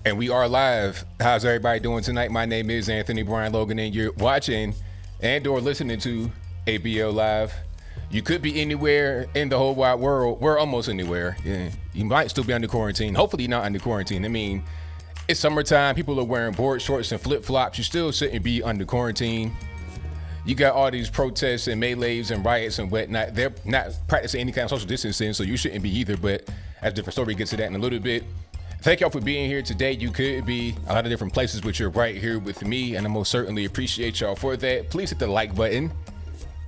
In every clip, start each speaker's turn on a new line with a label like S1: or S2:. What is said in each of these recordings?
S1: And we are live. How's everybody doing tonight? My name is Anthony Brian Logan, and you're watching and or listening to ABL Live. You could be anywhere in the whole wide world. We're almost anywhere. Yeah. You might still be under quarantine. Hopefully not under quarantine. I mean, it's summertime. People are wearing board shorts and flip-flops. You still shouldn't be under quarantine. You got all these protests and melees and riots and whatnot. They're not practicing any kind of social distancing, so you shouldn't be either. But that's a different story. We'll get to that in a little bit. Thank y'all for being here today. You could be a lot of different places, but you're right here with me, and I most certainly appreciate y'all for that. Please hit the like button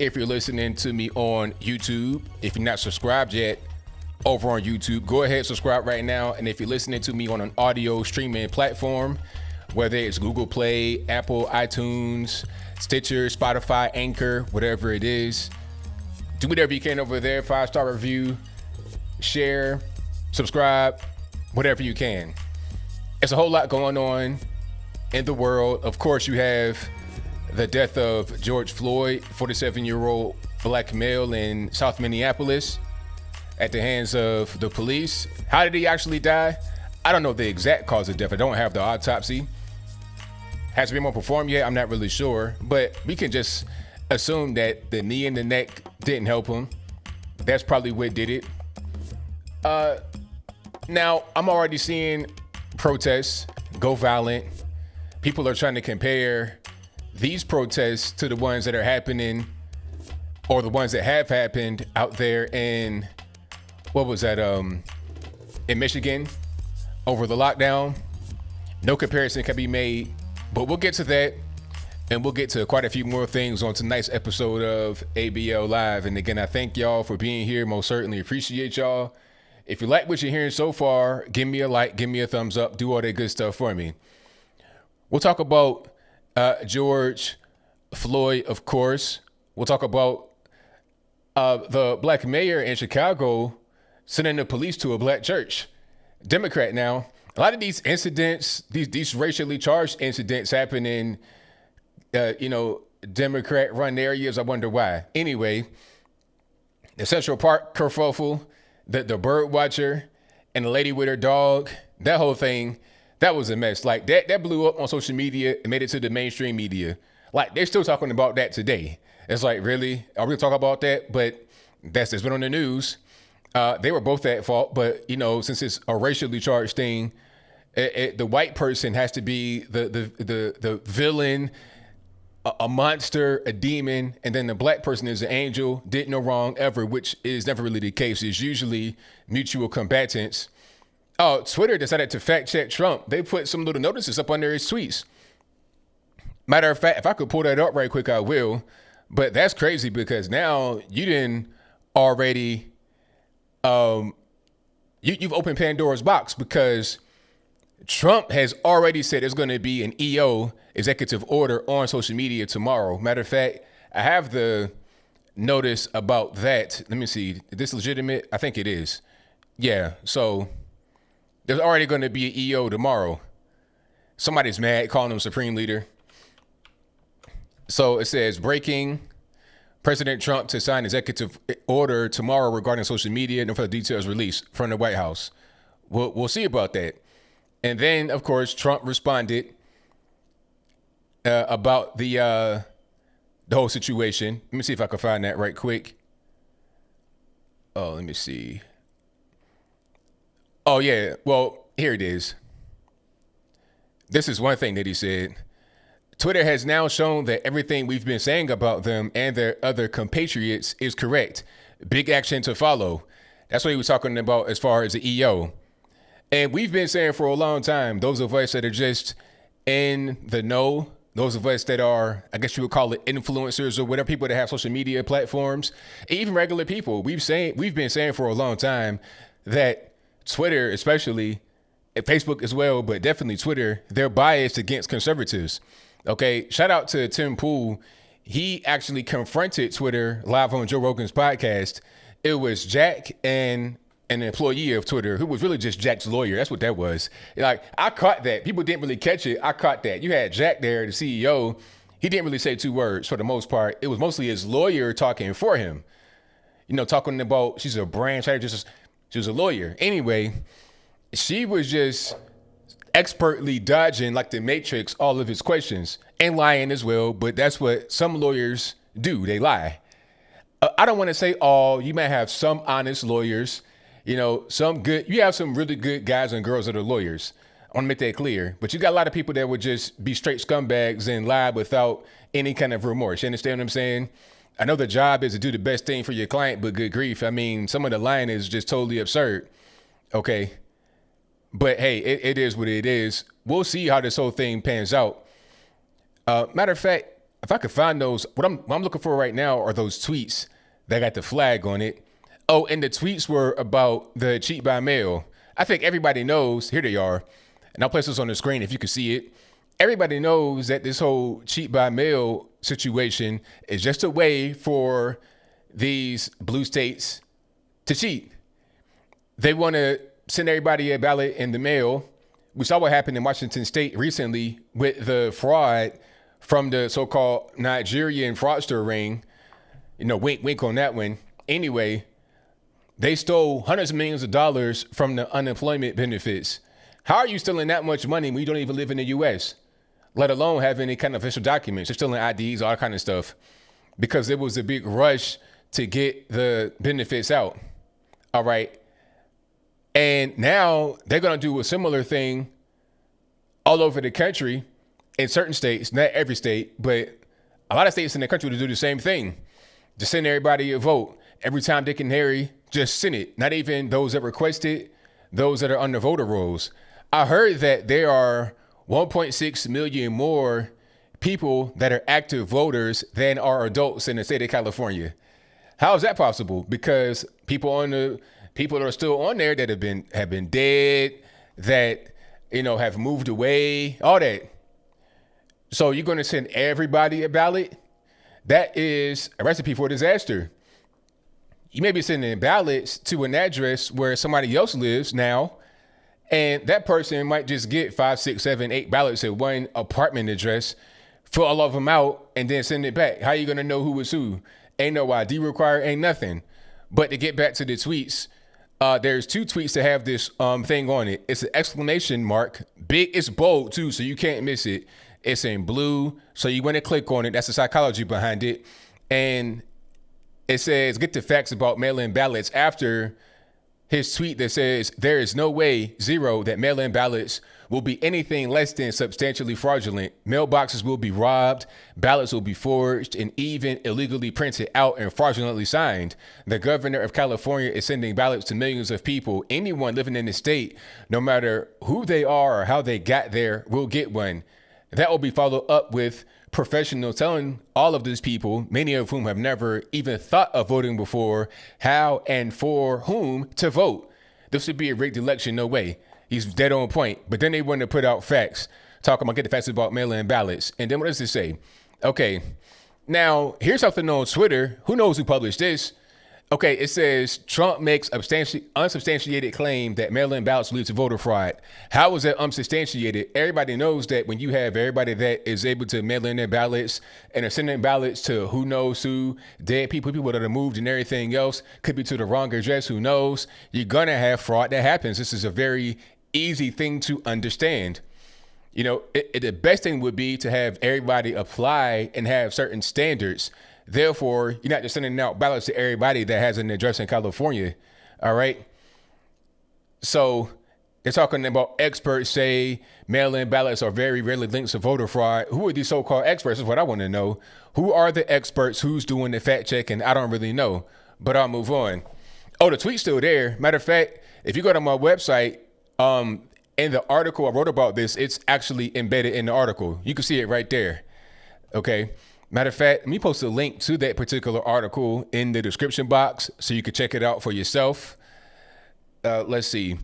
S1: if you're listening to me on YouTube. If you're not subscribed yet over on YouTube, go ahead, subscribe right now. And if you're listening to me on an audio streaming platform, whether it's Google Play, Apple, iTunes, Stitcher, Spotify, Anchor, whatever it is, do whatever you can over there. 5-star review, share, subscribe, whatever you can. It's a whole lot going on in the world. Of course, you have the death of George Floyd, 47-year-old black male in South Minneapolis, at the hands of the police. How did he actually die? I don't know the exact cause of death. I don't have the autopsy. Has been more performed yet? I'm not really sure, but we can just assume that the knee in the neck didn't help him. That's probably what did it. Now, I'm already seeing protests go violent. People are trying to compare these protests to the ones that are happening or the ones that have happened out there in, what was that, in Michigan over the lockdown. No comparison can be made, but we'll get to that, and we'll get to quite a few more things on tonight's episode of ABL Live. And again, I thank y'all for being here. Most certainly appreciate y'all. If you like what you're hearing so far, give me a like, give me a thumbs up, do all that good stuff for me. We'll talk about George Floyd, of course. We'll talk about the black mayor in Chicago sending the police to a black church. Democrat now. A lot of these incidents, these racially charged incidents happen in, Democrat-run areas. I wonder why. Anyway, the Central Park kerfuffle, the bird watcher and the lady with her dog, that whole thing, that was a mess. Like that blew up on social media and made it to the mainstream media. Like they're still talking about that today. It's like, really? Are we gonna talk about that? But that's been on the news. They were both at fault, but since it's a racially charged thing, the white person has to be the villain, a monster, a demon, and then the black person is an angel, did no wrong ever, which is never really the case. It's usually mutual combatants. Oh, Twitter decided to fact check Trump. They put some little notices up under his tweets. Matter of fact, if I could pull that up right quick, I will. But that's crazy because now you didn't already, you've opened Pandora's box because Trump has already said there's going to be an EO, executive order, on social media tomorrow. Matter of fact, I have the notice about that. Let me see. Is this legitimate? I think it is. Yeah. So there's already going to be an EO tomorrow. Somebody's mad, calling him Supreme Leader. So it says, breaking, President Trump to sign executive order tomorrow regarding social media. No further details released from the White House. We'll see about that. And then, of course, Trump responded about the whole situation. Let me see if I can find that right quick. Oh, let me see. Oh, yeah. Well, here it is. This is one thing that he said. Twitter has now shown that everything we've been saying about them and their other compatriots is correct. Big action to follow. That's what he was talking about as far as the EO. And we've been saying for a long time, those of us that are just in the know, those of us that are, I guess you would call it influencers or whatever, people that have social media platforms, even regular people, we've been saying for a long time that Twitter, especially, and Facebook as well, but definitely Twitter, they're biased against conservatives. Okay, shout out to Tim Pool. He actually confronted Twitter live on Joe Rogan's podcast. It was Jack and an employee of Twitter who was really just Jack's lawyer. That's what that was. Like, I caught that. People didn't really catch it. I caught that. You had Jack there, the CEO. He didn't really say two words for the most part. It was mostly his lawyer talking for him. Talking about she's a brand. She was a lawyer. Anyway, she was just expertly dodging like the Matrix all of his questions and lying as well. But that's what some lawyers do. They lie. I don't want to say all. You might have some honest lawyers, some good. You have some really good guys and girls that are lawyers. I want to make that clear. But you got a lot of people that would just be straight scumbags and lie without any kind of remorse. You understand what I'm saying? I know the job is to do the best thing for your client, but good grief. I mean, some of the lying is just totally absurd. Okay. But hey, it is what it is. We'll see how this whole thing pans out. Matter of fact, if I could find those, what I'm looking for right now are those tweets that got the flag on it. Oh, and the tweets were about the cheat by mail. I think everybody knows, here they are, and I'll place this on the screen if you can see it. Everybody knows that this whole cheat by mail situation is just a way for these blue states to cheat. They want to send everybody a ballot in the mail. We saw what happened in Washington State recently with the fraud from the so-called Nigerian fraudster ring. Wink, wink on that one. Anyway, they stole hundreds of millions of dollars from the unemployment benefits. How are you stealing that much money when you don't even live in the U.S., let alone have any kind of official documents? You're stealing IDs, all that kind of stuff, because there was a big rush to get the benefits out. All right. And now they're going to do a similar thing all over the country in certain states, not every state, but a lot of states in the country to do the same thing. Just send everybody a vote. Every time Dick and Harry, just send it. Not even those that requested, those that are on the voter rolls. I heard that there are 1.6 million more people that are active voters than are adults in the state of California. How is that possible? Because people that are still on there that have been dead, that have moved away, all that. So you're going to send everybody a ballot? That is a recipe for disaster. You may be sending ballots to an address where somebody else lives now, and that person might just get 5, 6, 7, 8 ballots at one apartment address, fill all of them out, and then send it back. How are you going to know who is who? Ain't no ID required, ain't nothing. But to get back to the tweets, there's 2 tweets that have this thing on it. It's an exclamation mark. Big, it's bold too, so you can't miss it. It's in blue, so you want to click on it. That's the psychology behind it. And it says, get the facts about mail-in ballots after his tweet that says, there is no way, zero, that mail-in ballots will be anything less than substantially fraudulent. Mailboxes will be robbed, ballots will be forged, and even illegally printed out and fraudulently signed. The governor of California is sending ballots to millions of people. Anyone living in the state, no matter who they are or how they got there, will get one. That will be followed up with professionals telling all of these people, many of whom have never even thought of voting before, how and for whom to vote. This would be a rigged election, no way. He's dead on point. But then they want to put out facts, talking about get the facts about mail-in ballots. And then what does it say? Okay, now here's something on Twitter. Who knows who published this? Okay, it says Trump makes unsubstantiated claim that mail-in ballots lead to voter fraud. How is that unsubstantiated? Everybody knows that when you have everybody that is able to mail in their ballots and are sending ballots to who knows who, dead people that are moved and everything else, could be to the wrong address, who knows, you're going to have fraud that happens. This is a very easy thing to understand. The best thing would be to have everybody apply and have certain standards. Therefore, you're not just sending out ballots to everybody that has an address in California. All right. So they're talking about experts say mail-in ballots are very rarely linked to voter fraud. Who are these so-called experts is what I want to know. Who are the experts? Who's doing the fact checking? I don't really know, but I'll move on. Oh, the tweet's still there. Matter of fact, if you go to my website, in the article I wrote about this, it's actually embedded in the article. You can see it right there. Okay. Matter of fact, let me post a link to that particular article in the description box so you can check it out for yourself. Let's see.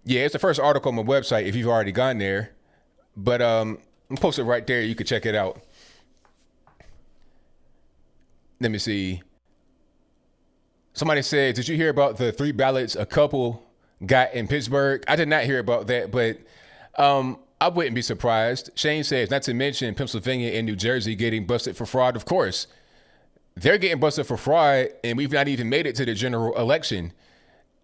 S1: Yeah, it's the first article on my website if you've already gone there. But I'm post it right there. You can check it out. Let me see. Somebody said, did you hear about the 3 ballots a couple got in Pittsburgh? I did not hear about that, but I wouldn't be surprised. Shane says, not to mention Pennsylvania and New Jersey getting busted for fraud. Of course, they're getting busted for fraud, and we've not even made it to the general election.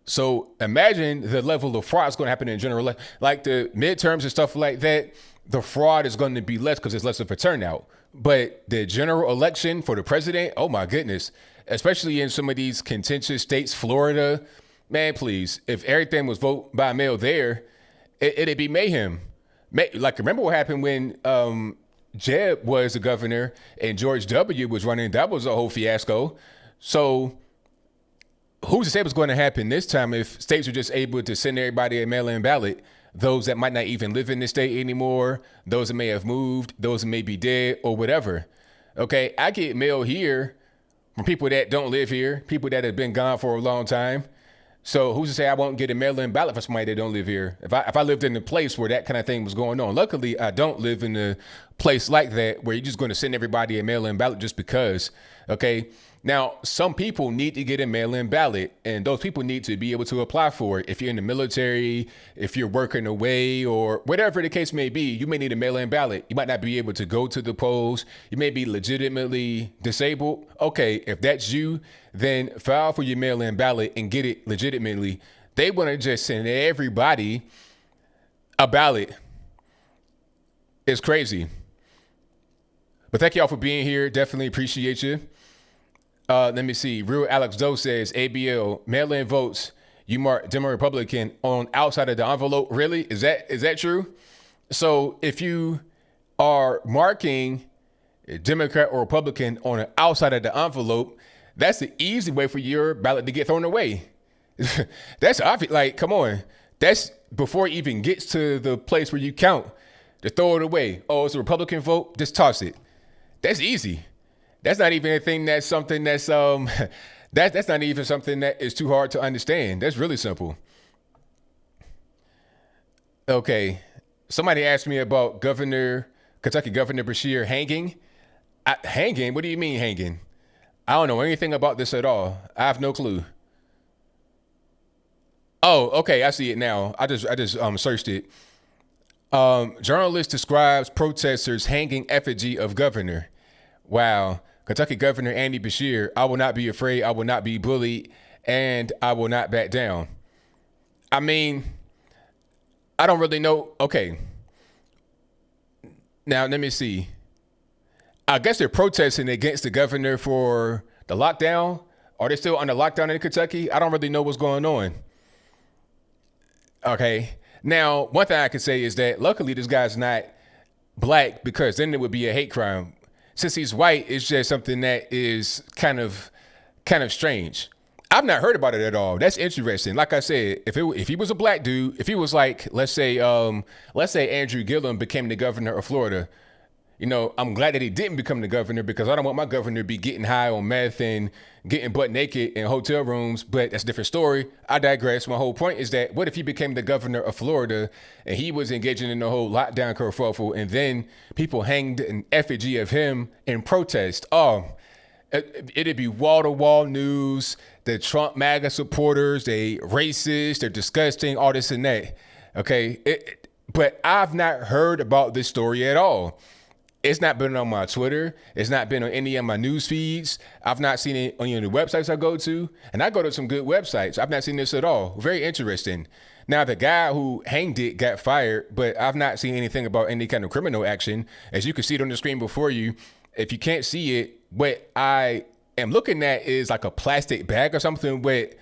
S1: So imagine the level of fraud is going to happen in general, like the midterms and stuff like that. The fraud is going to be less because it's less of a turnout. But the general election for the president, oh my goodness, especially in some of these contentious states, Florida, man, please, if everything was vote by mail there, it'd be mayhem. Like, remember what happened when Jeb was the governor and George W. was running? That was a whole fiasco. So who's to say what's going to happen this time if states are just able to send everybody a mail-in ballot? Those that might not even live in the state anymore, those that may have moved, those that may be dead or whatever. Okay, I get mail here from people that don't live here, people that have been gone for a long time. So who's to say I won't get a mail-in ballot for somebody that don't live here? If I lived in a place where that kind of thing was going on. Luckily, I don't live in a place like that where you're just going to send everybody a mail-in ballot just because. Okay. Now, some people need to get a mail-in ballot, and those people need to be able to apply for it. If you're in the military, if you're working away, or whatever the case may be, you may need a mail-in ballot. You might not be able to go to the polls. You may be legitimately disabled. Okay, if that's you, then file for your mail-in ballot and get it legitimately. They want to just send everybody a ballot. It's crazy. But thank y'all for being here. Definitely appreciate you. Let me see. Real Alex Doe says ABL mail-in votes. You mark Democrat Republican on outside of the envelope. Really? Is that true? So if you are marking Democrat or Republican on the outside of the envelope, that's the easy way for your ballot to get thrown away. That's obvious. Like, come on. That's before it even gets to the place where you count to throw it away. Oh, it's a Republican vote. Just toss it. That's easy. That's not even a thing that's something that's that's not even something that is too hard to understand. That's really simple. Okay. Somebody asked me about Kentucky Governor Beshear hanging. Hanging? What do you mean hanging? I don't know anything about this at all. I have no clue. Oh, okay. I see it now. I just searched it. Journalist describes protesters hanging effigy of governor. Wow. Kentucky Governor Andy Beshear, I will not be afraid, I will not be bullied, and I will not back down. I mean, I don't really know. Okay. Now, let me see. I guess they're protesting against the governor for the lockdown. Are they still under lockdown in Kentucky? I don't really know what's going on. Okay. Now, one thing I can say is that luckily this guy's not black, because then it would be a hate crime. Since he's white, it's just something that is kind of strange. I've not heard about it at all. That's interesting. Like I said, if he was a black dude, if he was like, let's say Andrew Gillum became the governor of Florida, you know, I'm glad that he didn't become the governor, because I don't want my governor to be getting high on meth and getting butt naked in hotel rooms. But that's a different story. I digress. My whole point is that what if he became the governor of Florida and he was engaging in the whole lockdown kerfuffle, and then people hanged an effigy of him in protest? Oh, it'd be wall-to-wall news. The Trump MAGA supporters, they racist, they're disgusting, all this and that. Okay. But I've not heard about this story at all. It's not been on my Twitter. It's not been on any of my news feeds. I've not seen it on any of the websites I go to. And I go to some good websites. I've not seen this at all. Very interesting. Now, the guy who hanged it got fired, but I've not seen anything about any kind of criminal action. As you can see it on the screen before you, if you can't see it, what I am looking at is like a plastic bag or something with,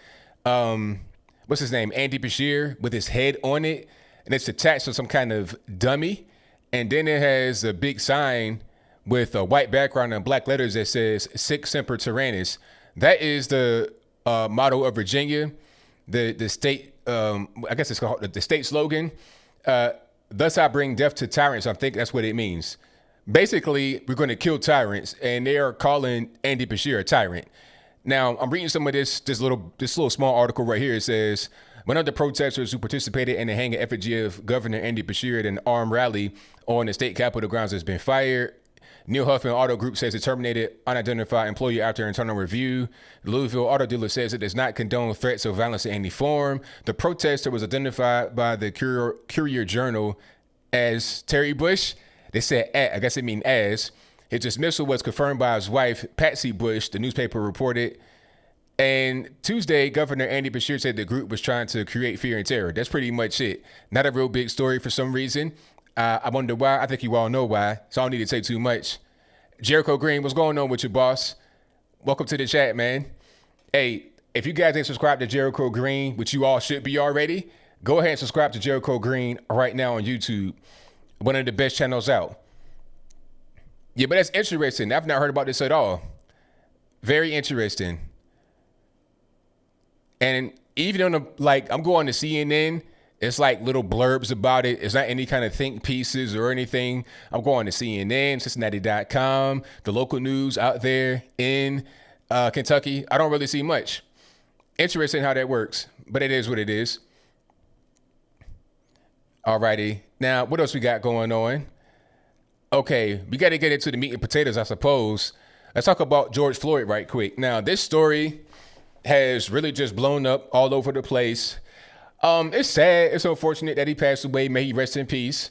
S1: what's his name? Andy Beshear, with his head on it. And it's attached to some kind of dummy. And then it has a big sign with a white background and black letters that says Sic Semper Tyrannis. That is the motto of Virginia, the state, I guess it's called the state slogan. Thus I bring death to tyrants. I think that's what it means. Basically, we're going to kill tyrants, and they are calling Andy Beshear a tyrant. Now, I'm reading some of this little small article right here. It says, one of the protesters who participated in the hanging effigy of Governor Andy Beshear at an armed rally on the state capitol grounds has been fired. Neil Huffman Auto Group says it terminated unidentified employee after internal review. The Louisville auto dealer says it does not condone threats of violence in any form. The protester was identified by the Courier Journal as Terry Bush. They said, I guess it means as. His dismissal was confirmed by his wife, Patsy Bush, the newspaper reported. And Tuesday, Governor Andy Beshear said the group was trying to create fear and terror. That's pretty much it. Not a real big story for some reason. I wonder why. I think you all know why, so I don't need to say too much. Jericho Green, what's going on with you, boss? Welcome to the chat, man. Hey, if you guys ain't subscribed to Jericho Green, which you all should be already, go ahead and subscribe to Jericho Green right now on YouTube. One of the best channels out. Yeah, but that's interesting. I've not heard about this at all. Very interesting. And even on I'm going to CNN, it's like little blurbs about it. It's not any kind of think pieces or anything. I'm going to CNN, Cincinnati.com, the local news out there in Kentucky. I don't really see much. Interesting how that works, but it is what it is. Alrighty. Now, what else we got going on? Okay, we got to get into the meat and potatoes, I suppose. Let's talk about George Floyd right quick. Now, this story has really just blown up all over the place. It's sad. It's unfortunate that he passed away. May he rest in peace.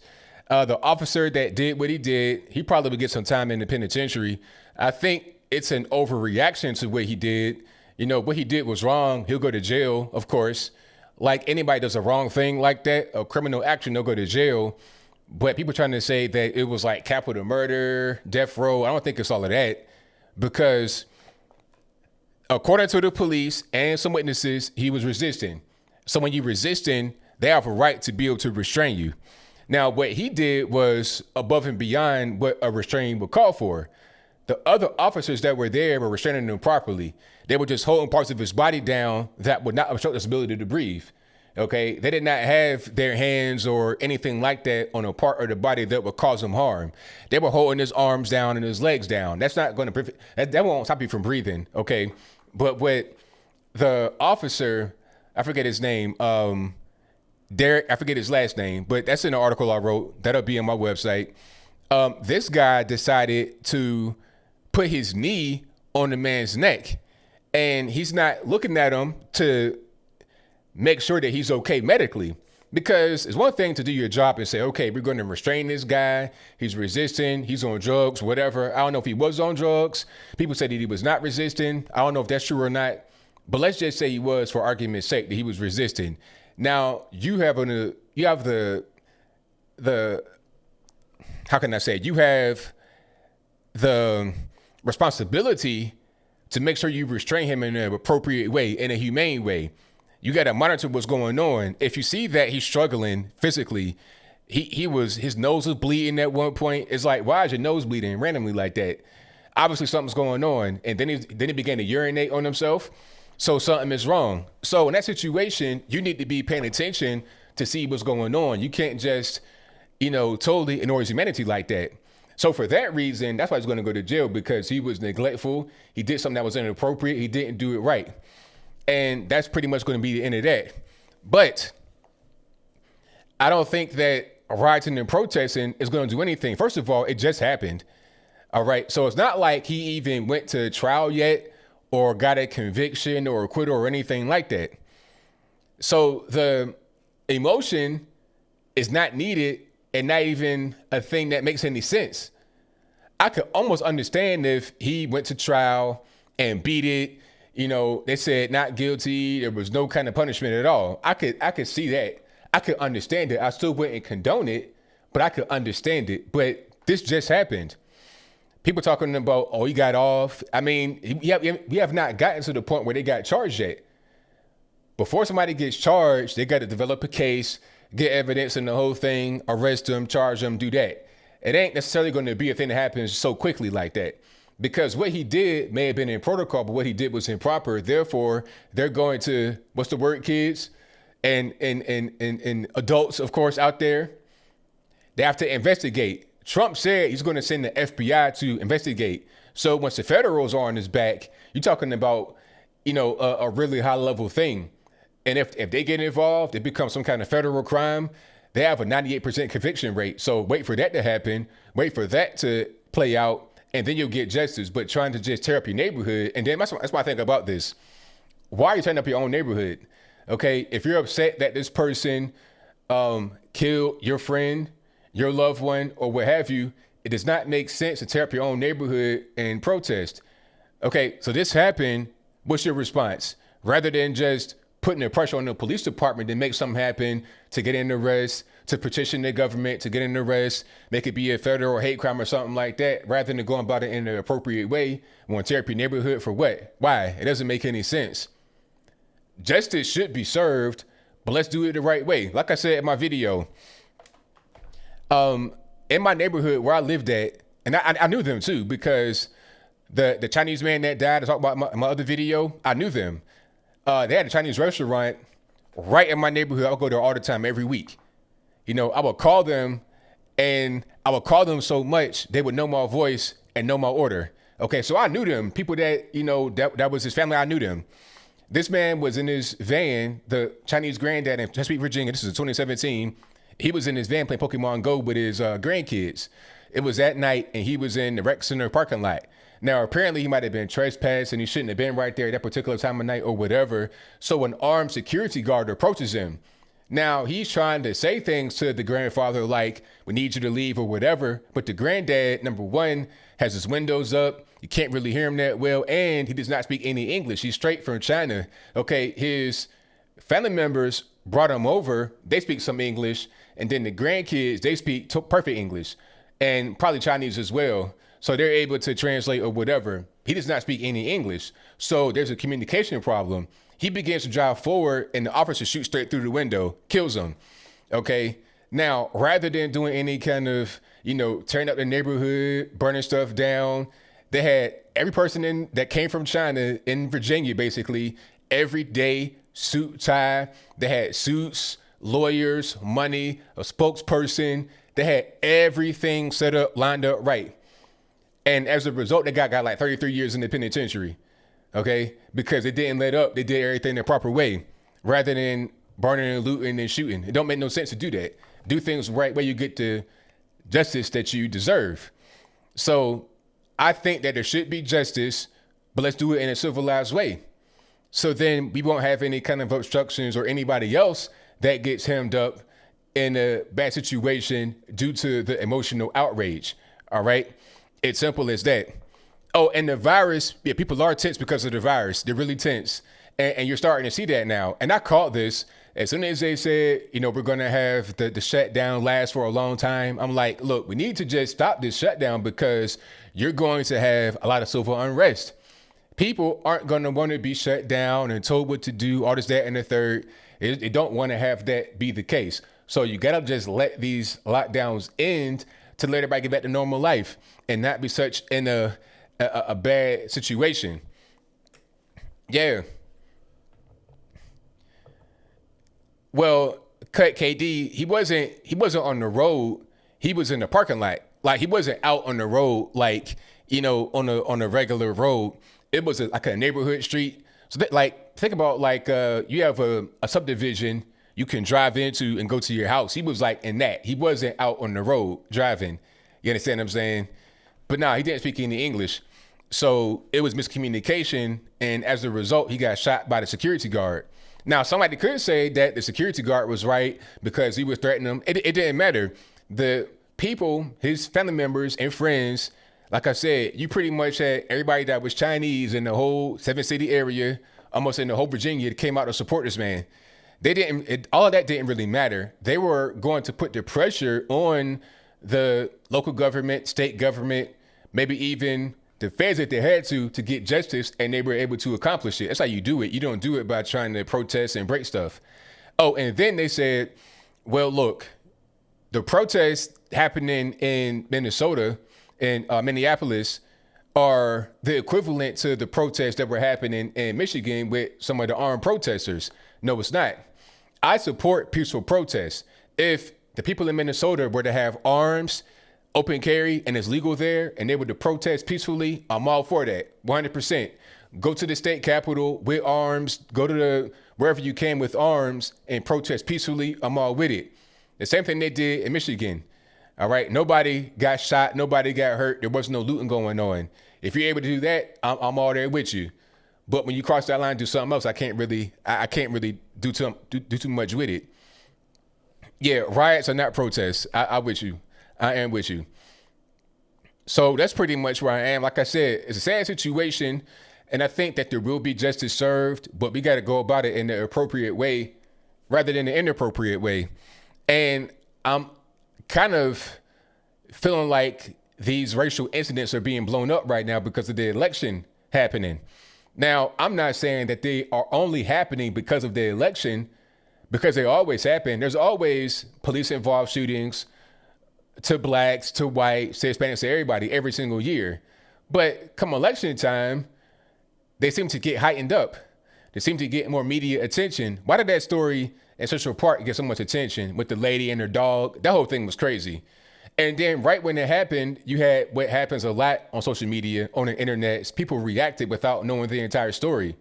S1: The officer that did what he did, he probably would get some time in the penitentiary. I think it's an overreaction to what he did. You know, what he did was wrong. He'll go to jail, of course. Like anybody does a wrong thing like that, a criminal action, they'll go to jail. But people trying to say that it was like capital murder, death row. I don't think it's all of that, because according to the police and some witnesses, he was resisting. So when you're resisting, they have a right to be able to restrain you. Now, what he did was above and beyond what a restraint would call for. The other officers that were there were restraining him properly. They were just holding parts of his body down that would not obstruct his ability to breathe. Okay, they did not have their hands or anything like that on a part of the body that would cause him harm. They were holding his arms down and his legs down. That's not going to that won't stop you from breathing. Okay, but what the officer, I forget his name, Derek, I forget his last name, but that's in the article I wrote. That'll be on my website. This guy decided to put his knee on the man's neck, and he's not looking at him to make sure that he's okay medically. Because it's one thing to do your job and say, okay, we're going to restrain this guy. He's resisting. He's on drugs, whatever. I don't know if he was on drugs. People said that he was not resisting. I don't know if that's true or not. But let's just say he was, for argument's sake, that he was resisting. Now, you have the how can I say it? You have the responsibility to make sure you restrain him in an appropriate way, in a humane way. You got to monitor what's going on. If you see that he's struggling physically, his nose was bleeding at one point. It's like, why is your nose bleeding randomly like that? Obviously something's going on. And then he began to urinate on himself. So something is wrong. So in that situation, you need to be paying attention to see what's going on. You can't just, totally ignore his humanity like that. So for that reason, that's why he's going to go to jail, because he was neglectful. He did something that was inappropriate. He didn't do it right. And that's pretty much going to be the end of that. But I don't think that rioting and protesting is going to do anything. First of all, it just happened. All right. So it's not like he even went to trial yet or got a conviction or acquittal or anything like that. So the emotion is not needed and not even a thing that makes any sense. I could almost understand if he went to trial and beat it. They said not guilty. There was no kind of punishment at all. I could see that. I could understand it. I still wouldn't condone it, but I could understand it. But this just happened. People talking about, he got off. I mean, we have not gotten to the point where they got charged yet. Before somebody gets charged, they got to develop a case, get evidence and the whole thing, arrest them, charge them, do that. It ain't necessarily going to be a thing that happens so quickly like that. Because what he did may have been in protocol, but what he did was improper. Therefore, they're going to, what's the word, kids? And adults, of course, out there. They have to investigate. Trump said he's going to send the FBI to investigate. So once the federals are on his back, you're talking about, a really high level thing. And if they get involved, it becomes some kind of federal crime. They have a 98% conviction rate. So wait for that to happen. Wait for that to play out. And then you'll get justice. But trying to just tear up your neighborhood. And then that's what I think about this. Why are you tearing up your own neighborhood? Okay, if you're upset that this person killed your friend, your loved one, or what have you, it does not make sense to tear up your own neighborhood and protest. Okay, so this happened. What's your response? Rather than just putting the pressure on the police department to make something happen, to get an arrest, to petition the government to get an arrest, make it be a federal hate crime or something like that, rather than going about it in an appropriate way, want to tear up your neighborhood for what? Why? It doesn't make any sense. Justice should be served, but let's do it the right way. Like I said in my video, in my neighborhood where I lived at, and I knew them too, because the Chinese man that died, I talked about my other video, I knew them. They had a Chinese restaurant right in my neighborhood. I would go there all the time, every week. You know, I would call them, and I would call them so much, they would know my voice and know my order. Okay, so I knew them. People that, you know, that was his family, I knew them. This man was in his van, the Chinese granddad in Chesapeake, Virginia. This is 2017. He was in his van playing Pokemon Go with his grandkids. It was at night, and he was in the rec center parking lot. Now, apparently, he might have been trespassed, and he shouldn't have been right there at that particular time of night or whatever. So an armed security guard approaches him. Now, he's trying to say things to the grandfather like, we need you to leave or whatever. But the granddad, number one, has his windows up. You can't really hear him that well. And he does not speak any English. He's straight from China. Okay, his family members brought him over. They speak some English. And then the grandkids, they speak perfect English and probably Chinese as well. So they're able to translate or whatever. He does not speak any English. So there's a communication problem. He begins to drive forward, and the officer shoots straight through the window, kills him. Okay. Now, rather than doing any kind of, you know, tearing up the neighborhood, burning stuff down, they had every person that came from China in Virginia, basically, every day, suit, tie. They had suits, lawyers, money, a spokesperson. They had everything set up, lined up right. And as a result, they got like 33 years in the penitentiary. Okay, because they didn't let up. They did everything the proper way, rather than burning and looting and shooting. It don't make no sense to do that. Do things the right way, you get the justice that you deserve. So I think that there should be justice, but let's do it in a civilized way. So then we won't have any kind of obstructions or anybody else that gets hemmed up in a bad situation due to the emotional outrage. All right, it's simple as that. Oh, and the virus, yeah, people are tense because of the virus. They're really tense. And you're starting to see that now. And I called this as soon as they said, you know, we're going to have the shutdown last for a long time. I'm like, look, we need to just stop this shutdown because you're going to have a lot of civil unrest. People aren't going to want to be shut down and told what to do, all this, that, and the third. They don't want to have that be the case. So you got to just let these lockdowns end to let everybody get back to normal life and not be such in a bad situation. Yeah. Well, Cut KD, he wasn't on the road. He was in the parking lot. Like he wasn't out on the road, like, you know, on a regular road. It was like a neighborhood street. So that, like, think about like you have a subdivision you can drive into and go to your house. He was like in that. He wasn't out on the road driving. You understand what I'm saying? But nah, he didn't speak any English. So it was miscommunication. And as a result, he got shot by the security guard. Now, somebody could say that the security guard was right because he was threatening them. It didn't matter. The people, his family members and friends, like I said, you pretty much had everybody that was Chinese in the whole 7-city area, almost in the whole Virginia, that came out to support this man. All of that didn't really matter. They were going to put the pressure on the local government, state government, maybe even the feds that they had to get justice, and they were able to accomplish it. That's how you do it. You don't do it by trying to protest and break stuff. Oh, and then they said, well, look, the protests happening in Minnesota and Minneapolis are the equivalent to the protests that were happening in Michigan with some of the armed protesters. No, it's not. I support peaceful protests. If the people in Minnesota were to have arms, open carry, and it's legal there, and they were to protest peacefully, I'm all for that, 100%. Go to the state capitol with arms, go to wherever you can with arms and protest peacefully, I'm all with it. The same thing they did in Michigan. All right, nobody got shot, nobody got hurt, there was no looting going on. If you're able to do that, I'm all there with you. But when you cross that line and do something else, I can't really do too much with it. Yeah, riots are not protests. I with you. I am with you. So that's pretty much where I am. Like I said, it's a sad situation. And I think that there will be justice served, but we got to go about it in the appropriate way rather than the inappropriate way. And I'm kind of feeling like these racial incidents are being blown up right now because of the election happening. Now, I'm not saying that they are only happening because of the election, because they always happen. There's always police involved shootings to blacks, to whites, to Hispanics, to everybody every single year. But come election time, they seem to get heightened up. They seem to get more media attention. Why did that story in Central Park get so much attention with the lady and her dog? That whole thing was crazy. And then right when it happened, you had what happens a lot on social media, on the internet. People reacted without knowing the entire story.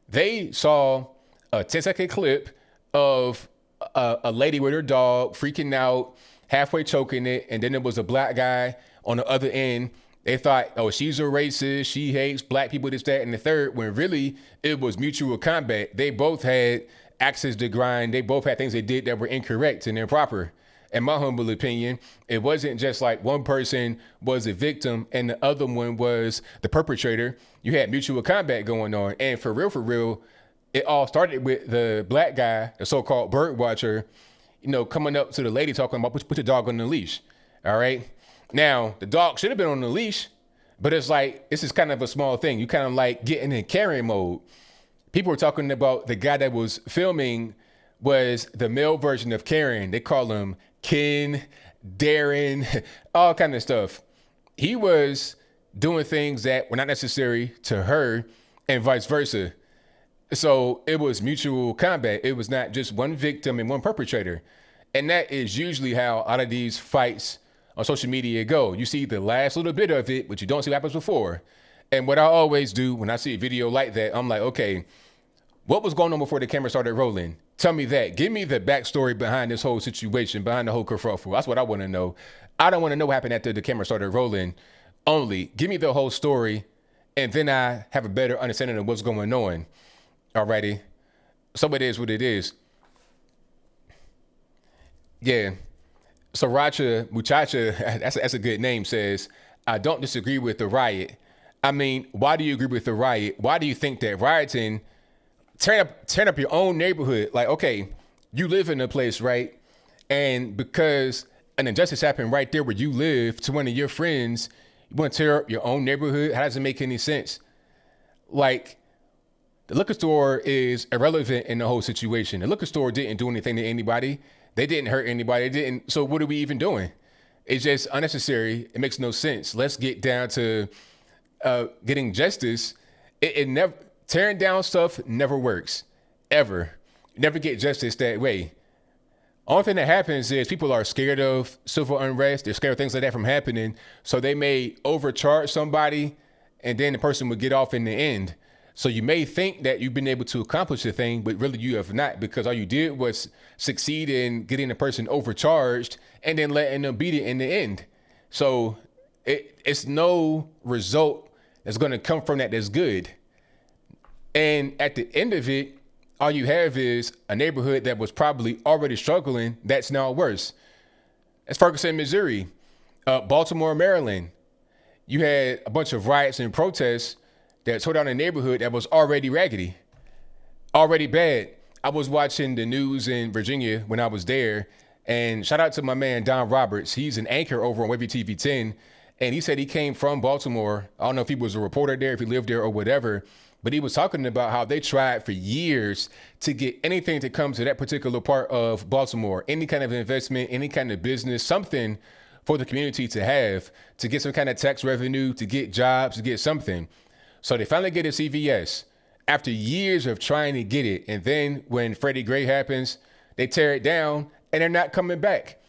S1: They saw a 10-second clip of a lady with her dog freaking out, halfway choking it, and then there was a black guy on the other end. They thought, oh, she's a racist, she hates black people, this, that, and the third, when really it was mutual combat. They both had axes to grind. They both had things they did that were incorrect and improper. In my humble opinion, it wasn't just like one person was a victim and the other one was the perpetrator. You had mutual combat going on. And for real, it all started with the black guy, the so-called bird watcher, coming up to the lady talking about put your dog on the leash. All right. Now, the dog should have been on the leash, but it's like, this is kind of a small thing. You kind of like getting in Karen mode. People were talking about the guy that was filming was the male version of Karen. They call him Ken, Darren, all kind of stuff. He was doing things that were not necessary to her and vice versa. So it was mutual combat. It was not just one victim and one perpetrator. And that is usually how a lot of these fights on social media go. You see the last little bit of it, but you don't see what happens before. And what I always do when I see a video like that, I'm like, okay, what was going on before the camera started rolling? Tell me that. Give me the backstory behind this whole situation, behind the whole kerfuffle. That's what I want to know. I don't want to know what happened after the camera started rolling only. Give me the whole story, and then I have a better understanding of what's going on. Alrighty. So it is what it is. Yeah. Sriracha Muchacha, that's a good name, says, I don't disagree with the riot. I mean, why do you agree with the riot? Why do you think that rioting, turn up your own neighborhood? Like, okay, you live in a place, right? And because an injustice happened right there where you live to one of your friends, you want to tear up your own neighborhood? How does it make any sense? Like, the liquor store is irrelevant in the whole situation. The liquor store didn't do anything to anybody. They didn't hurt anybody. They didn't. So what are we even doing? It's just unnecessary. It makes no sense. Let's get down to getting justice. It never, tearing down stuff never works, ever. Never get justice that way. Only thing that happens is people are scared of civil unrest. They're scared of things like that from happening. So they may overcharge somebody, and then the person will get off in the end. So you may think that you've been able to accomplish a thing, but really you have not, because all you did was succeed in getting the person overcharged and then letting them beat it in the end. So it's no result that's going to come from that that's good. And at the end of it, all you have is a neighborhood that was probably already struggling that's now worse. That's Ferguson, Missouri, Baltimore, Maryland. You had a bunch of riots and protests that tore down a neighborhood that was already raggedy, already bad. I was watching the news in Virginia when I was there, and shout out to my man, Don Roberts. He's an anchor over on Wavy TV 10, and he said he came from Baltimore. I don't know if he was a reporter there, if he lived there or whatever, but he was talking about how they tried for years to get anything to come to that particular part of Baltimore, any kind of investment, any kind of business, something for the community to have, to get some kind of tax revenue, to get jobs, to get something. So they finally get a CVS after years of trying to get it. And then when Freddie Gray happens, they tear it down and they're not coming back.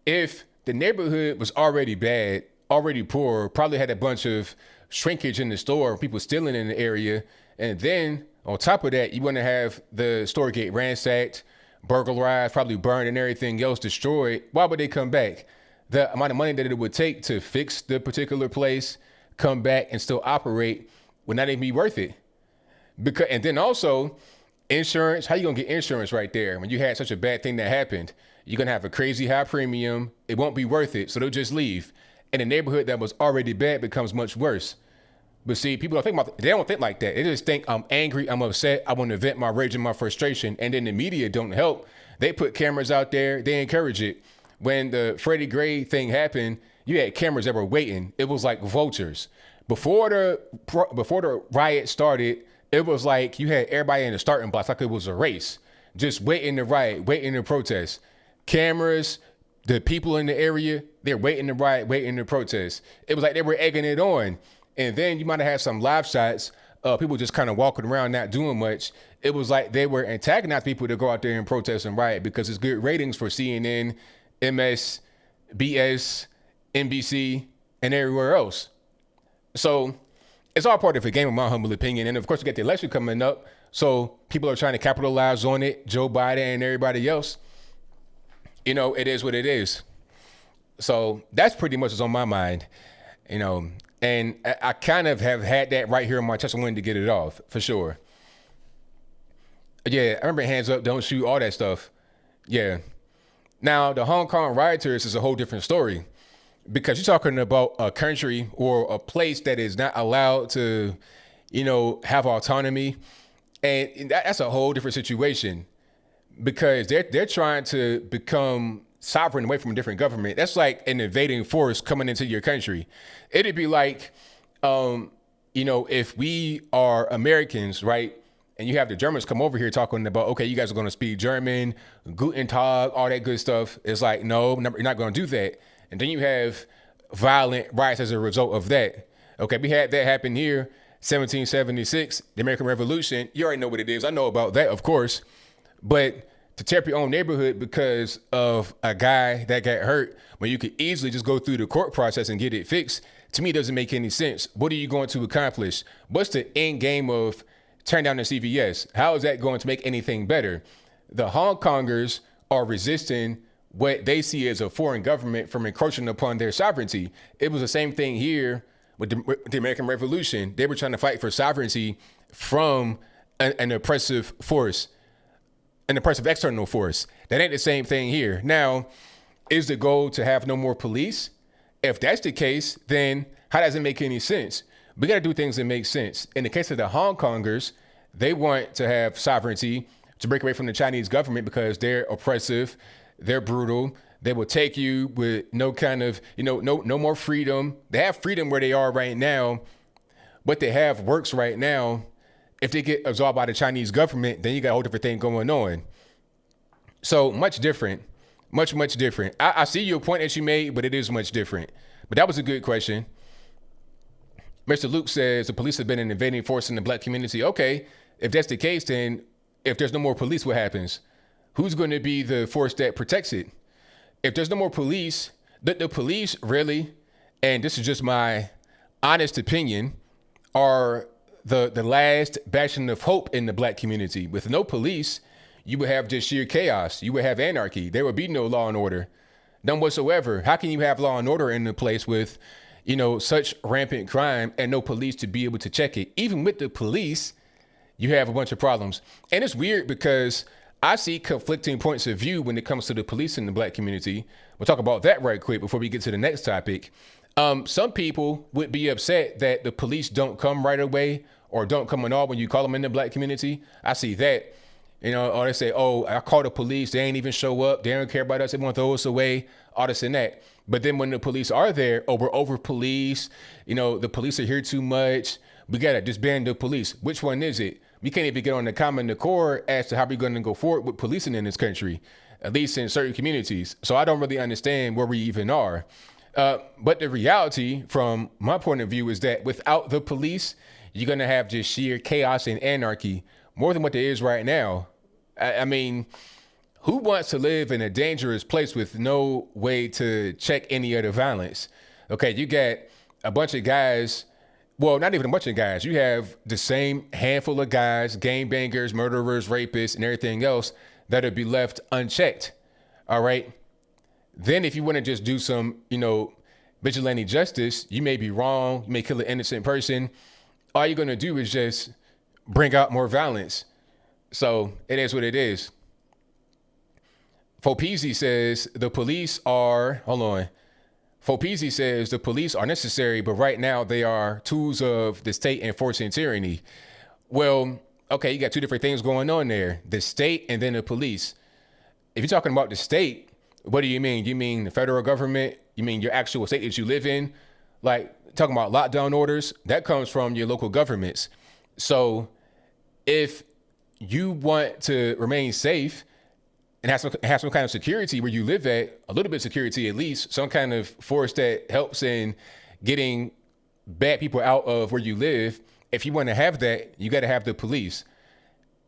S1: If the neighborhood was already bad, already poor, probably had a bunch of shrinkage in the store, people stealing in the area. And then on top of that, you want to have the store get ransacked, burglarized, probably burned and everything else destroyed. Why would they come back? The amount of money that it would take to fix the particular place, come back and still operate would not even be worth it. Because, and then also insurance, how you gonna get insurance right there when you had such a bad thing that happened? You're gonna have a crazy high premium. It won't be worth it. So they'll just leave. And the neighborhood that was already bad becomes much worse. But see, people don't think about they don't think like that. They just think I'm angry, I'm upset, I want to vent my rage and my frustration, and then the media don't help. They put cameras out there, they encourage it. When the Freddie Gray thing happened, you had cameras that were waiting. It was like vultures. Before the riot started, it was like you had everybody in the starting blocks, like it was a race, just waiting to riot, waiting to protest. Cameras, the people in the area, they're waiting to riot, waiting to protest. It was like they were egging it on. And then you might have had some live shots of people just kind of walking around not doing much. It was like they were antagonizing people to go out there and protest and riot because it's good ratings for CNN, MS, BS, NBC, and everywhere else. So it's all part of the game, in my humble opinion. And of course, we got the election coming up. So people are trying to capitalize on it. Joe Biden and everybody else. You know, it is what it is. So that's pretty much what's on my mind, you know. And I kind of have had that right here on my chest. I wanted to get it off, for sure. Yeah, I remember hands up, don't shoot, all that stuff. Yeah. Now, the Hong Kong rioters is a whole different story. Because you're talking about a country or a place that is not allowed to, you know, have autonomy. And that's a whole different situation. Because they're trying to become sovereign away from a different government. That's like an invading force coming into your country. It'd be like, you know, if we are Americans, right? And you have the Germans come over here talking about, okay, you guys are going to speak German, Guten Tag, all that good stuff. It's like, no, you're not going to do that. And then you have violent riots as a result of that. Okay, we had that happen here, 1776, the American Revolution. You already know what it is. I know about that, of course. But to tear up your own neighborhood because of a guy that got hurt when you could easily just go through the court process and get it fixed, to me, doesn't make any sense. What are you going to accomplish? What's the end game of tearing down the CVS? How is that going to make anything better? The Hong Kongers are resisting what they see as a foreign government from encroaching upon their sovereignty. It was the same thing here with the American Revolution. They were trying to fight for sovereignty from an oppressive force, an oppressive external force. That ain't the same thing here. Now, is the goal to have no more police? If that's the case, then how does it make any sense? We got to do things that make sense. In the case of the Hong Kongers, they want to have sovereignty to break away from the Chinese government because they're oppressive. They're brutal. They will take you with no kind of, no more freedom. They have freedom where they are right now. What they have works right now. If they get absorbed by the Chinese government, then you got a whole different thing going on. So much different, much different. I see your point that you made, but it is much different. But that was a good question. Mr. Luke says the police have been an invading force in the black community. Okay, if that's the case, then if there's no more police, what happens? Who's going to be the force that protects it? If there's no more police, the police really, and this is just my honest opinion, are the last bastion of hope in the black community. With no police, you would have just sheer chaos. You would have anarchy. There would be no law and order, none whatsoever. How can you have law and order in a place with, such rampant crime and no police to be able to check it? Even with the police, you have a bunch of problems. And it's weird because I see conflicting points of view when it comes to the police in the black community. We'll talk about that right quick before we get to the next topic. Some people would be upset that the police don't come right away or don't come at all when you call them in the black community. I see that, or they say, oh, I called the police. They ain't even show up. They don't care about us. They want to throw us away, all this and that. But then when the police are there, oh, we're over police. The police are here too much. We got to disband the police. Which one is it? We can't even get on the common accord as to how we're going to go forward with policing in this country, at least in certain communities. So I don't really understand where we even are. But the reality from my point of view is that without the police, you're going to have just sheer chaos and anarchy more than what there is right now. I mean, who wants to live in a dangerous place with no way to check any of the violence? Okay, you got a bunch of guys. Well, not even a bunch of guys. You have the same handful of guys, gangbangers, murderers, rapists, and everything else that'll be left unchecked. All right. Then if you want to just do some, vigilante justice, you may be wrong. You may kill an innocent person. All you're going to do is just bring out more violence. So it is what it is. Fopeezy says the police are, hold on. Fopisi says the police are necessary, but right now they are tools of the state enforcing tyranny. Well, okay, you got two different things going on there: the state and then the police. If you're talking about the state, what do you mean? You mean the federal government? You mean your actual state that you live in? Like talking about lockdown orders, that comes from your local governments. So if you want to remain safe and have some kind of security where you live at, a little bit of security at least, some kind of force that helps in getting bad people out of where you live. If you want to have that, you got to have the police.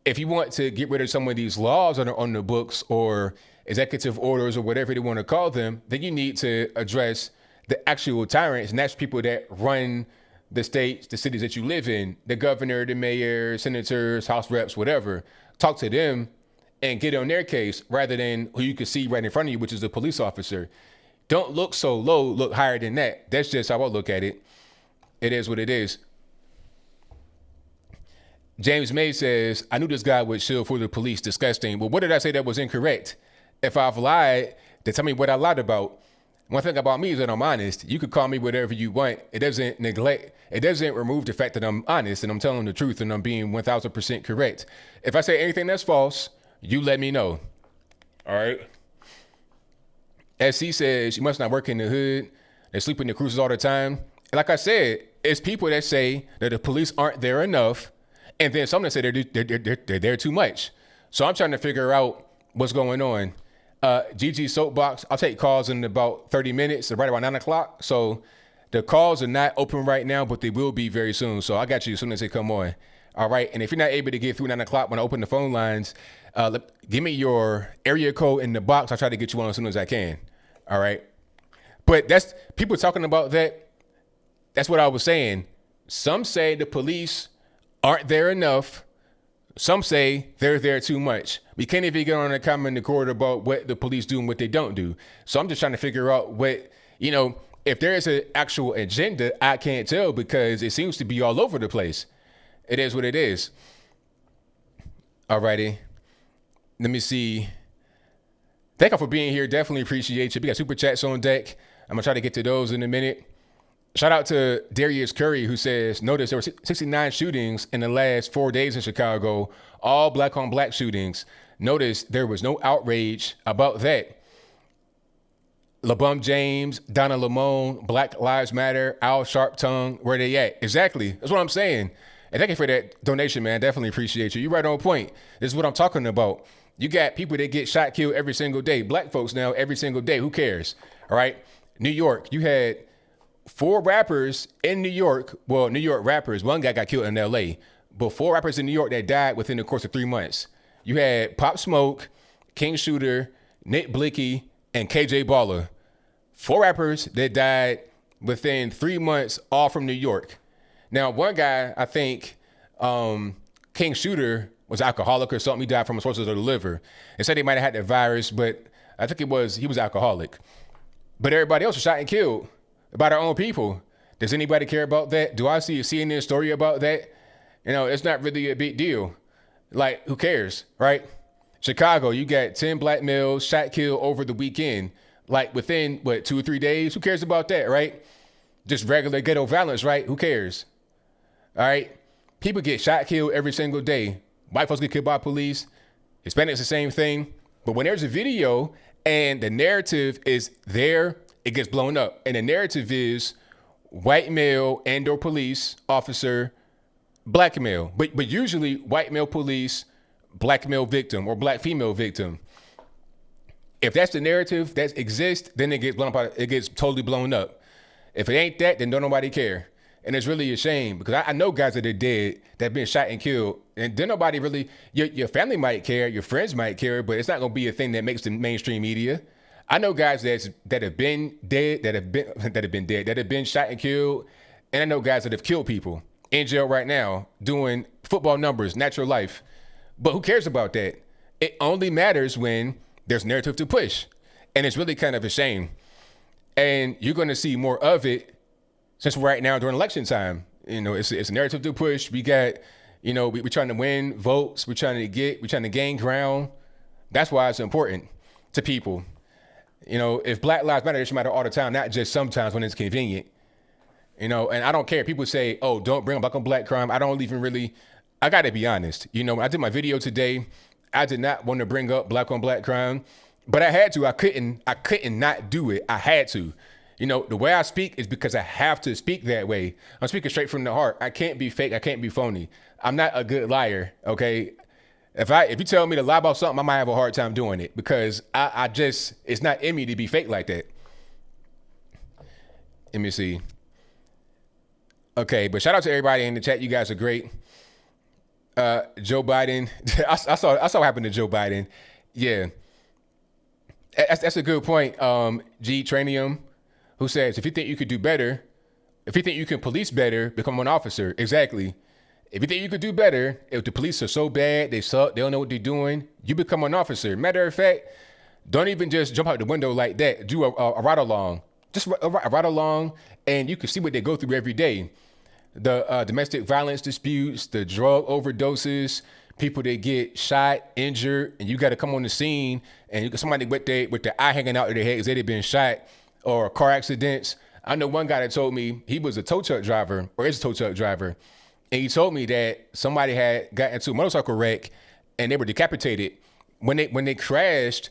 S1: If you want to get rid of some of these laws that are on the books or executive orders or whatever they want to call them, then you need to address the actual tyrants, and that's people that run the states, the cities that you live in, the governor, the mayor, senators, house reps, whatever. Talk to them and get on their case rather than who you can see right in front of you, which is a police officer. Don't look so low, look higher than that. That's just how I look at it. It is what it is. James May says, I knew this guy would shield for the police. Disgusting. Well, what did I say that was incorrect? If I've lied, then tell me what I lied about. One thing about me is that I'm honest. You could call me whatever you want. It doesn't remove the fact that I'm honest and I'm telling the truth and I'm being 1000% correct. If I say anything that's false, you let me know. All right. SC says, you must not work in the hood. They sleep in the cruises all the time. And like I said, it's people that say that the police aren't there enough. And then some that say they're there too much. So I'm trying to figure out what's going on. GG Soapbox, I'll take calls in about 30 minutes, right around 9 o'clock. So the calls are not open right now, but they will be very soon. So I got you as soon as they come on. All right. And if you're not able to get through 9 o'clock when I open the phone lines, give me your area code in the box. I'll try to get you on as soon as I can. All right. But that's people talking about that. That's what I was saying. Some say the police aren't there enough. Some say they're there too much. We can't even get on a common accord about what the police do and what they don't do. So I'm just trying to figure out what, if there is an actual agenda, I can't tell because it seems to be all over the place. It is what it is. All righty. Let me see. Thank you for being here. Definitely appreciate you. We got super chats on deck. I'm going to try to get to those in a minute. Shout out to Darius Curry, who says, notice there were 69 shootings in the last 4 days in Chicago, all black on black shootings. Notice there was no outrage about that. LeBum James, Donna Lamone, Black Lives Matter, Al Sharptongue, where they at? Exactly. That's what I'm saying. And thank you for that donation, man. Definitely appreciate you. You're right on point. This is what I'm talking about. You got people that get shot, killed every single day. Black folks now every single day. Who cares? All right. New York, you had 4 rappers in New York. Well, New York rappers. One guy got killed in L.A., but 4 rappers in New York that died within the course of 3 months. You had Pop Smoke, King Shooter, Nick Blicky, and KJ Baller. 4 rappers that died within 3 months, all from New York. Now, one guy, I think, King Shooter was alcoholic or something. He died from cirrhosis of the liver. They said he might have had the virus, but I think he was alcoholic. But everybody else was shot and killed by their own people. Does anybody care about that? Do I see a CNN story about that? It's not really a big deal. Like, who cares, right? Chicago, you got 10 black males shot, killed over the weekend. Like within, 2 or 3 days? Who cares about that, right? Just regular ghetto violence, right? Who cares? All right? People get shot, killed every single day. White folks get killed by police. Hispanics, the same thing. But when there's a video and the narrative is there, it gets blown up. And the narrative is white male and or police officer, black male. But usually white male police, black male victim or black female victim. If that's the narrative that exists, then it gets blown up. It gets totally blown up. If it ain't that, then don't nobody care. And it's really a shame because I know guys that are dead that have been shot and killed. And then nobody really, your family might care, your friends might care, but it's not going to be a thing that makes the mainstream media. I know guys that have been dead, that have been shot and killed. And I know guys that have killed people in jail right now doing football numbers, natural life. But who cares about that? It only matters when there's narrative to push. And it's really kind of a shame. And you're going to see more of it since right now during election time. It's a narrative to push. We got, we're trying to win votes. We're trying to gain ground. That's why it's important to people. You know, if Black Lives Matter, it should matter all the time, not just sometimes when it's convenient. You know, and I don't care. People say, oh, don't bring up black on black crime. I don't even really, I got to be honest. You know, when I did my video today, I did not want to bring up black on black crime, but I had to. I couldn't not do it. I had to. You know, the way I speak is because I have to speak that way. I'm speaking straight from the heart. I can't be fake. I can't be phony. I'm not a good liar. Okay. If you tell me to lie about something, I might have a hard time doing it because I just, it's not in me to be fake like that. Let me see. Okay, but shout out to everybody in the chat. You guys are great. Joe Biden. I saw what happened to Joe Biden. Yeah, that's a good point. G Tranium, who says if you think you could do better, if you think you can police better, become an officer. Exactly. If you think you could do better, if the police are so bad, they suck, they don't know what they're doing, you become an officer. Matter of fact, don't even just jump out the window like that. Do a ride along. Just a ride along, and you can see what they go through every day. The domestic violence disputes, the drug overdoses, people that get shot, injured, and you got to come on the scene, and you got somebody with their eye hanging out of their head because they've been shot, or car accidents. I know one guy that told me he was a tow truck driver, or is a tow truck driver, and he told me that somebody had got into a motorcycle wreck, and they were decapitated. When they crashed,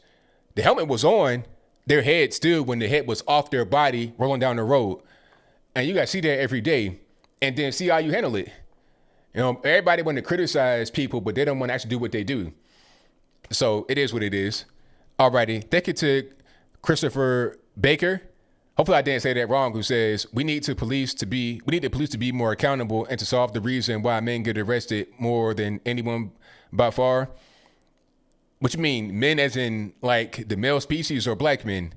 S1: the helmet was on, their head still, when the head was off their body, rolling down the road. And you got to see that every day. And then see how you handle it. You know, everybody want to criticize people, but they don't want to actually do what they do. So it is what it is. Alrighty. Thank you to Christopher Baker. Hopefully I didn't say that wrong, who says we need the police to be more accountable and to solve the reason why men get arrested more than anyone by far. What you mean? Men as in like the male species or black men?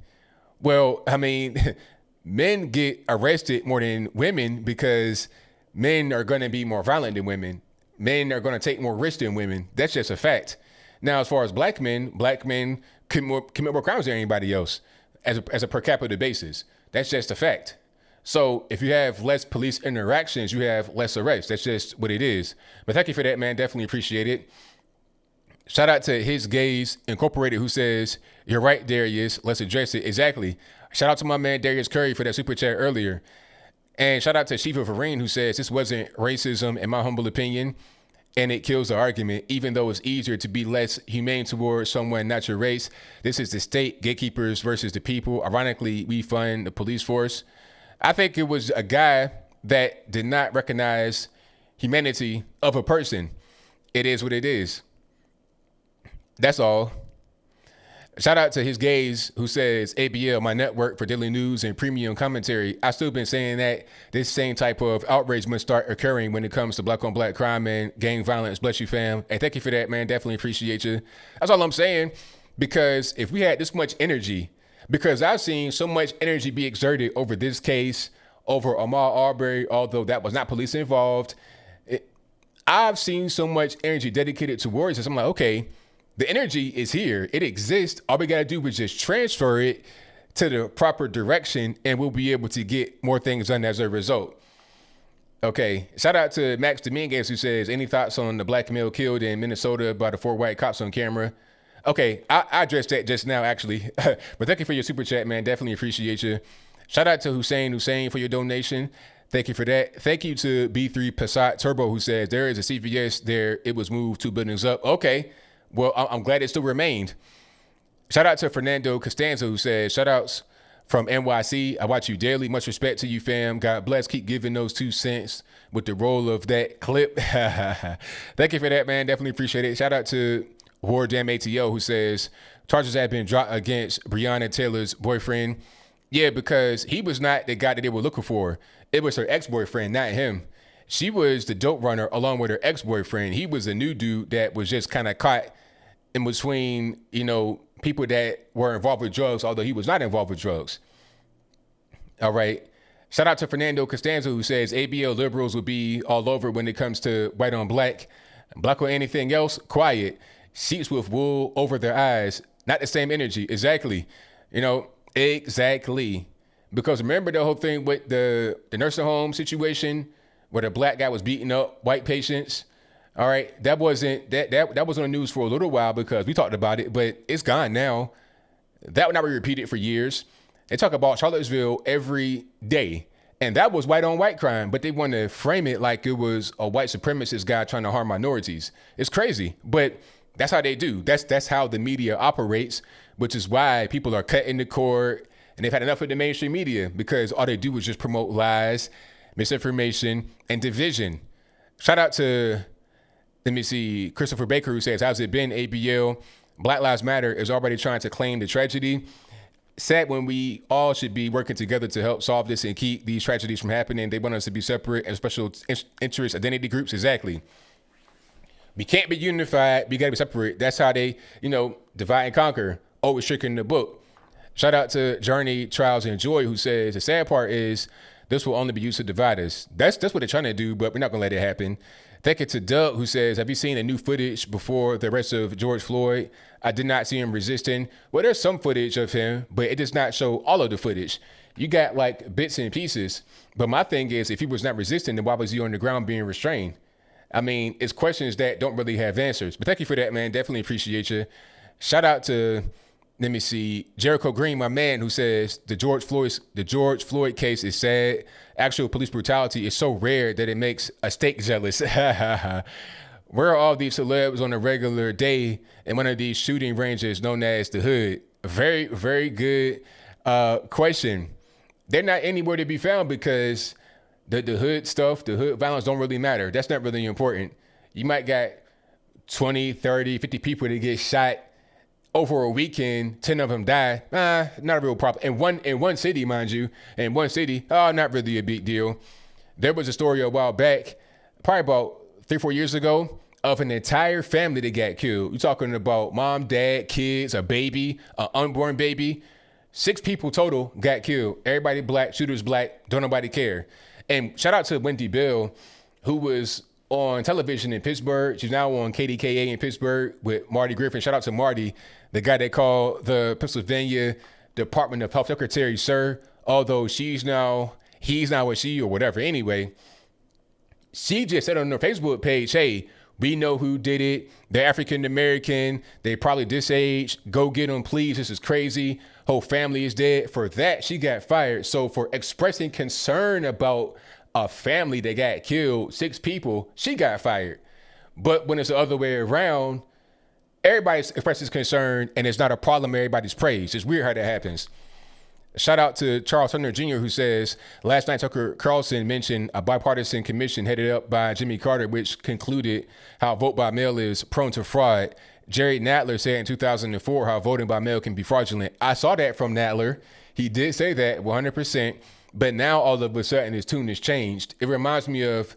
S1: Well, I mean, men get arrested more than women because men are going to be more violent than women. Men are going to take more risks than women. That's just a fact. Now, as far as black men commit more crimes than anybody else as a per capita basis. That's just a fact. So if you have less police interactions, you have less arrests. That's just what it is. But thank you for that, man. Definitely appreciate it. Shout out to His Gaze Incorporated, who says, you're right, Darius. Let's address it. Exactly. Shout out to my man, Darius Curry, for that super chat earlier. And shout out to Shiva Vareen, who says, this wasn't racism, in my humble opinion, and it kills the argument, even though it's easier to be less humane towards someone not your race. This is the state gatekeepers versus the people. Ironically, we fund the police force. I think it was a guy that did not recognize humanity of a person. It is what it is. That's all. Shout out to His Gaze, who says, ABL, my network for daily news and premium commentary. I've still been saying that this same type of outrage must start occurring when it comes to black on black crime and gang violence. Bless you, fam. Hey, thank you for that, man. Definitely appreciate you. That's all I'm saying. Because if we had this much energy, because I've seen so much energy be exerted over this case, over Ahmaud Arbery, although that was not police involved. I've seen so much energy dedicated towards this. I'm like, okay, the energy is here. It exists. All we got to do is just transfer it to the proper direction and we'll be able to get more things done as a result. Okay. Shout out to Max Dominguez, who says, any thoughts on the black male killed in Minnesota by the 4 white cops on camera? Okay. I addressed that just now, actually. But thank you for your super chat, man. Definitely appreciate you. Shout out to Hussein for your donation. Thank you for that. Thank you to B3 Passat Turbo, who says, there is a CVS there. It was moved 2 buildings up. Okay. Well, I'm glad it still remained. Shout out to Fernando Costanza, who says, shout outs from NYC. I watch you daily. Much respect to you, fam. God bless. Keep giving those 2 cents with the roll of that clip. Thank you for that, man. Definitely appreciate it. Shout out to Wardam ATO, who says, charges have been dropped against Breonna Taylor's boyfriend. Yeah, because he was not the guy that they were looking for. It was her ex-boyfriend, not him. She was the dope runner along with her ex-boyfriend. He was a new dude that was just kind of caught in between, people that were involved with drugs, although he was not involved with drugs. All right. Shout out to Fernando Costanza, who says ABL liberals will be all over when it comes to white on black. Black or anything else, quiet. Sheets with wool over their eyes. Not the same energy. Exactly. Exactly. Because remember the whole thing with the nursing home situation where the black guy was beating up white patients? All right, that wasn't that was on the news for a little while because we talked about it, but it's gone now. That would not be repeated for years. They talk about Charlottesville every day. And that was white on white crime, but they want to frame it like it was a white supremacist guy trying to harm minorities. It's crazy, but that's how they do. That's how the media operates, which is why people are cutting the cord, and they've had enough of the mainstream media because all they do is just promote lies, misinformation, and division. Shout out to, let me see, Christopher Baker, who says, how's it been, ABL? Black Lives Matter is already trying to claim the tragedy. Sad when we all should be working together to help solve this and keep these tragedies from happening. They want us to be separate and special interest identity groups. Exactly. We can't be unified. We got to be separate. That's how they, divide and conquer. Always tricking the book. Shout out to Journey, Trials, and Joy, who says the sad part is this will only be used to divide us. That's what they're trying to do, but we're not going to let it happen. Thank you to Doug, who says, have you seen the new footage before the arrest of George Floyd? I did not see him resisting. Well, there's some footage of him, but it does not show all of the footage. You got like bits and pieces. But my thing is, if he was not resisting, then why was he on the ground being restrained? I mean, it's questions that don't really have answers. But thank you for that, man. Definitely appreciate you. Shout out to, let me see, Jericho Green, my man, who says the George Floyd case is sad. Actual police brutality is so rare that it makes a state jealous. Where are all these celebs on a regular day in one of these shooting ranges known as the hood? Very, very good question. They're not anywhere to be found because the hood stuff, the hood violence don't really matter. That's not really important. You might got 20, 30, 50 people that get shot over a weekend, 10 of them die. Not a real problem. In one city, mind you, not really a big deal. There was a story a while back, probably about 3-4 years ago, of an entire family that got killed. You're talking about mom, dad, kids, a baby, an unborn baby. 6 people total got killed. Everybody black, shooters black, don't nobody care. And shout out to Wendy Bell, who was on television in Pittsburgh. She's now on KDKA in Pittsburgh with Marty Griffin. Shout out to Marty, the guy they call the Pennsylvania Department of Health Secretary, sir. Although he's now a she or whatever. Anyway, she just said on her Facebook page, hey, we know who did it. They're African-American. They probably this age. Go get them, please. This is crazy. Whole family is dead. For that, she got fired. So for expressing concern about a family that got killed, 6 people, she got fired. But when it's the other way around, everybody expresses concern and it's not a problem. Everybody's praised. It's weird how that happens. Shout out to Charles Turner Jr., who says, last night Tucker Carlson mentioned a bipartisan commission headed up by Jimmy Carter, which concluded how vote by mail is prone to fraud. Jerry Nadler said in 2004 how voting by mail can be fraudulent. I saw that from Nadler. He did say that 100%. But now all of a sudden his tune has changed. It reminds me of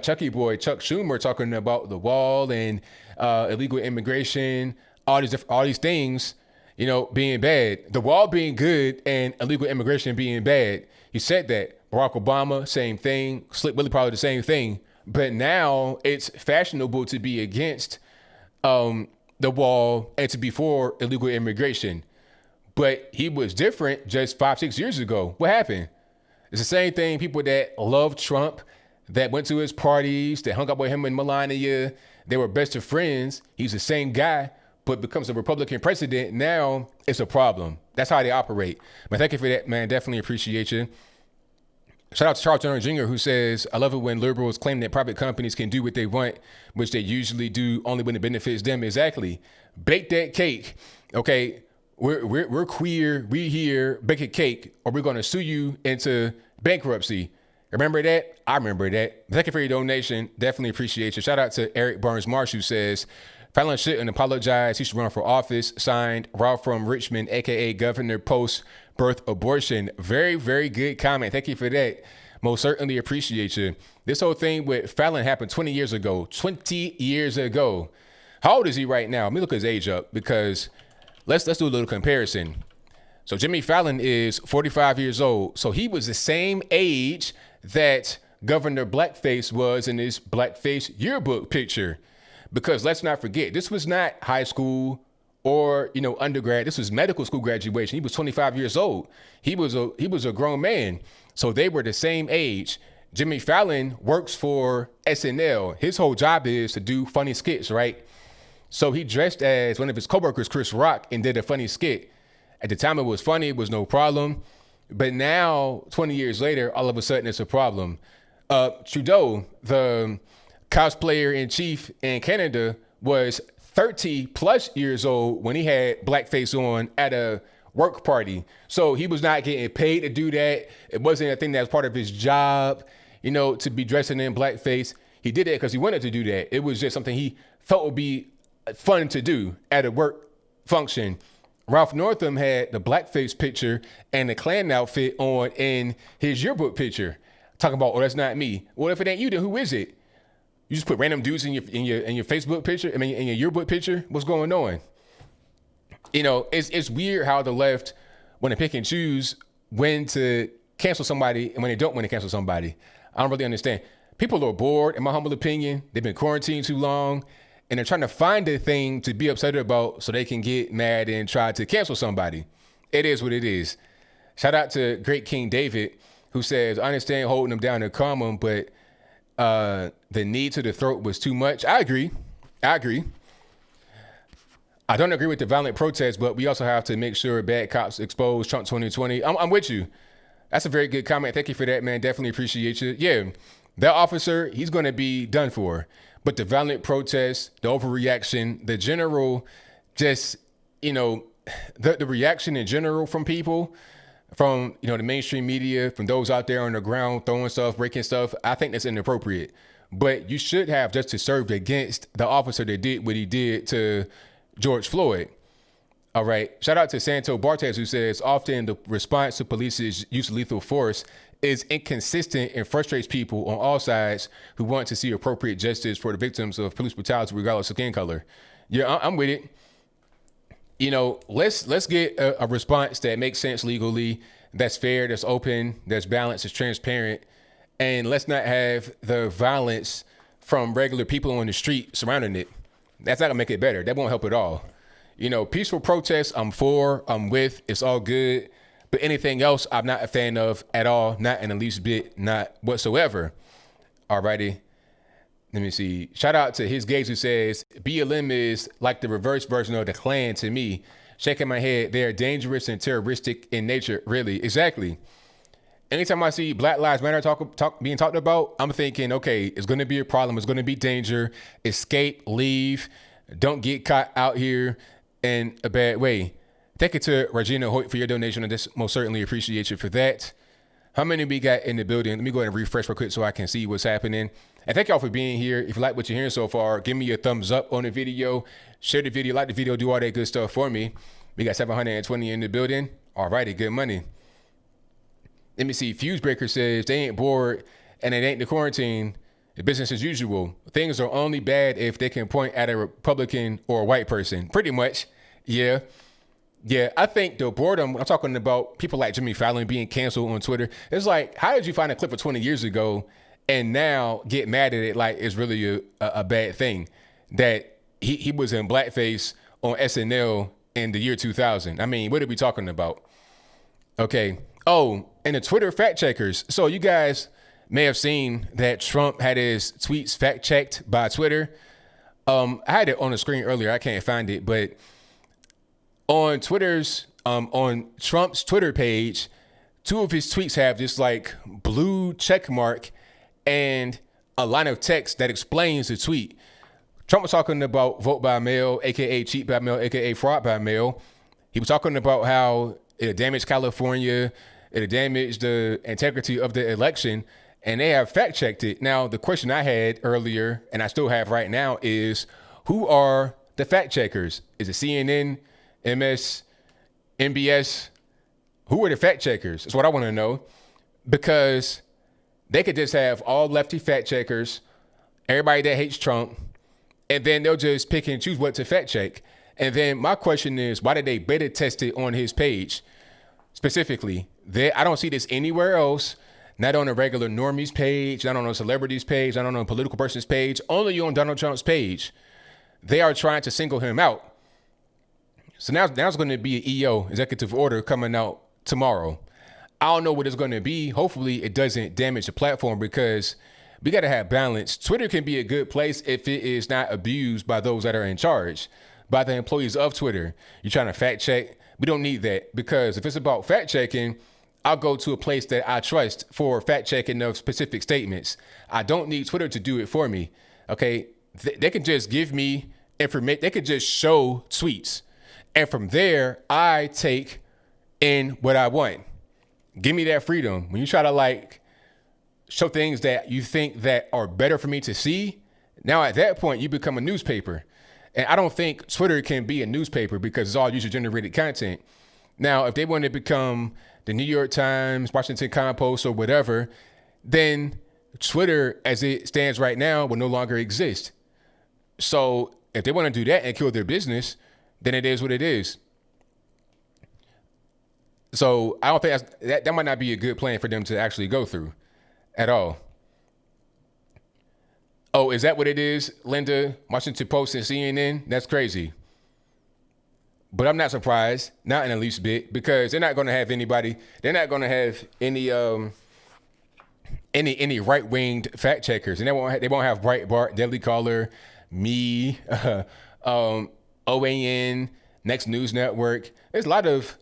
S1: Chucky Boy, Chuck Schumer, talking about the wall and illegal immigration, all these things, being bad. The wall being good and illegal immigration being bad. He said that. Barack Obama, same thing. Slick Willie, probably the same thing. But now it's fashionable to be against the wall and to be for illegal immigration. But he was different just 5-6 years ago. What happened? It's the same thing. People that love Trump, that went to his parties, that hung up with him and Melania, they were best of friends. He's the same guy, but becomes a Republican president. Now it's a problem. That's how they operate. But thank you for that, man. Definitely appreciate you. Shout out to Charles Turner Jr., who says, I love it when liberals claim that private companies can do what they want, which they usually do only when it benefits them. Exactly. Bake that cake. Okay. We're queer. We here, bake a cake, or we're going to sue you into bankruptcy. Remember that? I remember that. Thank you for your donation. Definitely appreciate you. Shout out to Eric Barnes Marsh, who says, Fallon shouldn't apologize. He should run for office. Signed, Ralph from Richmond, a.k.a. Governor Post-Birth Abortion. Very, very good comment. Thank you for that. Most certainly appreciate you. This whole thing with Fallon happened 20 years ago. 20 years ago. How old is he right now? Let me look his age up because let's do a little comparison. So Jimmy Fallon is 45 years old. So he was the same age that Governor Blackface was in his Blackface yearbook picture. Because let's not forget, this was not high school or, undergrad. This was medical school graduation. He was 25 years old. He was a grown man. So they were the same age. Jimmy Fallon works for SNL. His whole job is to do funny skits, right? So he dressed as one of his coworkers, Chris Rock, and did a funny skit. At the time, it was funny. It was no problem. But now, 20 years later, all of a sudden, it's a problem. Trudeau, the cosplayer in chief in Canada, was 30 plus years old when he had blackface on at a work party. So he was not getting paid to do that. It wasn't a thing that was part of his job, to be dressing in blackface. He did it because he wanted to do that. It was just something he felt would be fun to do at a work function. Ralph Northam had the blackface picture and the Klan outfit on in his yearbook picture. Talking about, oh, that's not me. Well, if it ain't you, then who is it? You just put random dudes in your Facebook picture. in your yearbook picture. What's going on? It's weird how the left want to pick and choose when to cancel somebody and when they don't want to cancel somebody. I don't really understand. People are bored, in my humble opinion. They've been quarantined too long, and they're trying to find a thing to be upset about so they can get mad and try to cancel somebody. It is what it is. Shout out to great King David, who says, I understand holding them down to calm them, but the knee to the throat was too much. I agree. I don't agree with the violent protests, but we also have to make sure bad cops expose Trump 2020. I'm with you. That's a very good comment. Thank you for that, man. Definitely appreciate you. Yeah, that officer, he's going to be done for. But the violent protests, the overreaction, the general, just, the reaction in general from people, from, the mainstream media, from those out there on the ground throwing stuff, breaking stuff, I think that's inappropriate. But you should have justice served against the officer that did what he did to George Floyd. All right. Shout out to Santo Bartes, who says often the response to police's use of lethal force is inconsistent and frustrates people on all sides who want to see appropriate justice for the victims of police brutality, regardless of skin color. Yeah, I'm with it. Let's get a response that makes sense legally, that's fair, that's open, that's balanced, that's transparent. And let's not have the violence from regular people on the street surrounding it. That's not gonna make it better. That won't help at all. Peaceful protests, I'm for, I'm with, it's all good. But anything else, I'm not a fan of at all, not in the least bit, not whatsoever. Alrighty. Let me see. Shout out to his gaze, who says, BLM is like the reverse version of the Klan to me. Shaking my head, they're dangerous and terroristic in nature, really. Exactly. Anytime I see Black Lives Matter being talked about, I'm thinking, okay, it's going to be a problem. It's going to be danger. Escape, leave. Don't get caught out here in a bad way. Thank you to Regina Hoyt for your donation. I just most certainly appreciate you for that. How many we got in the building? Let me go ahead and refresh real quick so I can see what's happening. And thank y'all for being here. If you like what you're hearing so far, give me a thumbs up on the video. Share the video, like the video, do all that good stuff for me. We got 720 in the building. All righty, good money. Let me see. Fusebreaker says they ain't bored and it ain't the quarantine. The business as usual. Things are only bad if they can point at a Republican or a white person. Pretty much. Yeah. Yeah, I think the boredom, I'm talking about people like Jimmy Fallon being canceled on Twitter. It's like, how did you find a clip of 20 years ago and now get mad at it like it's really a bad thing that he was in blackface on SNL in the year 2000? I mean, what are we talking about? Okay. Oh, and the Twitter fact checkers. So you guys may have seen that Trump had his tweets fact checked by Twitter. I had it on the screen earlier. I can't find it, but on on Trump's Twitter page, two of his tweets have this like blue check mark and a line of text that explains the tweet. Trump was talking about vote by mail, aka cheat by mail, aka fraud by mail. He was talking about how it damaged California, it damaged the integrity of the election, and they have fact checked it. Now, the question I had earlier, and I still have right now, is who are the fact checkers? Is it CNN, MS, MBS? Who are the fact checkers? That's what I want to know, because they could just have all lefty fact checkers, everybody that hates Trump, and then they'll just pick and choose what to fact check. And then my question is, why did they beta test it on his page specifically? I don't see this anywhere else, not on a regular normies page, not on a celebrities page, not on a political person's page, only on Donald Trump's page. They are trying to single him out. So now there's going to be an EO, executive order, coming out tomorrow. I don't know what it's going to be. Hopefully it doesn't damage the platform, because we got to have balance. Twitter can be a good place if it is not abused by those that are in charge, by the employees of Twitter. You're trying to fact check, We don't need that, because if it's about fact checking, I'll go to a place that I trust for fact checking of specific statements. I don't need Twitter to do it for me. Okay. They can just give me information. They could just show tweets. And from there, I take in what I want. Give me that freedom. When you try to like show things that you think that are better for me to see, now at that point, you become a newspaper. And I don't think Twitter can be a newspaper because it's all user generated content. Now, if they want to become the New York Times, Washington Compost, or whatever, then Twitter as it stands right now will no longer exist. So if they want to do that and kill their business, then it is what it is. So I don't think that might not be a good plan for them to actually go through at all. Oh, is that what it is, Linda? Washington Post and CNN? That's crazy. But I'm not surprised, not in the least bit, because they're not going to have anybody. They're not going to have any right-winged fact checkers, and they won't have Breitbart, Daily Caller, me, OAN, Next News Network. There's a lot of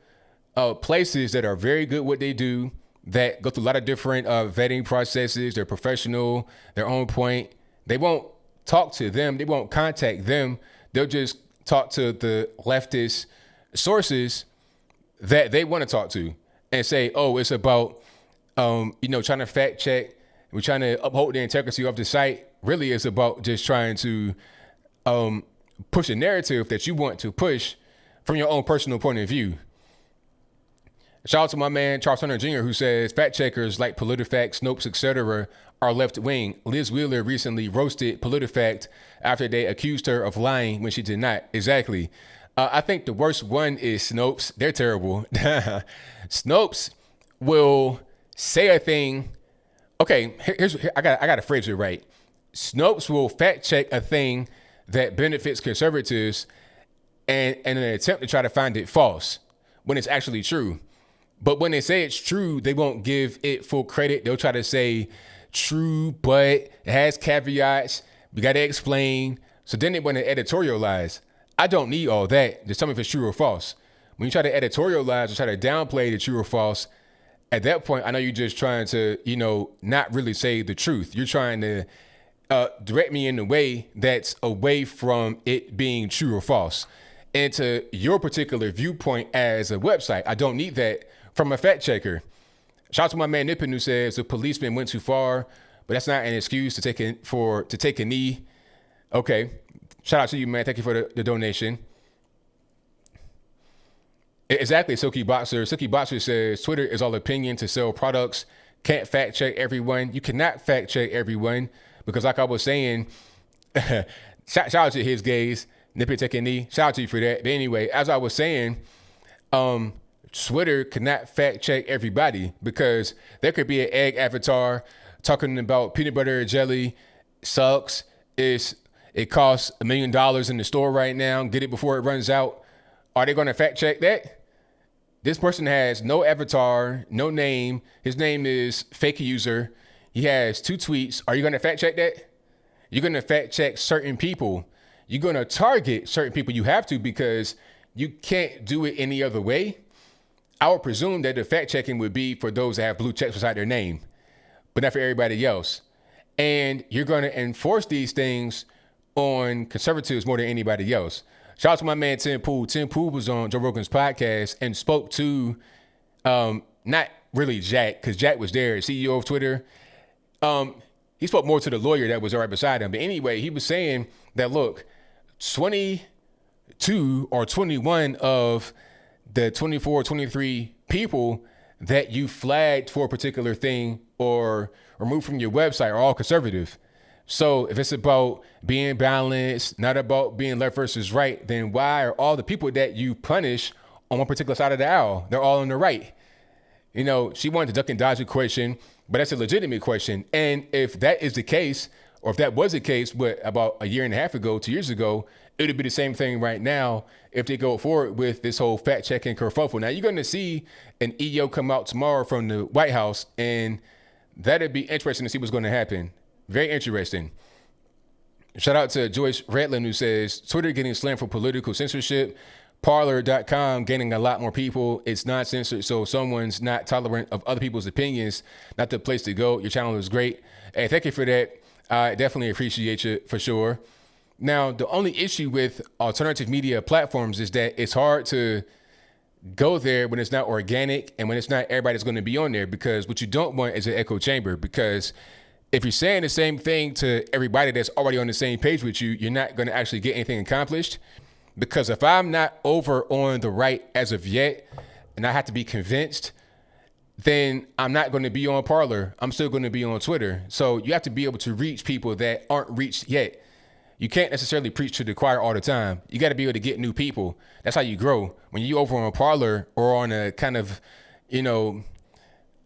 S1: places that are very good at what they do, that go through a lot of different vetting processes. They're professional, they're on point. They won't talk to them. They won't contact them. They'll just talk to the leftist sources that they want to talk to and say, oh, it's about, trying to fact check. We're trying to uphold the integrity of the site. Really, it's about just trying to push a narrative that you want to push from your own personal point of view. Shout out to my man, Charles Hunter Jr., who says fact checkers like PolitiFact, Snopes, etc. are left wing. Liz Wheeler recently roasted PolitiFact after they accused her of lying when she did not. Exactly. I think the worst one is Snopes. They're terrible. Snopes will say a thing. Okay, I got to phrase it right. Snopes will fact check a thing that benefits conservatives and in an attempt to try to find it false when it's actually true. But when they say it's true, they won't give it full credit. They'll try to say true, but it has caveats. We got to explain. So then they want to editorialize. I don't need all that. Just tell me if it's true or false. When you try to editorialize or try to downplay the true or false, at that point, I know you're just trying to, not really say the truth. You're trying to direct me in a way that's away from it being true or false and to your particular viewpoint as a website. I don't need that from a fact checker. Shout out to my man Nippon, who says the policeman went too far, but that's not an excuse to take a knee. Okay. Shout out to you, man. Thank you for the donation. Exactly, Silky Boxer. Silky Boxer says Twitter is all opinion to sell products. Can't fact check everyone. You cannot fact check everyone because, like I was saying, shout out to his gays. Nippon take a knee. Shout out to you for that. But anyway, as I was saying, Twitter cannot fact check everybody because there could be an egg avatar talking about peanut butter and jelly sucks. It costs $1 million in the store right now. Get it before it runs out. Are they going to fact check that? This person has no avatar, no name. His name is fake user. He has 2 tweets. Are you going to fact check that? You're going to fact check certain people. You're going to target certain people. You have to because you can't do it any other way. I would presume that the fact checking would be for those that have blue checks beside their name, but not for everybody else. And you're going to enforce these things on conservatives more than anybody else. Shout out to my man Tim Pool. Tim Pool was on Joe Rogan's podcast and spoke to, not really Jack, because Jack was there, CEO of Twitter. He spoke more to the lawyer that was right beside him. But anyway, he was saying that, look, 22 or 21 of the 24, 23 people that you flagged for a particular thing or removed from your website are all conservative. So if it's about being balanced, not about being left versus right, then why are all the people that you punish on one particular side of the aisle, they're all on the right? She wanted to duck and dodge a question, but that's a legitimate question. And if that is the case, or if that was the case, about a year and a half ago, 2 years ago, it would be the same thing right now if they go forward with this whole fact checking kerfuffle. Now you're going to see an EO come out tomorrow from the White House, and that'd be interesting to see what's going to happen. Very interesting. Shout out to Joyce Redland, who says Twitter getting slammed for political censorship. Parler.com gaining a lot more people. It's not censored, so if someone's not tolerant of other people's opinions, not the place to go. Your channel is great. Hey, thank you for that. I definitely appreciate you for sure. Now, the only issue with alternative media platforms is that it's hard to go there when it's not organic and when it's not everybody's going to be on there, because what you don't want is an echo chamber. Because if you're saying the same thing to everybody that's already on the same page with you, you're not going to actually get anything accomplished. Because if I'm not over on the right as of yet, and I have to be convinced, then I'm not going to be on Parler. I'm still going to be on Twitter. So you have to be able to reach people that aren't reached yet. You can't necessarily preach to the choir all the time. You got to be able to get new people. That's how you grow. When you over on Parler or on a kind of,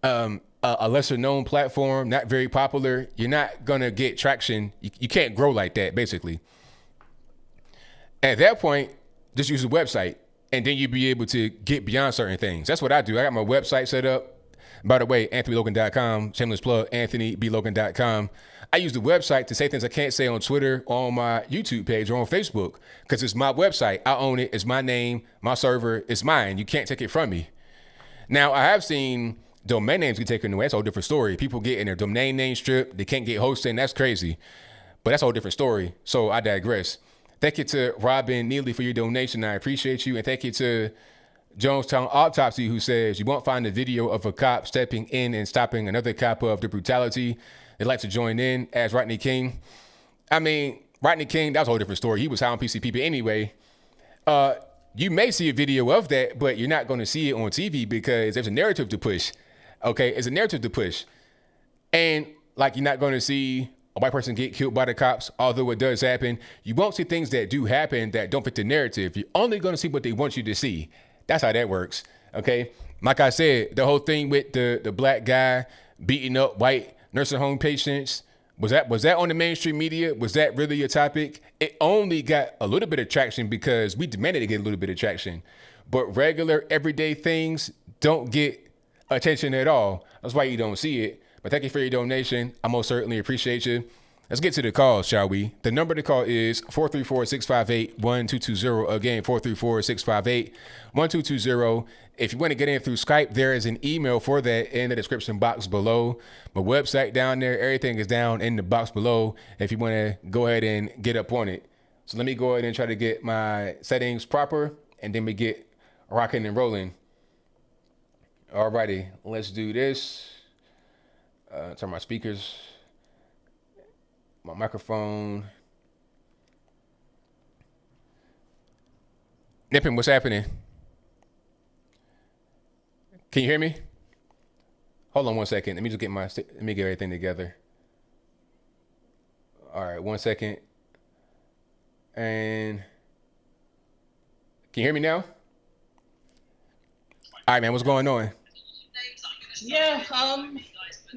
S1: a lesser known platform, not very popular, you're not going to get traction. You can't grow like that, basically. At that point, just use a website, and then you'll be able to get beyond certain things. That's what I do. I got my website set up. By the way, AnthonyBlogan.com, shameless plug, AnthonyBlogan.com. I use the website to say things I can't say on Twitter or on my YouTube page or on Facebook, because it's my website. I own it. It's my name, my server. It's mine. You can't take it from me. Now, I have seen domain names get taken away. That's a whole different story. People get in their domain name stripped. They can't get hosting. That's crazy. But that's a whole different story. So I digress. Thank you to Robin Neely for your donation. I appreciate you. And thank you to Jonestown Autopsy, who says you won't find a video of a cop stepping in and stopping another cop of the brutality. They'd like to join in as Rodney King. I mean, Rodney King, that was a whole different story. He was high on PCP. But anyway, you may see a video of that, but you're not going to see it on TV because there's a narrative to push. Okay, it's a narrative to push. And like, you're not going to see a white person get killed by the cops, although it does happen. You won't see things that do happen that don't fit the narrative. You're only going to see what they want you to see. That's how that works. Okay. Like I said, the whole thing with the black guy beating up white nursing home patients, was that on the mainstream media? Was that really a topic? It only got a little bit of traction because we demanded to get a little bit of traction. But regular everyday things don't get attention at all. That's why you don't see it. But thank you for your donation. I most certainly appreciate you. Let's get to the calls, shall we? The number to call is 434-658-1220. Again, 434-658-1220. If you want to get in through Skype, there is an email for that in the description box below. My website down there, everything is down in the box below if you want to go ahead and get up on it. So let me go ahead and try to get my settings proper, and then we get rocking and rolling. Alrighty, let's do this. Turn my speakers, my microphone. Nippin, what's happening? Can you hear me? Hold on 1 second. Let me get everything together. All right, 1 second. And can you hear me now? All right, man, what's going on?
S2: Yeah,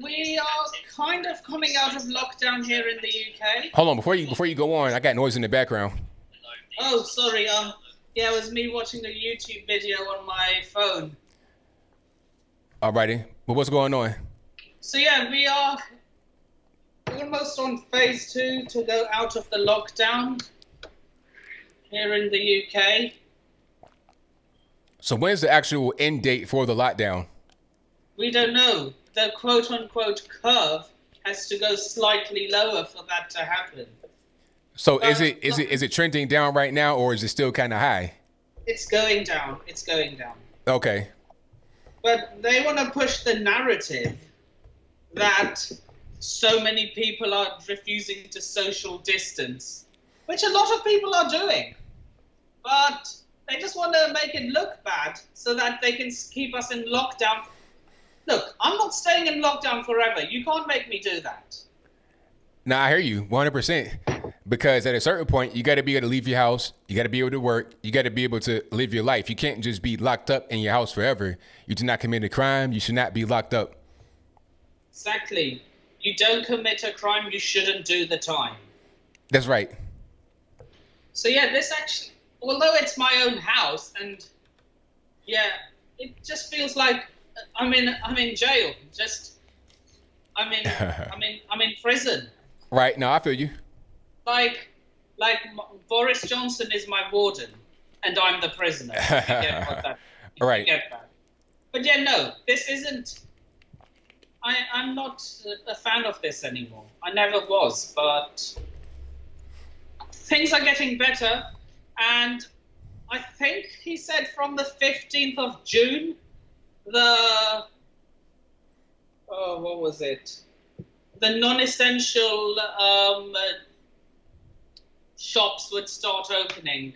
S2: we are kind of coming out of lockdown here in the UK.
S1: Hold on, before you go on, I got noise in the background.
S2: Oh, sorry. Yeah, it was me watching a YouTube video on my phone.
S1: Alrighty, but what's going on?
S2: So yeah, we are almost on phase 2 to go out of the lockdown here in the UK.
S1: So when's the actual end date for the lockdown?
S2: We don't know. The quote-unquote curve has to go slightly lower for that to happen.
S1: So is it trending down right now, or is it still kind of high?
S2: It's going down. It's going down.
S1: Okay.
S2: But they want to push the narrative that so many people are refusing to social distance, which a lot of people are doing. But they just want to make it look bad so that they can keep us in lockdown. Look, I'm not staying in lockdown forever. You can't make me do that.
S1: No, I hear you 100%. Because at a certain point, you got to be able to leave your house. You got to be able to work. You got to be able to live your life. You can't just be locked up in your house forever. You do not commit a crime. You should not be locked up.
S2: Exactly. You don't commit a crime, you shouldn't do the time.
S1: That's right.
S2: So yeah, this actually, although it's my own house, and yeah, it just feels like I'm in jail. I'm in prison.
S1: Right. No, I feel you.
S2: Like Boris Johnson is my warden, and I'm the prisoner. You get what that?
S1: Right.
S2: You get that. But yeah, no, this isn't. I'm not a fan of this anymore. I never was, but things are getting better, and I think he said from the 15th of June, what was it? The non-essential shops would start opening.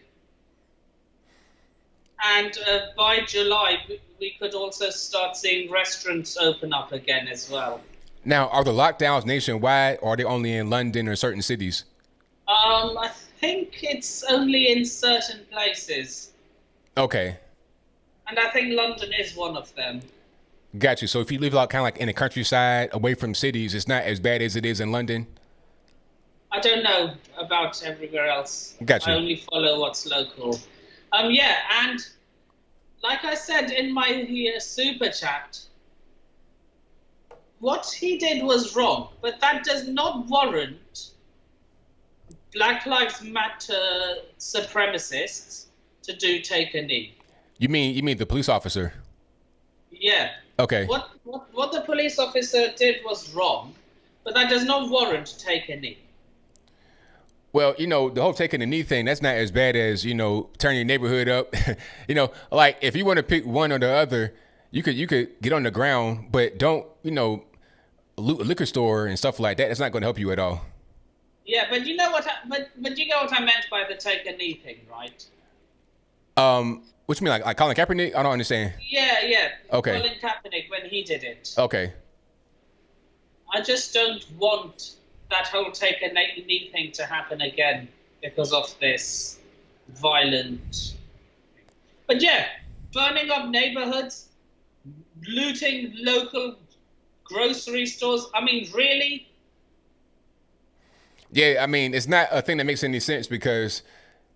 S2: And by July, we could also start seeing restaurants open up again as well.
S1: Now, are the lockdowns nationwide, or are they only in London or certain cities?
S2: I think it's only in certain places.
S1: Okay.
S2: And I think London is one of them.
S1: Got you. So if you live out kind of like in the countryside, away from cities, it's not as bad as it is in London?
S2: I don't know about everywhere else.
S1: Got you.
S2: I only follow what's local. Yeah, and like I said in my super chat, what he did was wrong, but that does not warrant Black Lives Matter supremacists to take a knee.
S1: You mean the police officer?
S2: Yeah.
S1: Okay.
S2: What the police officer did was wrong, but that does not warrant take a knee.
S1: Well, the whole taking a knee thing, that's not as bad as, turning your neighborhood up. Like if you want to pick one or the other, you could get on the ground, but don't, loot a liquor store and stuff like that. That's not going to help you at all.
S2: Yeah, but you know what? But you know what I meant by the take a knee thing, right?
S1: What you mean, like Colin Kaepernick? I don't understand.
S2: Yeah.
S1: Okay.
S2: Colin Kaepernick when he did it.
S1: Okay.
S2: I just don't want that whole take a knee thing to happen again because of this violent. But yeah, burning up neighborhoods, looting local grocery stores. I mean, really?
S1: Yeah, I mean, it's not a thing that makes any sense because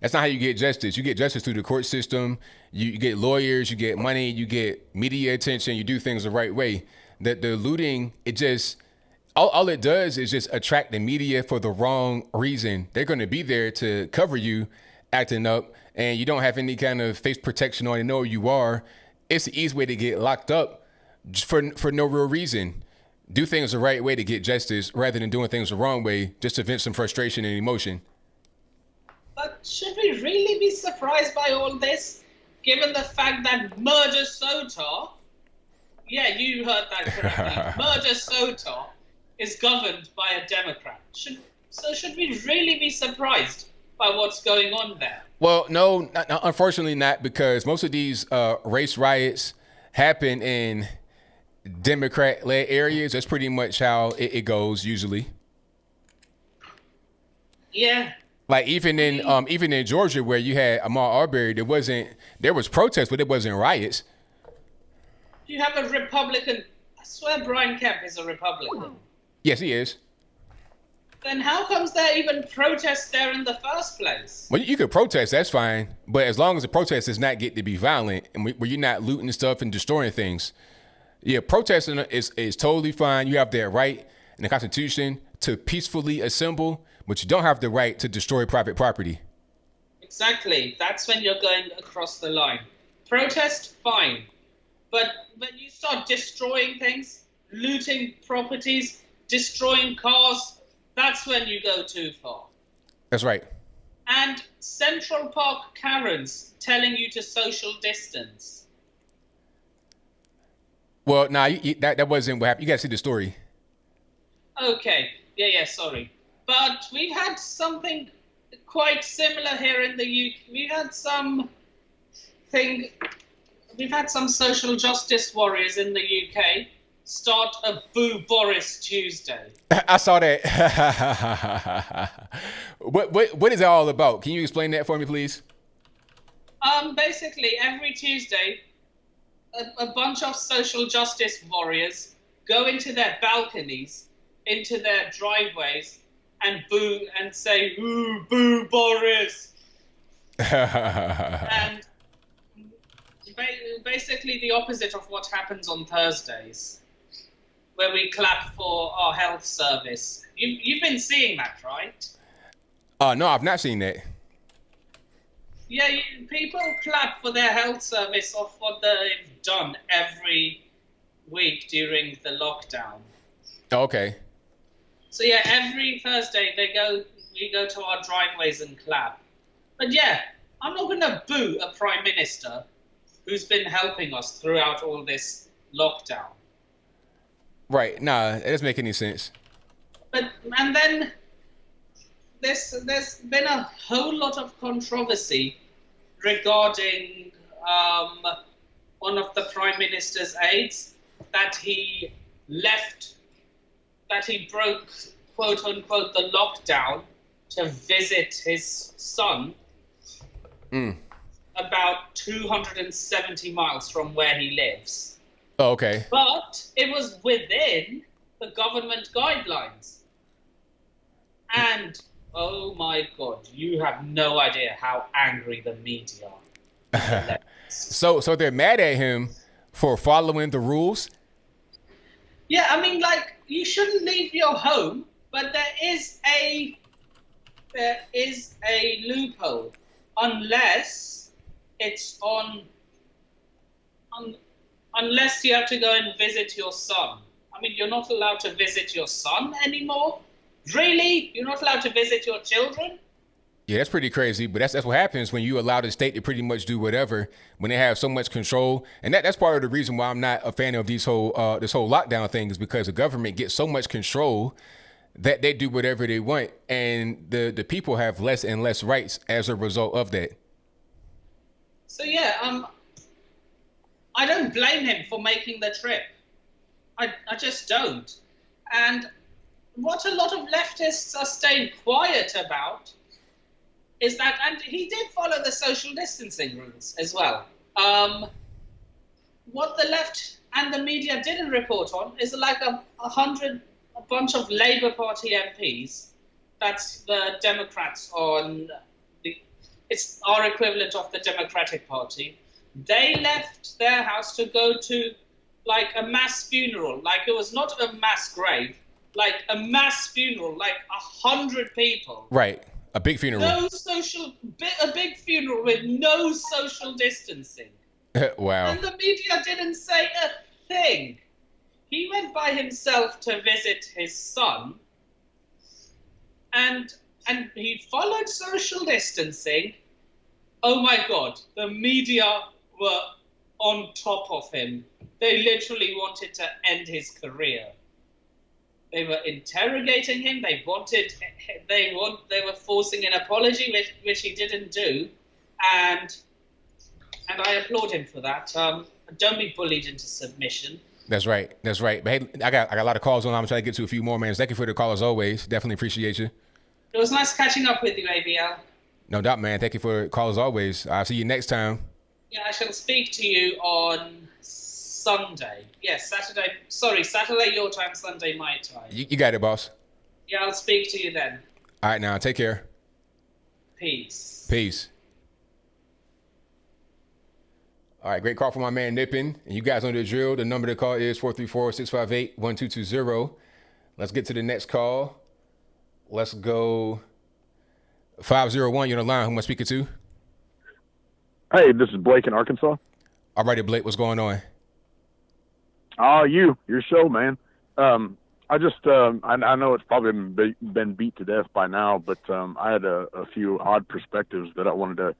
S1: that's not how you get justice. You get justice through the court system. You get lawyers, you get money, you get media attention, you do things the right way. The looting, it just, all it does is just attract the media for the wrong reason. They're going to be there to cover you acting up, and you don't have any kind of face protection on. They know who you are. It's the easy way to get locked up for no real reason. Do things the right way to get justice rather than doing things the wrong way just to vent some frustration and emotion.
S2: But should we really be surprised by all this, given the fact that Murder Sota, yeah, you heard that correctly, Murder Sota is governed by a Democrat. Should we really be surprised by what's going on there?
S1: Well, no, unfortunately not, because most of these race riots happen in Democrat-led areas. That's pretty much how it goes usually.
S2: Yeah.
S1: Like even in Georgia, where you had Ahmaud Arbery, there was protests, but it wasn't riots.
S2: You have a Republican. I swear Brian Kemp is a Republican.
S1: Yes, he is.
S2: Then how comes there even protests there in the first place?
S1: Well, you could protest, that's fine, but as long as the protest does not get to be violent and where you're not looting stuff and destroying things. Yeah, protesting is totally fine. You have that right in the Constitution to peacefully assemble, but you don't have the right to destroy private property.
S2: Exactly. That's when you're going across the line. Protest, fine. But when you start destroying things, looting properties, destroying cars, that's when you go too far.
S1: That's right.
S2: And Central Park Karens telling you to social distance.
S1: Well, nah, that wasn't what happened. You got to see the story.
S2: Okay. Yeah, sorry. But we had something quite similar here in the UK. We've had some social justice warriors in the UK start a Boo Boris Tuesday.
S1: I saw that. What is that all about? Can you explain that for me, please?
S2: Basically, every Tuesday, a bunch of social justice warriors go into their balconies, into their driveways, and boo and say, "Ooh, boo Boris." And basically the opposite of what happens on Thursdays, where we clap for our health service. You've been seeing that, right?
S1: No, I've not seen that.
S2: Yeah, people clap for their health service of what they've done every week during the lockdown.
S1: Okay.
S2: So yeah, every Thursday we go to our driveways and clap. But yeah, I'm not going to boo a prime minister who's been helping us throughout all this lockdown.
S1: Right. Nah, it doesn't make any sense.
S2: But and then there's been a whole lot of controversy regarding one of the prime minister's aides that he left, that he broke, quote unquote, the lockdown to visit his son about 270 miles from where he lives.
S1: Oh, okay.
S2: But it was within the government guidelines. And, oh my God, you have no idea how angry the media are.
S1: So they're mad at him for following the rules?
S2: Yeah, I mean, like, you shouldn't leave your home, but there is a loophole unless it's unless you have to go and visit your son. I mean, you're not allowed to visit your son anymore? Really? You're not allowed to visit your children?
S1: Yeah, that's pretty crazy, but that's what happens when you allow the state to pretty much do whatever when they have so much control. And that's part of the reason why I'm not a fan of this whole lockdown thing, is because the government gets so much control that they do whatever they want, and the people have less and less rights as a result of that.
S2: So yeah, I don't blame him for making the trip. I just don't. And what a lot of leftists are staying quiet about is that, and he did follow the social distancing rules as well. What the left and the media didn't report on is like a bunch of Labour Party MPs. That's the Democrats it's our equivalent of the Democratic Party. They left their house to go to like a mass funeral. Like, it was not a mass grave, like a mass funeral, like 100 people.
S1: Right. A big funeral.
S2: A big funeral with no social distancing.
S1: Wow.
S2: And the media didn't say a thing. He went by himself to visit his son, and he followed social distancing. Oh my God, the media were on top of him. They literally wanted to end his career. They were interrogating him. They were forcing an apology, which he didn't do, and I applaud him for that. Don't be bullied into submission.
S1: That's right. But hey, I got a lot of calls on. I'm trying to get to a few more, man. Thank you for the call as always. Definitely appreciate you.
S2: It was nice catching up with you, ABL.
S1: No doubt, man. Thank you for the call as always. I'll see you next time.
S2: Yeah, I shall speak to you on Sunday. Yes, Saturday. Sorry, Saturday your time, Sunday my time.
S1: You got it, boss.
S2: Yeah, I'll speak to you then.
S1: All right, now. Take care.
S2: Peace.
S1: All right, great call from my man Nippin. And you guys know the drill. The number to call is 434-658-1220. Let's get to the next call. Let's go 501. You're on the line. Who am I speaking to?
S3: Hey, this is Blake in Arkansas.
S1: All righty, Blake. What's going on?
S3: Oh, your show, man. I know it's probably been beat to death by now, but I had a few odd perspectives that I wanted to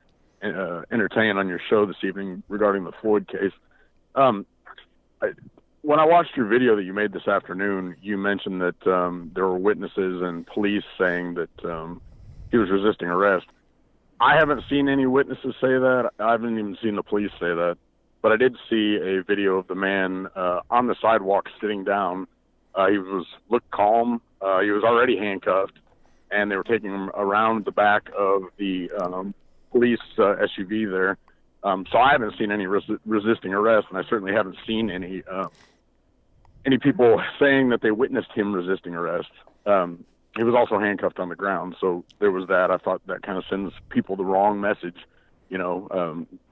S3: entertain on your show this evening regarding the Floyd case. When I watched your video that you made this afternoon, you mentioned that there were witnesses and police saying that he was resisting arrest. I haven't seen any witnesses say that. I haven't even seen the police say that. But I did see a video of the man on the sidewalk sitting down. He looked calm. He was already handcuffed, and they were taking him around the back of the police SUV there. So I haven't seen any resisting arrest, and I certainly haven't seen any people saying that they witnessed him resisting arrest. He was also handcuffed on the ground, so there was that. I thought that kind of sends people the wrong message,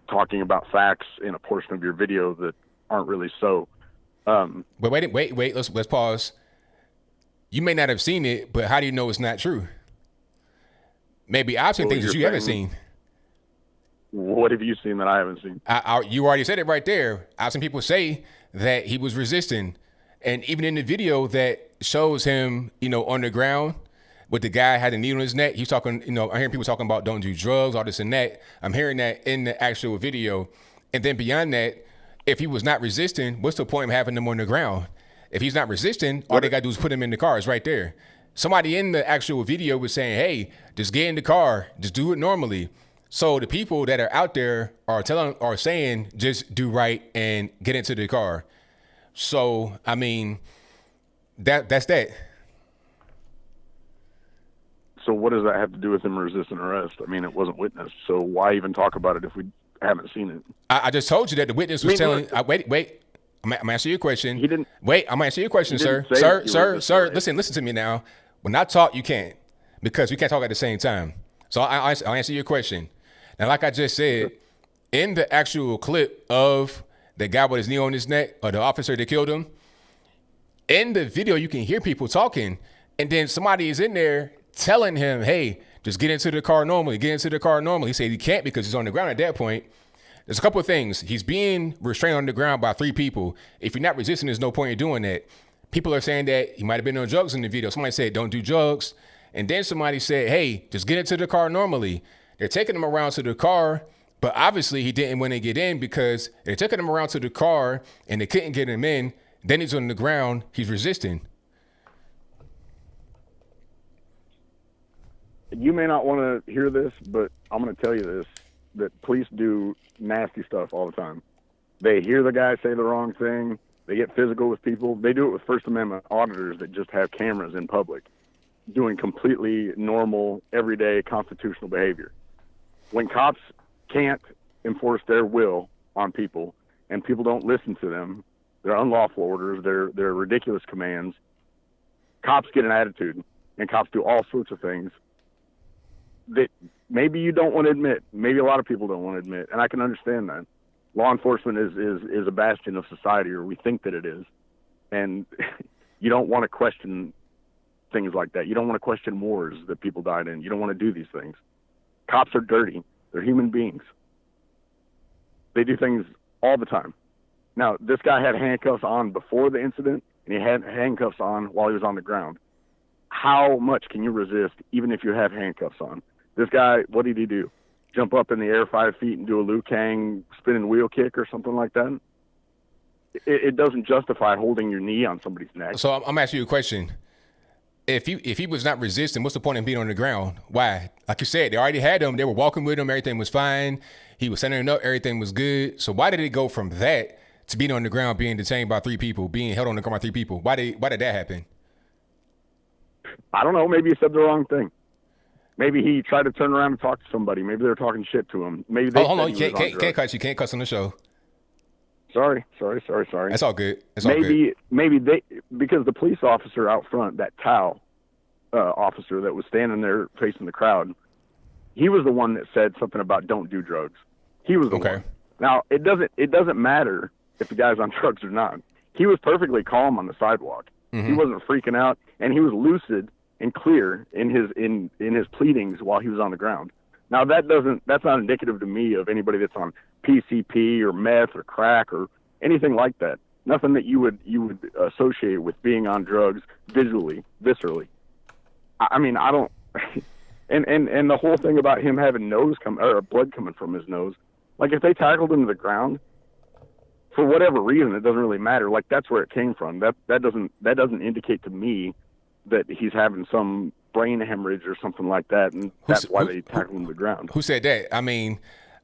S3: talking about facts in a portion of your video that aren't really so.
S1: But wait. Let's pause. You may not have seen it, but how do you know it's not true? Maybe I've seen things that you haven't seen.
S3: What have you seen that I haven't seen?
S1: You already said it right there. I've seen people say that he was resisting. And even in the video that shows him, on the ground with the guy had a needle in his neck, he's talking, I'm hearing people talking about don't do drugs, all this and that. I'm hearing that in the actual video. And then beyond that, if he was not resisting, what's the point of having him on the ground? If he's not resisting, all they got to do is put him in the car. It's right there. Somebody in the actual video was saying, hey, just get in the car. Just do it normally. So the people that are out there are saying, just do right and get into the car. So, I mean, that's that.
S3: So what does that have to do with him resisting arrest? I mean, it wasn't witnessed. So why even talk about it if we haven't seen it?
S1: I just told you that the witness was telling. Wait. I'm gonna answer your question.
S3: He didn't.
S1: Wait, I'm gonna answer your question, sir. Sir. Listen to me now. When I talk, you can't, because we can't talk at the same time. So I'll answer your question. Now, like I just said, in the actual clip of the guy with his knee on his neck, or the officer that killed him, in the video you can hear people talking, and then somebody is in there telling him, hey, just get into the car normally. Get into the car normally. He said he can't because he's on the ground at that point. There's a couple of things. He's being restrained on the ground by 3 people. If you're not resisting, there's no point in doing that. People are saying that he might have been on drugs in the video. Somebody said, don't do drugs. And then somebody said, hey, just get into the car normally. They're taking him around to the car, but obviously he didn't want to get in because they're taking him around to the car and they couldn't get him in. Then he's on the ground. He's resisting.
S3: You may not want to hear this, but I'm going to tell you this, that police do nasty stuff all the time. They hear the guy say the wrong thing. They get physical with people. They do it with First Amendment auditors that just have cameras in public, doing completely normal, everyday constitutional behavior. When cops can't enforce their will on people and people don't listen to them, they're unlawful orders, they're ridiculous commands, cops get an attitude, and cops do all sorts of things that maybe you don't want to admit. Maybe a lot of people don't want to admit, and I can understand that. Law enforcement is a bastion of society, or we think that it is, and you don't want to question things like that. You don't want to question wars that people died in. You don't want to do these things. Cops are dirty. They're human beings. They do things all the time. Now, this guy had handcuffs on before the incident, and he had handcuffs on while he was on the ground. How much can you resist, even if you have handcuffs on? This guy, what did he do? Jump up in the air 5 feet and do a Liu Kang spinning wheel kick or something like that? It doesn't justify holding your knee on somebody's neck.
S1: So I'm asking you a question. If he was not resisting, what's the point of being on the ground? Why? Like you said, they already had him. They were walking with him. Everything was fine. He was standing up. Everything was good. So why did it go from that to being on the ground, being detained by 3 people, being held on the ground by 3 people? Why did that happen?
S3: I don't know. Maybe he said the wrong thing. Maybe he tried to turn around and talk to somebody. Maybe they were talking shit to him. Maybe they
S1: hold on. You can't cuss. You can't cuss on the show.
S3: Sorry.
S1: That's all good.
S3: Maybe they, because the police officer out front, that Tao officer that was standing there facing the crowd, he was the one that said something about don't do drugs. He was the one. Now it doesn't matter if the guy's on drugs or not. He was perfectly calm on the sidewalk. Mm-hmm. He wasn't freaking out, and he was lucid and clear in his pleadings while he was on the ground. Now that's not indicative to me of anybody that's on PCP or meth or crack or anything like that. Nothing that you would associate with being on drugs visually, viscerally. I mean, I don't. And the whole thing about him having blood coming from his nose, like if they tackled him to the ground, for whatever reason, it doesn't really matter. Like that's where it came from. That doesn't indicate to me that he's having some brain hemorrhage or something like that, and that's why they tackled him to the ground.
S1: Who said that? I mean,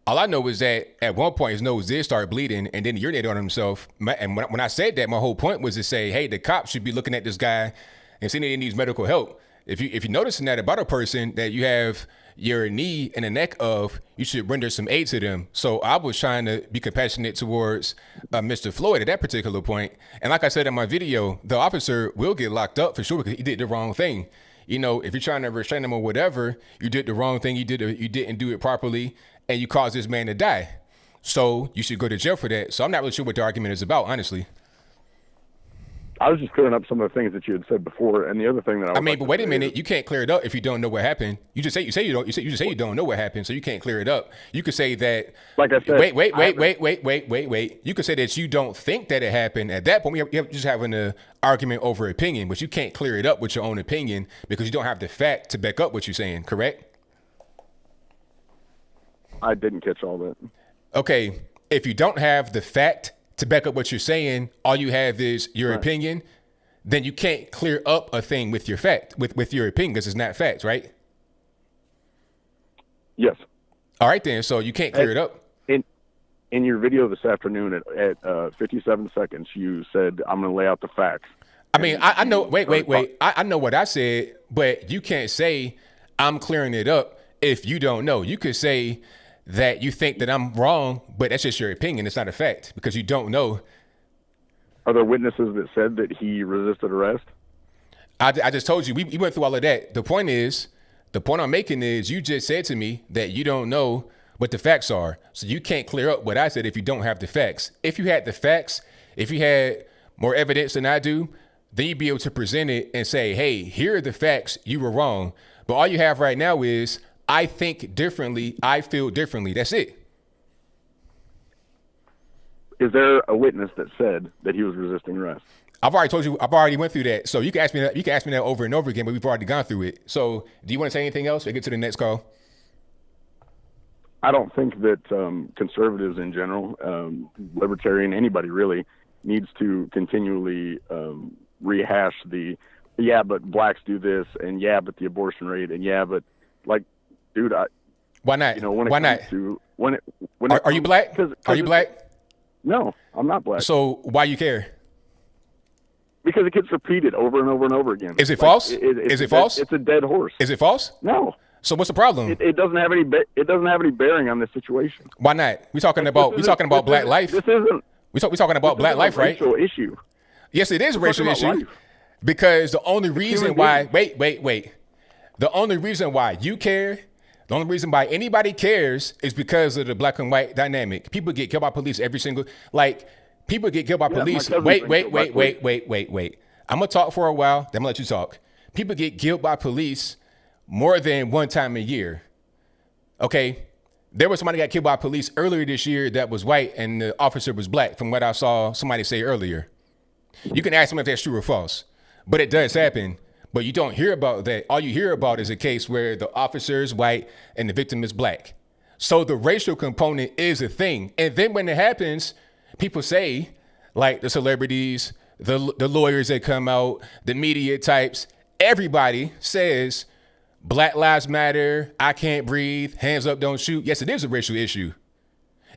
S1: all I know is that at one point his nose did start bleeding, and then he urinated on himself. And when I said that, my whole point was to say, hey, the cops should be looking at this guy and seeing that he needs medical help. If you noticing that about a person that you have your knee and the neck of, you should render some aid to them. So I was trying to be compassionate towards Mr. Floyd at that particular point. And like I said in my video, the officer will get locked up for sure because he did the wrong thing. You know, if you're trying to restrain him or whatever, you did the wrong thing. You didn't do it properly, and you caused this man to die. So you should go to jail for that. So I'm not really sure what the argument is about, honestly.
S3: I was just clearing up some of the things that you had said before, and the other thing that
S1: I mean, but wait a minute, you can't clear it up if you don't know what happened. You just say you don't know what happened, so you can't clear it up. You could say that.
S3: Like I said,
S1: wait. You could say that you don't think that it happened. At that point, we have just having an argument over opinion, but you can't clear it up with your own opinion because you don't have the fact to back up what you're saying. Correct?
S3: I didn't catch all that.
S1: Okay, if you don't have the fact to back up what you're saying, all you have is your opinion, then you can't clear up a thing with your fact, with your opinion, because it's not facts, right?
S3: Yes.
S1: All right, then. So you can't clear it up.
S3: In your video this afternoon at 57 seconds, you said, I'm going to lay out the facts.
S1: I mean, I know. Wait. I know what I said, but you can't say I'm clearing it up if you don't know. You could say that you think that I'm wrong, but that's just your opinion. It's not a fact because you don't know.
S3: Are there witnesses that said that he resisted arrest?
S1: I just told you, we went through all of that. The point I'm making is you just said to me that you don't know what the facts are. So you can't clear up what I said if you don't have the facts. If you had the facts, if you had more evidence than I do, then you'd be able to present it and say, hey, here are the facts. You were wrong. But all you have right now is I think differently. I feel differently. That's it.
S3: Is there a witness that said that he was resisting arrest?
S1: I've already told you. I've already went through that. So you can ask me that. You can ask me that over and over again. But we've already gone through it. So do you want to say anything else? Or get to the next call.
S3: I don't think that conservatives in general, libertarian, anybody really, needs to continually rehash but blacks do this, and but the abortion rate, and but like, dude,
S1: why not? Why not? Are you black? Are you black?
S3: No, I'm not black.
S1: So why you care?
S3: Because it gets repeated over and over and over again.
S1: Is it false? Is it false?
S3: It's a dead horse.
S1: Is it false?
S3: No.
S1: So what's the problem?
S3: It doesn't have any. It doesn't have any bearing on this situation.
S1: Why not? We talking about black life.
S3: This isn't.
S1: We talking about black life, right?
S3: Racial issue.
S1: Yes, it is a racial issue. Because the only reason why the only reason why you care, the only reason why anybody cares is because of the black and white dynamic. People get killed by police every single people get killed by police. Wait. I'm gonna talk for a while, then I'm gonna let you talk. People get killed by police more than one time a year. Okay. There was somebody got killed by police earlier this year that was white and the officer was black, from what I saw somebody say earlier. You can ask them if that's true or false, but it does happen. But you don't hear about that. All you hear about is a case where the officer is white and the victim is black. So the racial component is a thing. And then when it happens, people say, like the celebrities, the lawyers that come out, the media types, everybody says, Black Lives Matter, I can't breathe, hands up, don't shoot. Yes, it is a racial issue.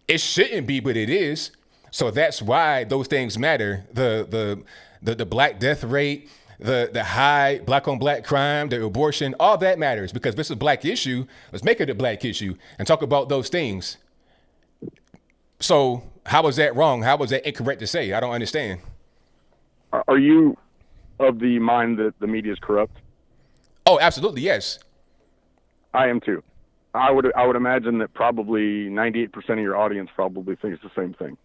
S1: It shouldn't be, but it is. So that's why those things matter. The black death rate, the high black on black crime, the abortion, all that matters because this is a black issue. Let's make it a black issue and talk about those things. So how was that wrong? How was that incorrect to say? I don't understand.
S3: Are you of the mind that the media is corrupt?
S1: Oh, absolutely, yes.
S3: I am too. I would imagine that probably 98% of your audience probably thinks the same thing.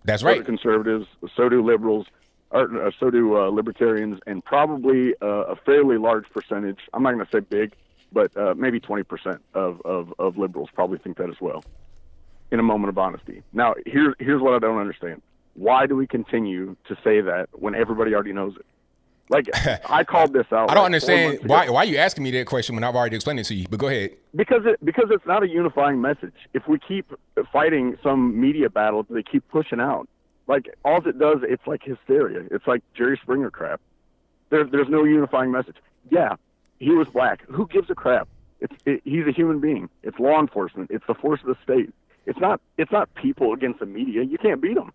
S1: That's right.
S3: So do conservatives, so do liberals, so do libertarians, and probably a fairly large percentage. I'm not going to say big, but maybe 20% of liberals probably think that as well. In a moment of honesty. Now, here's what I don't understand. Why do we continue to say that when everybody already knows it? Like, I called this out.
S1: I don't understand why are you asking me that question when I've already explained it to you, but go ahead.
S3: Because it's not a unifying message. If we keep fighting some media battle that they keep pushing out, like, all it does, it's like hysteria. It's like Jerry Springer crap. There's no unifying message. Yeah, he was black. Who gives a crap? He's a human being. It's law enforcement. It's the force of the state. It's not people against the media. You can't beat them.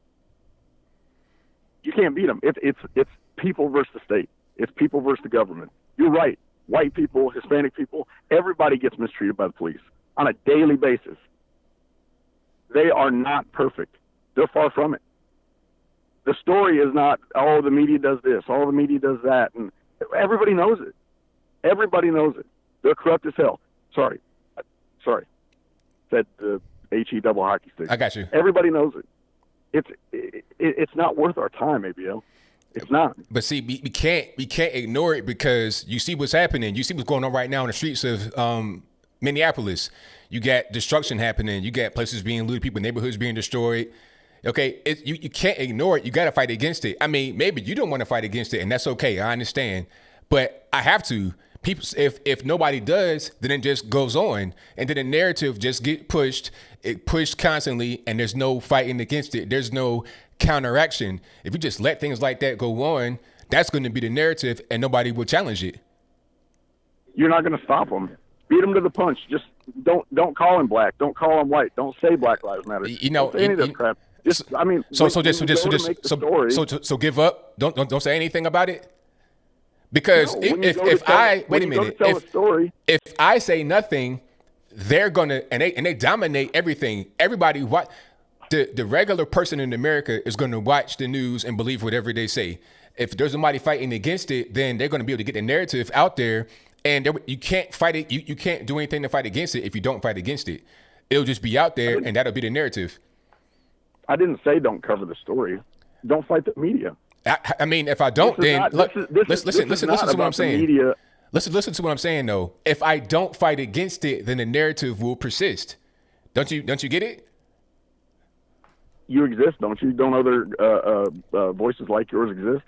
S3: You can't beat them. It's people versus the state. It's people versus the government. You're right. White people, Hispanic people, everybody gets mistreated by the police on a daily basis. They are not perfect. They're far from it. The story is not, oh, the media does this, oh, the media does that. And everybody knows it. Everybody knows it. They're corrupt as hell. Sorry. Said the HE double hockey stick.
S1: I got you.
S3: Everybody knows it. It's not worth our time, ABL. It's not.
S1: But see, we can't ignore it because you see what's happening. You see what's going on right now in the streets of Minneapolis. You got destruction happening. You got places being looted, people, neighborhoods being destroyed. Okay, you can't ignore it. You got to fight against it. I mean, maybe you don't want to fight against it, and that's okay. I understand, but I have to. People, if nobody does, then it just goes on, and then the narrative just get pushed. It pushed constantly, and there's no fighting against it. There's no counteraction. If you just let things like that go on, that's going to be the narrative, and nobody will challenge it.
S3: You're not going to stop them. Beat them to the punch. Just don't call him black. Don't call him white. Don't say Black Lives Matter.
S1: You know,
S3: don't say any of this crap. Just, I mean,
S1: so give up. Don't say anything about it. Because
S3: No,
S1: if I say nothing, they're gonna and they dominate everything. Everybody the regular person in America is gonna watch the news and believe whatever they say. If there's somebody fighting against it, then they're gonna be able to get the narrative out there, and you can't fight it. You can't do anything to fight against it if you don't fight against it. It'll just be out there, and that'll be the narrative.
S3: I didn't say don't cover the story. Don't fight the media.
S1: I mean, if I don't, then listen to what I'm saying. Listen to what I'm saying, though. If I don't fight against it, then the narrative will persist. Don't you get it?
S3: You exist, don't you? Don't other voices like yours exist?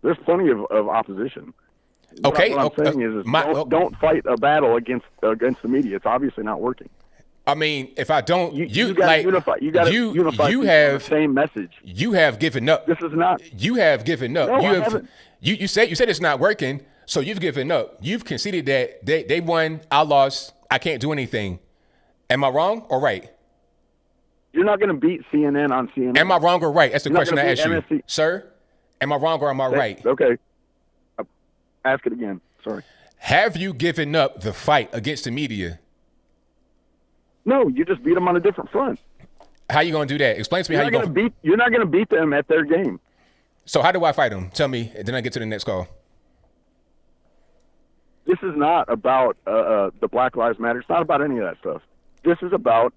S3: There's plenty of opposition.
S1: Okay.
S3: What I'm saying is don't fight a battle against the media. It's obviously not working.
S1: I mean, if I don't,
S3: you got to unify. You got to unify. You have the same message.
S1: You have given up.
S3: This is not.
S1: You have given up.
S3: No, I haven't.
S1: You said it's not working, so you've given up. You've conceded that they won, I lost, I can't do anything. Am I wrong or right?
S3: You're not going to beat CNN on CNN.
S1: Am I wrong or right? That's the question I asked you,
S3: MSC.
S1: sir. Am I wrong or am I right?
S3: Okay. Ask it again. Sorry.
S1: Have you given up the fight against the media?
S3: No, you just beat them on a different front.
S1: How you gonna do that? Explain to me how you gonna
S3: beat. You're not gonna beat them at their game.
S1: So how do I fight them? Tell me, and then I get to the next call.
S3: This is not about the Black Lives Matter. It's not about any of that stuff. This is about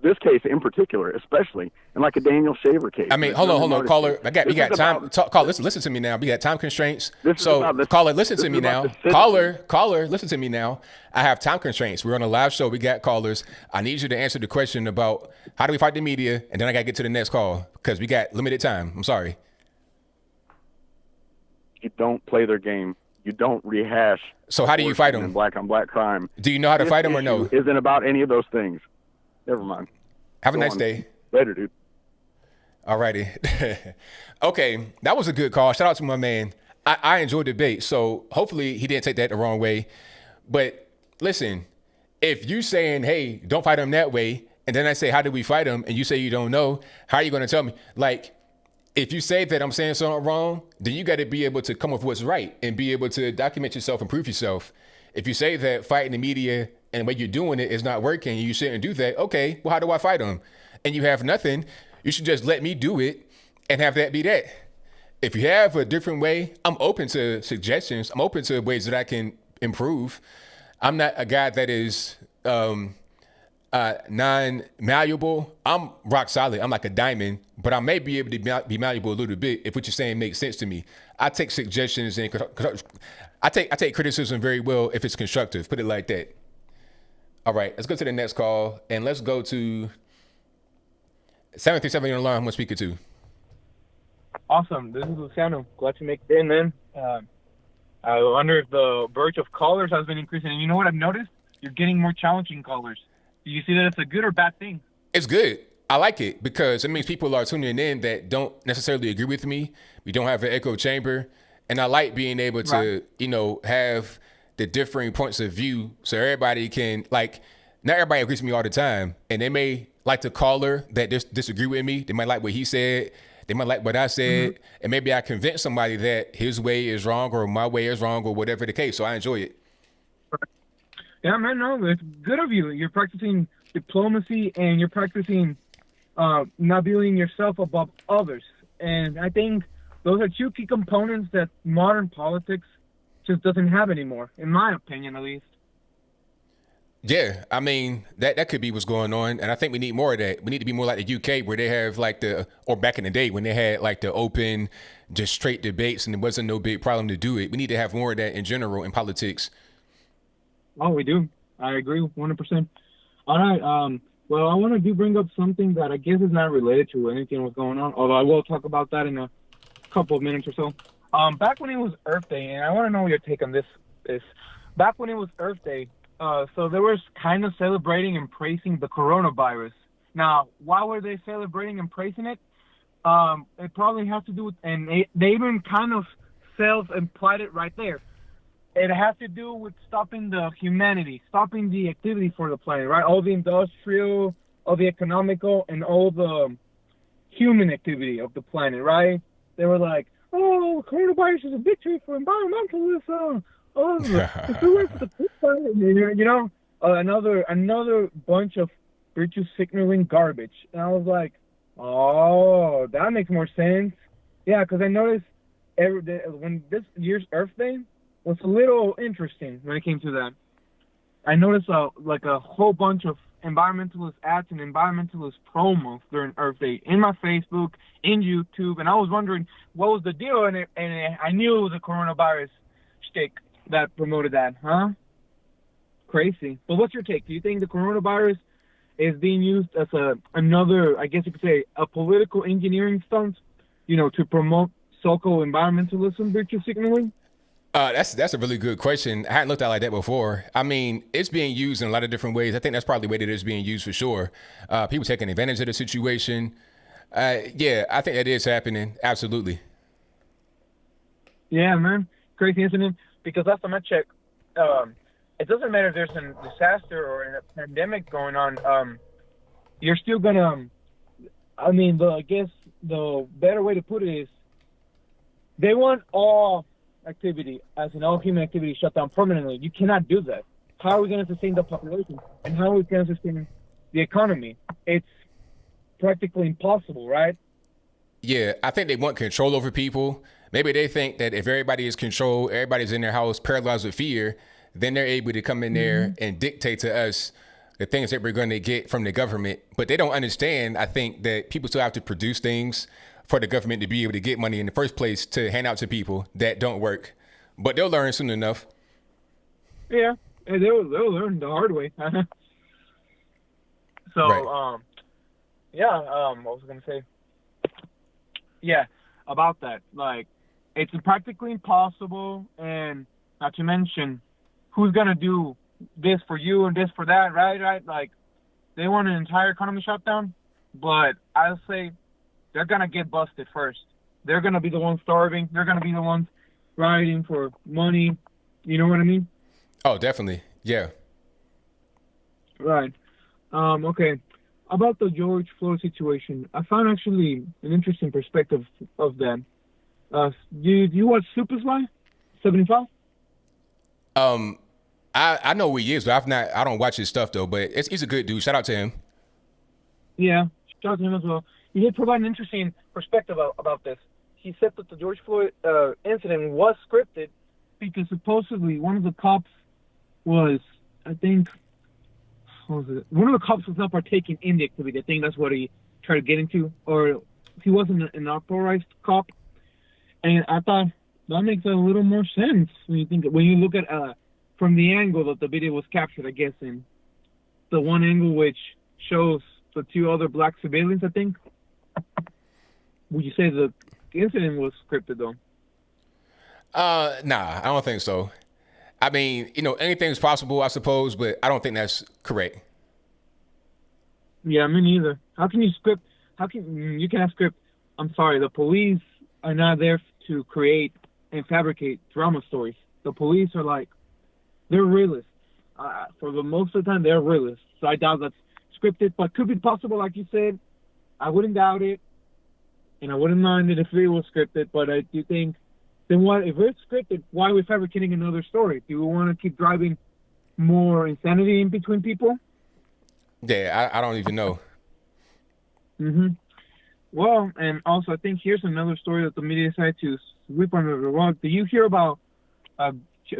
S3: this case in particular, especially, and like a Daniel Shaver case.
S1: I mean, hold on, caller. We got time. Call. Listen to me now. We got time constraints. So, caller, listen to me now. Caller, listen to me now. I have time constraints. We're on a live show. We got callers. I need you to answer the question about how do we fight the media, and then I got to get to the next call because we got limited time. I'm sorry.
S3: You don't play their game. You don't rehash.
S1: So how do you fight them?
S3: Black on black crime.
S1: Do you know how to fight them or no?
S3: Isn't about any of those things. Never mind.
S1: Have a nice day.
S3: Later, dude.
S1: All righty. Okay, that was a good call. Shout out to my man. I enjoyed the debate, so hopefully he didn't take that the wrong way. But listen, if you saying, hey, don't fight them that way, and then I say, how do we fight them? And you say you don't know, how are you going to tell me? Like, if you say that I'm saying something wrong, then you got to be able to come up with what's right and be able to document yourself and prove yourself. If you say that fighting the media and the way you're doing it is not working, you shouldn't do that. Okay, well, how do I fight them? And you have nothing. You should just let me do it and have that be that. If you have a different way, I'm open to suggestions. I'm open to ways that I can improve. I'm not a guy that is non-malleable. I'm rock solid. I'm like a diamond, but I may be able to be malleable a little bit if what you're saying makes sense to me. I take suggestions and I take criticism very well if it's constructive. Put it like that. All right, let's go to the next call, and let's go to 737 on the line. I'm speaking to.
S4: Awesome. This is Luciano. Glad to make it in, man. I wonder if the verge of callers has been increasing. And you know what I've noticed? You're getting more challenging callers. Do you see that it's a good or bad thing?
S1: It's good. I like it because it means people are tuning in that don't necessarily agree with me. We don't have an echo chamber. And I like being able to, have the differing points of view so everybody can, like, not everybody agrees with me all the time. And they may like the caller that disagree with me. They might like what he said. They might like what I said. Mm-hmm. And maybe I convince somebody that his way is wrong or my way is wrong or whatever the case. So I enjoy it.
S4: Yeah, man, no, it's good of you. You're practicing diplomacy and you're practicing not viewing yourself above others. And I think those are two key components that modern politics just doesn't have anymore, in my opinion, at least.
S1: Yeah, I mean that could be what's going on, and I think we need more of that. We need to be more like the UK, where they have like or back in the day when they had like the open, just straight debates, and it wasn't no big problem to do it. We need to have more of that in general in politics.
S4: Oh, we do. I agree 100%. All right. Well, I want to do bring up something that I guess is not related to anything that's going on, although I will talk about that in a couple of minutes or so. Back when it was Earth Day, and I want to know your take on this. Is back when it was Earth Day, so they were kind of celebrating and praising the coronavirus. Now, why were they celebrating and praising it? It probably has to do with, and they even kind of self-implied it right there. It has to do with stopping the humanity, stopping the activity for the planet, right? All the industrial, all the economical, and all the human activity of the planet, right? They were like, oh, coronavirus is a victory for environmentalism. Oh, it's a way for the planet. You know, another bunch of virtue signaling garbage. And I was like, oh, that makes more sense. Yeah, because I noticed when this year's Earth Day was a little interesting when it came to that. I noticed a whole bunch of environmentalist ads and environmentalist promos during Earth Day in my Facebook, in YouTube, and I was wondering what was the deal, and I knew it was a coronavirus shtick that promoted that, huh? Crazy. But what's your take? Do you think the coronavirus is being used as another, I guess you could say, a political engineering stunt, to promote so-called environmentalism, virtue signaling?
S1: That's a really good question. I hadn't looked at it like that before. I mean, it's being used in a lot of different ways. I think that's probably the way that it's being used for sure. People taking advantage of the situation. Yeah, I think that is happening. Absolutely.
S4: Yeah, man. Crazy incident. Because last time I checked, it doesn't matter if there's a disaster or a pandemic going on. You're still gonna. I mean, I guess the better way to put it is, they want all activity, as in all human activity, shut down permanently. You cannot do that. How are we going to sustain the population? And how are we going to sustain the economy? It's practically impossible, right?
S1: Yeah, I think they want control over people. Maybe they think that if everybody is controlled, everybody's in their house paralyzed with fear, then they're able to come in there and dictate to us the things that we're going to get from the government. But they don't understand, I think, that people still have to produce things for the government to be able to get money in the first place to hand out to people that don't work. But they'll learn soon enough.
S4: Yeah, they'll learn the hard way. So,
S1: Right.
S4: what was I going to say? Yeah, about that. Like, it's practically impossible, and not to mention, who's going to do this for you and this for that, right? Like, they want an entire economy shut down, but I'll say they're going to get busted first. They're going to be the ones starving. They're going to be the ones rioting for money. You know what I mean?
S1: Oh, definitely. Yeah.
S4: Right. Okay. About the George Floyd situation, I found actually an interesting perspective of that. Do you watch Superfly 75?
S1: I know who he is, but I don't watch his stuff though, but he's a good dude. Shout out to him.
S4: Yeah, shout out to him as well. He did provide an interesting perspective about this. He said that the George Floyd incident was scripted because supposedly one of the cops was, I think, what was it? One of the cops was not partaking in the activity. I think that's what he tried to get into, or he wasn't an authorized cop. And I thought that makes a little more sense when you look at from the angle that the video was captured. I guess in the one angle which shows the two other black civilians, I think. Would you say the incident was scripted though?
S1: Nah, I don't think so. I mean, anything's possible, I suppose, but I don't think that's correct.
S4: Yeah, me neither. How can you script? You can't script? I'm sorry, the police are not there to create and fabricate drama stories. The police are they're realists. For the most of the time, they're realists. So I doubt that's scripted, but could be possible, like you said. I wouldn't doubt it, and I wouldn't mind it if it was scripted. But I do think, then what? If it's scripted, why are we fabricating another story? Do we want to keep driving more insanity in between people?
S1: Yeah, I don't even know.
S4: Well, and also I think here's another story that the media decided to sweep under the rug. Did you hear about a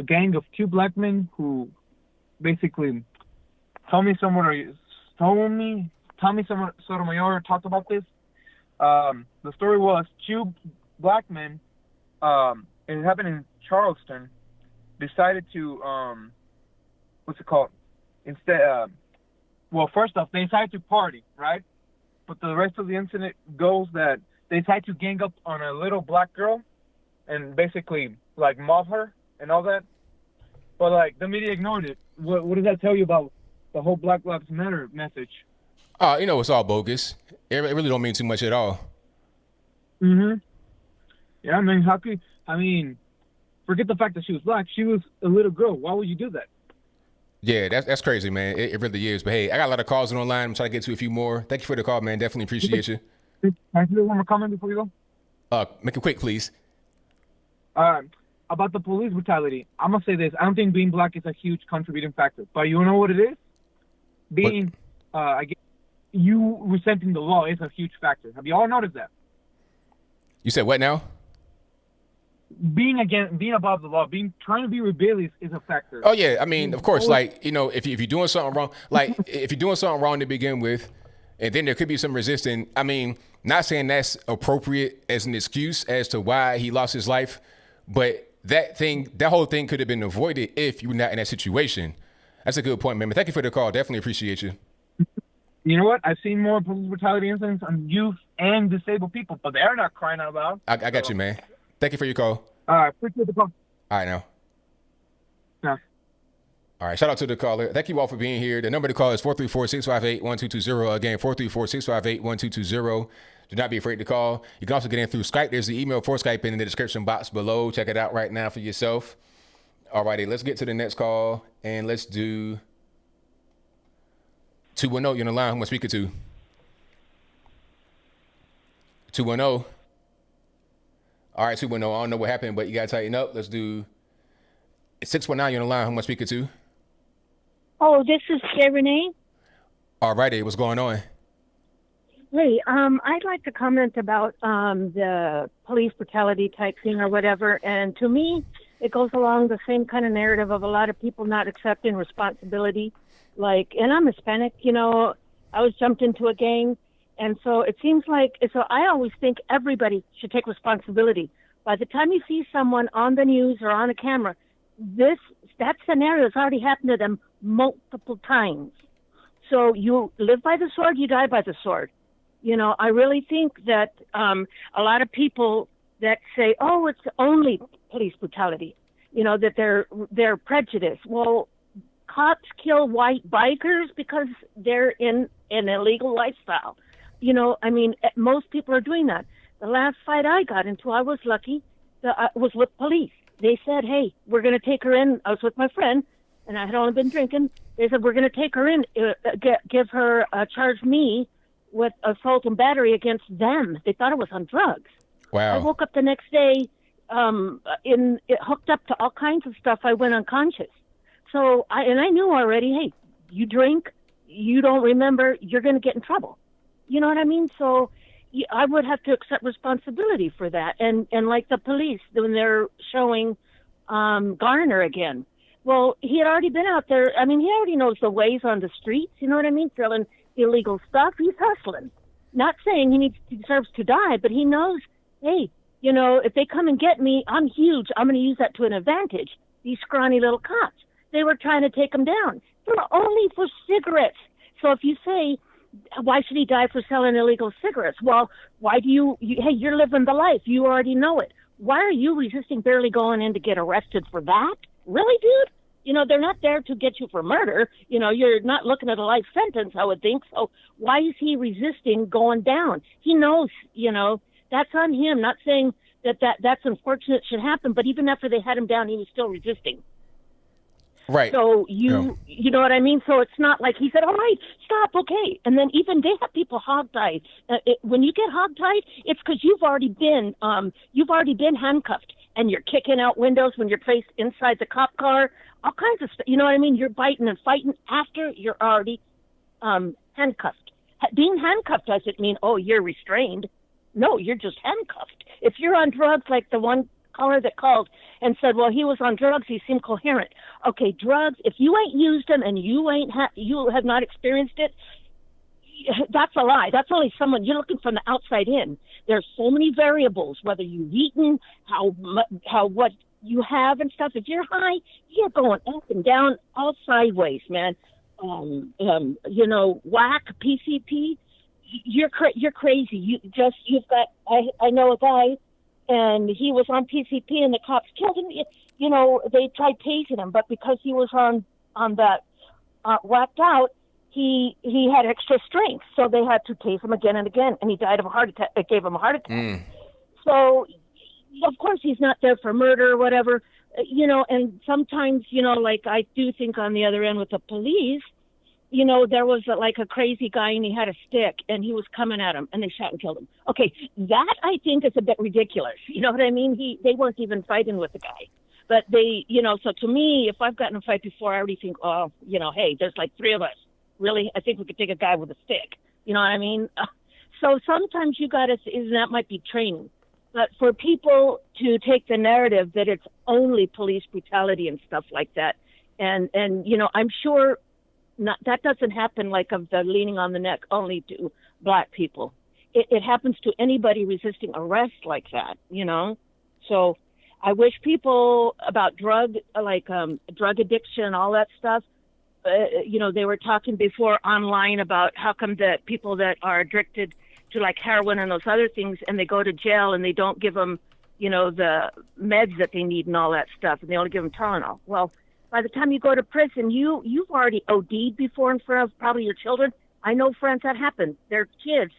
S4: gang of two black men who basically Tommy Sotomayor talked about this. The story was two black men, it happened in Charleston, decided to, what's it called? First off, they decided to party, right? But the rest of the incident goes that they decided to gang up on a little black girl and basically, like, mob her and all that. But, like, the media ignored it. What does that tell you about the whole Black Lives Matter message?
S1: It's all bogus. It really don't mean too much at all.
S4: Mm-hmm. Yeah, I mean, forget the fact that she was black. She was a little girl. Why would you do that?
S1: Yeah, that's crazy, man. It really is. But hey, I got a lot of calls on the line. I'm trying to get to a few more. Thank you for the call, man. Definitely appreciate you.
S4: Can I do one more comment before you go?
S1: Make it quick, please.
S4: About the police brutality, I'm gonna say this. I don't think being black is a huge contributing factor. But you know what it is? Being, you resenting the law is a huge factor. Have you all noticed that?
S1: You said what now?
S4: Being above the law, trying to be rebellious is a factor.
S1: Oh yeah, I mean, of course, like, if you're doing something wrong, like if you're doing something wrong to begin with, and then there could be some resistance. I mean, not saying that's appropriate as an excuse as to why he lost his life, but that whole thing could have been avoided if you were not in that situation. That's a good point, man. Thank you for the call. Definitely appreciate you.
S4: You know what? I've seen more police brutality incidents on youth and disabled people, but they're not crying out loud.
S1: I got you, man. Thank you for your call.
S4: All right, appreciate the call.
S1: All right, now.
S4: Yeah.
S1: All right, shout out to the caller. Thank you all for being here. The number to call is 434-658-1220. Again, 434-658-1220. Do not be afraid to call. You can also get in through Skype. There's the email for Skype in the description box below. Check it out right now for yourself. All righty, let's get to the next call, and let's do 210. You're on the line. Who am I speaking to? 210. All right, 210. I don't know what happened, but you got to tighten up. Let's do 619. You're on the line. Who am I speaking to?
S5: Oh, this is Renee.
S1: All righty, what's going on?
S5: Hey, I'd like to comment about the police brutality type thing or whatever. And to me, it goes along the same kind of narrative of a lot of people not accepting responsibility. Like, and I'm Hispanic, I was jumped into a gang. And so it seems like, so I always think everybody should take responsibility. By the time you see someone on the news or on a camera, that scenario has already happened to them multiple times. So you live by the sword, you die by the sword. I really think that a lot of people that say, oh, it's only police brutality, that they're prejudiced. Well, cops kill white bikers because they're in an illegal lifestyle. Most people are doing that. The last fight I got into, I was lucky, was with police. They said, hey, we're going to take her in. I was with my friend, and I had only been drinking. They said, we're going to take her in, give her, charge me with assault and battery against them. They thought it was on drugs.
S1: Wow.
S5: I woke up the next day hooked up to all kinds of stuff. I went unconscious. So I knew already, hey, you drink, you don't remember, you're going to get in trouble. You know what I mean? So I would have to accept responsibility for that. And like the police, when they're showing Garner again, well, he had already been out there. I mean, he already knows the ways on the streets, you know what I mean? Selling illegal stuff. He's hustling. Not saying he deserves to die, but he knows, hey, if they come and get me, I'm huge. I'm going to use that to an advantage. These scrawny little cops, they were trying to take him down. They were only for cigarettes. So if you say, why should he die for selling illegal cigarettes? Well, why do hey, you're living the life. You already know it. Why are you resisting barely going in to get arrested for that? Really, dude? They're not there to get you for murder. You're not looking at a life sentence, I would think. So why is he resisting going down? He knows, that's on him. Not saying that's unfortunate should happen, but even after they had him down, he was still resisting.
S1: Right.
S5: So you know what I mean? So it's not like he said, all right, stop, okay. And then even they have people hogtied. When you get hogtied, it's because you've already been handcuffed and you're kicking out windows when you're placed inside the cop car, all kinds of stuff. You know what I mean? You're biting and fighting after you're already handcuffed. Being handcuffed doesn't mean, oh, you're restrained. No, you're just handcuffed. If you're on drugs like the one caller that called and said, well, he was on drugs. He seemed coherent. Okay, drugs, if you ain't used them and you have not experienced it, that's a lie. That's only someone, you're looking from the outside in. There's so many variables, whether you've eaten, what you have and stuff. If you're high, you're going up and down, all sideways, man. Whack, PCP, you're crazy. I know a guy, and he was on PCP, and the cops killed him. They tried tasing him, but because he was on that whacked out, he had extra strength, so they had to tase him again and again, and he died of a heart attack. It gave him a heart attack. So, of course, he's not there for murder or whatever, and sometimes, like I do think on the other end with the police, there was a crazy guy and he had a stick and he was coming at him and they shot and killed him. Okay, that I think is a bit ridiculous. You know what I mean? They weren't even fighting with the guy. But they, so to me, if I've gotten in a fight before, I already think, hey, there's like three of us. Really? I think we could take a guy with a stick. You know what I mean? So sometimes you got to, and that might be training. But for people to take the narrative that it's only police brutality and stuff like that, and I'm sure that doesn't happen like of the leaning on the neck only to black people. It happens to anybody resisting arrest like that, So I wish people about drug addiction, all that stuff, they were talking before online about how come the people that are addicted to like heroin and those other things, and they go to jail and they don't give them, the meds that they need and all that stuff, and they only give them Tylenol. Well, by the time you go to prison, you've already OD'd before in front of probably your children. I know friends that happen. Their kids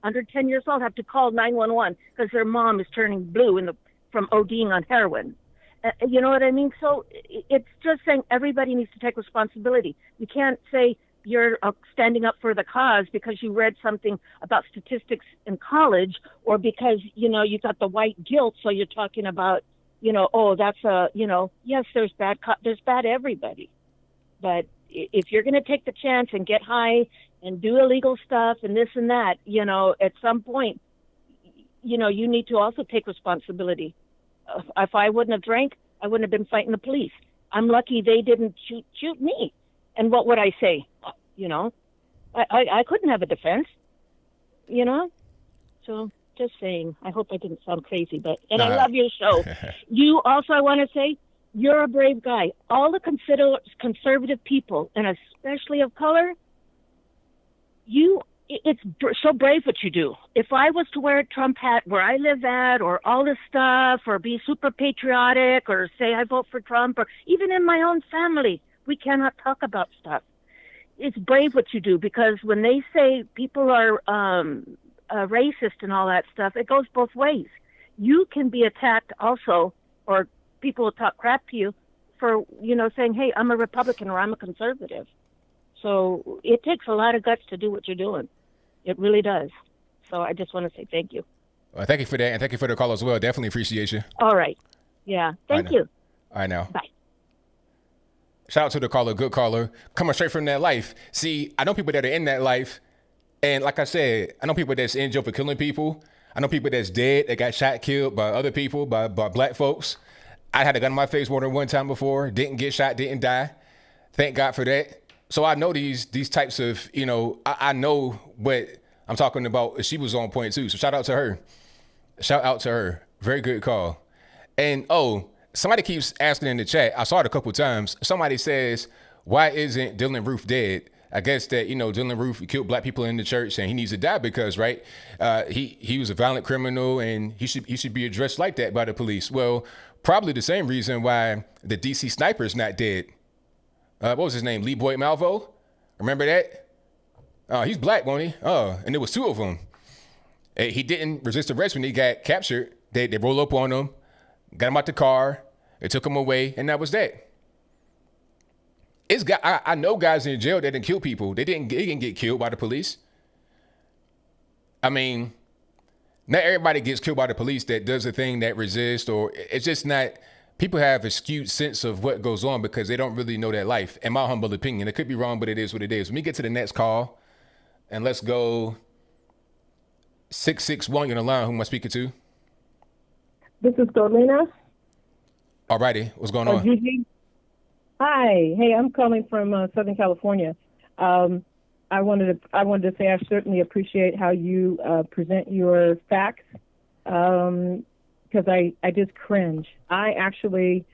S5: under 10 years old have to call 911 because their mom is turning blue from ODing on heroin. You know what I mean? So it's just saying everybody needs to take responsibility. You can't say you're standing up for the cause because you read something about statistics in college, or because, you got the white guilt. So you're talking about, that's yes, there's bad everybody. But if you're going to take the chance and get high and do illegal stuff and this and that, at some point, you need to also take responsibility. If I wouldn't have drank, I wouldn't have been fighting the police. I'm lucky they didn't shoot me. And what would I say? I couldn't have a defense, So just saying, I hope I didn't sound crazy, I love your show. You also, I want to say, you're a brave guy. All the conservative people, and especially of color, it's so brave what you do. If I was to wear a Trump hat where I live at, or all this stuff, or be super patriotic, or say I vote for Trump, or even in my own family, we cannot talk about stuff. It's brave what you do, because when they say people are racist and all that stuff, it goes both ways. You can be attacked also, or people will talk crap to you for, saying, hey, I'm a Republican or I'm a conservative. So it takes a lot of guts to do what you're doing. It really does. So I just want to say thank you.
S1: Well, thank you for that, and thank you for the call as well. Definitely appreciate you.
S5: All right. Yeah. Thank you.
S1: All right, now.
S5: Bye.
S1: Shout out to the caller, good caller, coming straight from that life. See, I know people that are in that life, and like I said, I know people that's in jail for killing people. I know people that's dead, that got shot, killed by other people, by black folks. I had a gun in my face more than one time before, didn't get shot, didn't die. Thank God for that. So I know these types of, I know what I'm talking about. She was on point too. So shout out to her. Shout out to her. Very good call. And somebody keeps asking in the chat. I saw it a couple times. Somebody says, why isn't Dylan Roof dead? I guess that, Dylan Roof killed black people in the church and he needs to die because, right, he was a violent criminal and he should be addressed like that by the police. Well, probably the same reason why the DC sniper's not dead. What was his name? Lee Boyd Malvo? Remember that? He's black, wasn't he? And there was two of them. He didn't resist arrest when he got captured. They rolled up on him, got him out the car, they took him away, and that was that. I know guys in jail that didn't kill people. They didn't get killed by the police. I mean, not everybody gets killed by the police that does a thing that resists, or it's just not. People have a skewed sense of what goes on because they don't really know that life. In my humble opinion, it could be wrong, but it is what it is. Let me get to the next call, and let's go 661 on the line. Who am I speaking to?
S6: This is Dorlina.
S1: Alrighty, what's going
S5: Oh,
S1: on?
S5: Gigi? Hi. Hey, I'm calling from Southern California. I wanted to say I certainly appreciate how you present your facts because I just cringe. I actually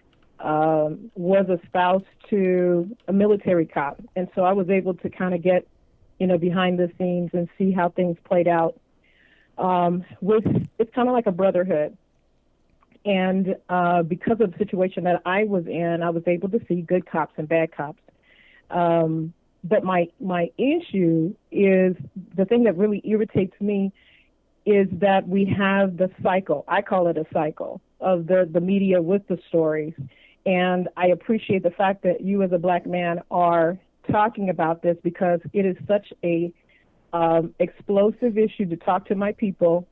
S5: was a spouse to a military cop, and so I was able to kind of get behind the scenes and see how things played out. It's kind of like a brotherhood. And because of the situation that I was in, I was able to see good cops and bad cops. But my issue is the thing that really irritates me is that we have the cycle. I call it a cycle of the media with the stories. And I appreciate the fact that you as a black man are talking about this because it is such a explosive issue to talk to my people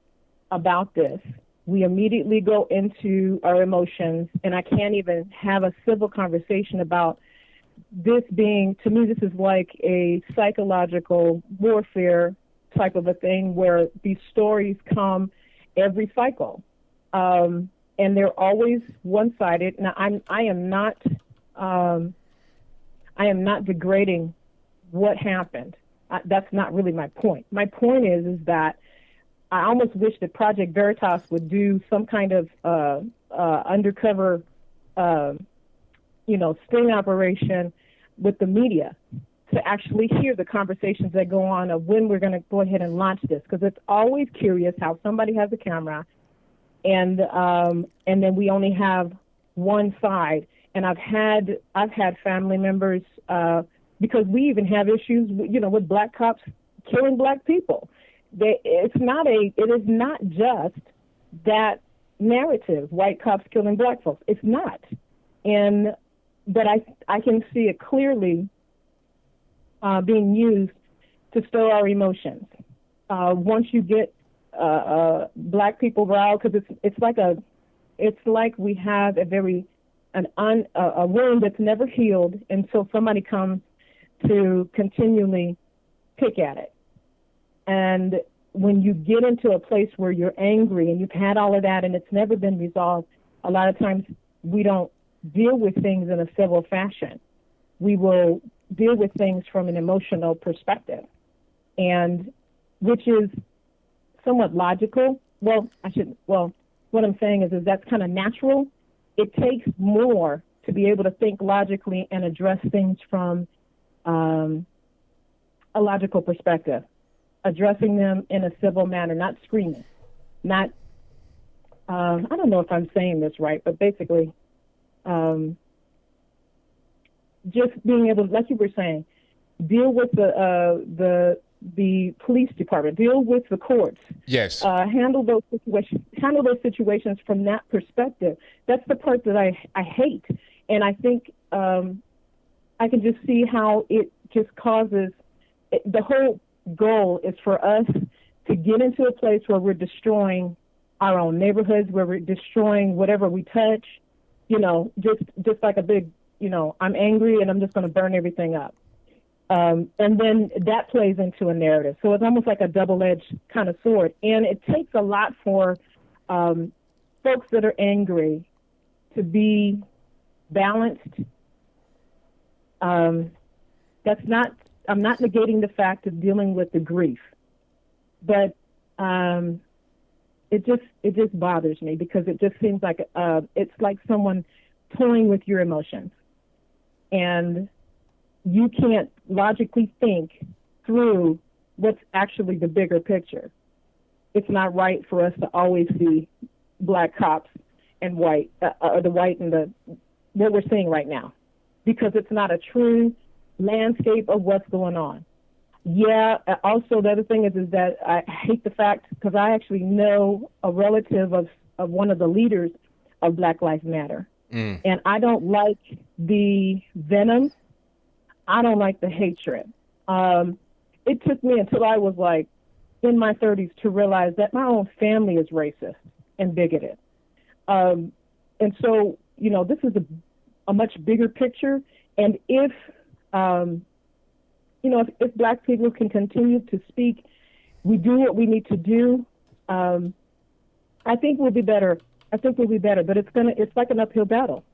S5: about this. We immediately go into our emotions, and I can't even have a civil conversation about this being, to me, this is like a psychological warfare type of a thing where these stories come every cycle. And they're always one-sided. Now, I am not degrading what happened. That's not really my point. My point is that I almost wish that Project Veritas would do some kind of undercover, sting operation with the media to actually hear the conversations that go on of when we're going to go ahead and launch this. Because it's always curious how somebody has a camera and then we only have one side. And I've had family members because we even have issues, with black cops killing black people. It is not just that narrative, white cops killing black folks. It's not. But I can see it clearly being used to stir our emotions. Once you get black people riled, because it's like we have a wound that's never healed until somebody comes to continually pick at it. And when you get into a place where you're angry and you've had all of that and it's never been resolved, a lot of times we don't deal with things in a civil fashion. We will deal with things from an emotional perspective, and which is somewhat logical. What I'm saying is that's kind of natural. It takes more to be able to think logically and address things from a logical perspective, addressing them in a civil manner, not screaming, not, I don't know if I'm saying this right, but basically just being able, like you were saying, deal with the police department, deal with the courts.
S1: Yes.
S5: Handle those situations from that perspective. That's the part that I hate. And I think I can just see how it just causes, the whole goal is for us to get into a place where we're destroying our own neighborhoods, where we're destroying whatever we touch, just like a big, I'm angry and I'm just going to burn everything up. And then that plays into a narrative. So it's almost like a double-edged kind of sword. And it takes a lot for folks that are angry to be balanced. I'm not negating the fact of dealing with the grief, but it just bothers me because it just seems like it's like someone toying with your emotions, and you can't logically think through what's actually the bigger picture. It's not right for us to always see black cops and white, the white and what we're seeing right now, because it's not a true landscape of what's going on. Yeah. Also, the other thing is that I hate the fact, because I actually know a relative of one of the leaders of Black Lives Matter, and I don't like the venom. I don't like the hatred. It took me until I was like in my 30s to realize that my own family is racist and bigoted. And so, this is a much bigger picture. And if black people can continue to speak, we do what we need to do, I think we'll be better. But it's like an uphill battle.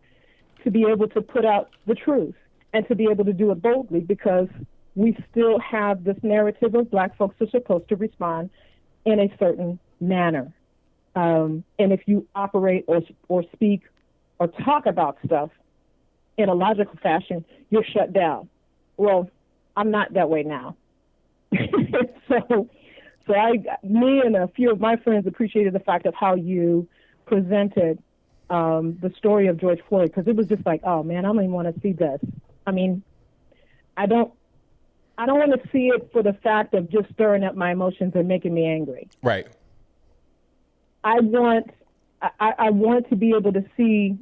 S6: to be able to put out the truth and to be able to do it boldly, because we still have this narrative of black folks are supposed to respond in a certain manner. And if you operate or speak or talk about stuff in a logical fashion, you're shut down. Well, I'm not that way now. So me and a few of my friends appreciated the fact of how you presented the story of George Floyd, because it was just like, oh man, I don't even want to see this. I mean, I don't want to see it for the fact of just stirring up my emotions and making me angry.
S1: Right.
S6: I want to be able to see.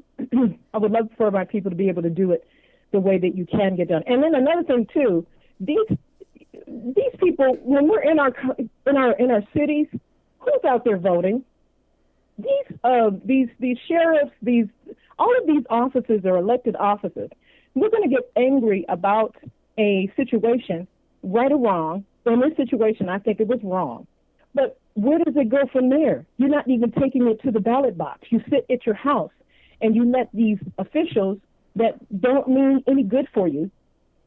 S6: I would love for my people to be able to do it the way that you can get done. And then another thing too, these people, when we're in our cities, who's out there voting? These sheriffs, all of these officers are elected officers. We're going to get angry about a situation, right or wrong. In this situation, I think it was wrong. But where does it go from there? You're not even taking it to the ballot box. You sit at your house and you let these officials that don't mean any good for you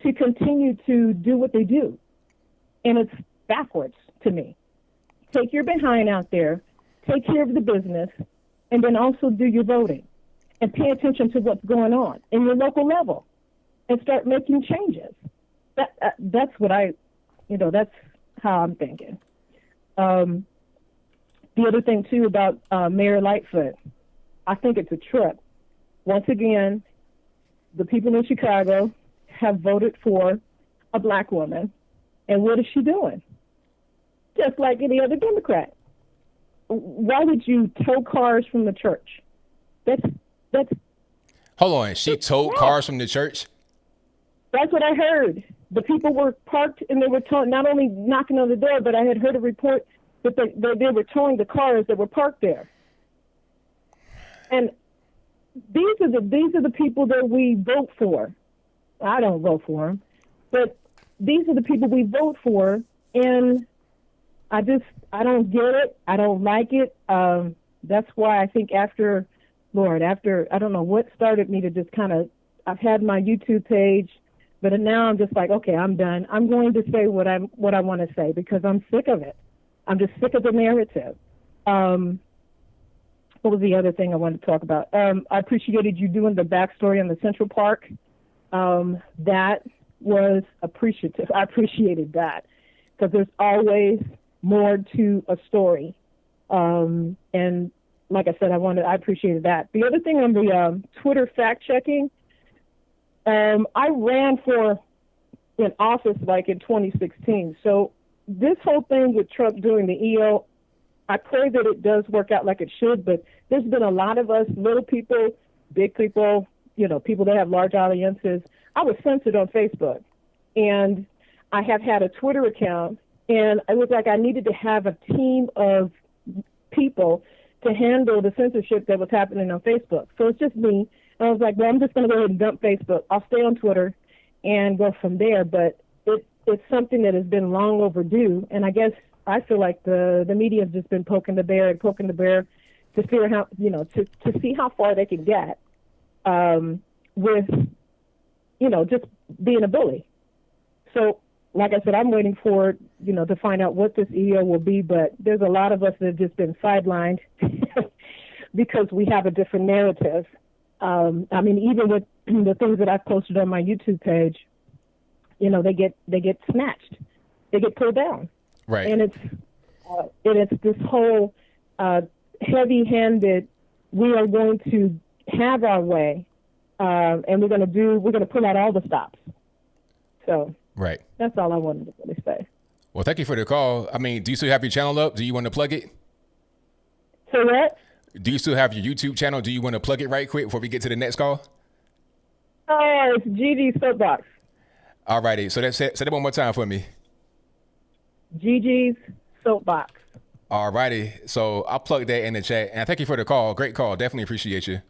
S6: to continue to do what they do. And it's backwards to me. Take your behind out there, take care of the business, and then also do your voting. And pay attention to what's going on in your local level and start making changes. That's what that's how I'm thinking. The other thing too about Mayor Lightfoot, I think it's a trip. Once again, the people in Chicago have voted for a black woman, and what is she doing? Just like any other Democrat. Why would you tow cars from the church? That's.
S1: Hold on, she towed cars from the church?
S6: That's what I heard. The people were parked and they were not only knocking on the door, but I had heard a report that they were towing the cars that were parked there. And these are the people that we vote for. I don't vote for them, but these are the people we vote for, and I don't get it. I don't like it. That's why I think after I don't know what started me to just kind of, I've had my YouTube page, but now I'm just like, okay, I'm done. I'm going to say what I want to say because I'm sick of it. I'm just sick of the narrative. What was the other thing I wanted to talk about? I appreciated you doing the backstory on the Central Park. That was appreciative. I appreciated that because there's always more to a story. And like I said, I appreciated that. The other thing on the Twitter fact checking, I ran for an office like in 2016. So this whole thing with Trump doing the EO, I pray that it does work out like it should, but there's been a lot of us, little people, big people, people that have large audiences. I was censored on Facebook, and I have had a Twitter account, and it was like I needed to have a team of people to handle the censorship that was happening on Facebook. So it's just me. And I was like, well, I'm just going to go ahead and dump Facebook. I'll stay on Twitter and go from there. But it's something that has been long overdue. And I feel like the media has just been poking the bear to figure how, to see how far they can get with, just being a bully. So, like I said, I'm waiting for, to find out what this EO will be, but there's a lot of us that have just been sidelined because we have a different narrative. Even with the things that I've posted on my YouTube page, they get snatched, they get pulled down,
S1: right?
S6: And it's this whole heavy-handed. We are going to have our way, and we're going to pull out all the stops. So
S1: right,
S6: that's all I wanted to really say.
S1: Well, thank you for the call. Do you still have your channel up? Do you want to plug it?
S6: So what?
S1: Do you still have your YouTube channel? Do you want to plug it right quick before we get to the next call?
S6: It's GG's Soapbox.
S1: All righty. So say that one more time for me.
S6: GG's Soapbox.
S1: All righty. So I'll plug that in the chat. And thank you for the call. Great call. Definitely appreciate you.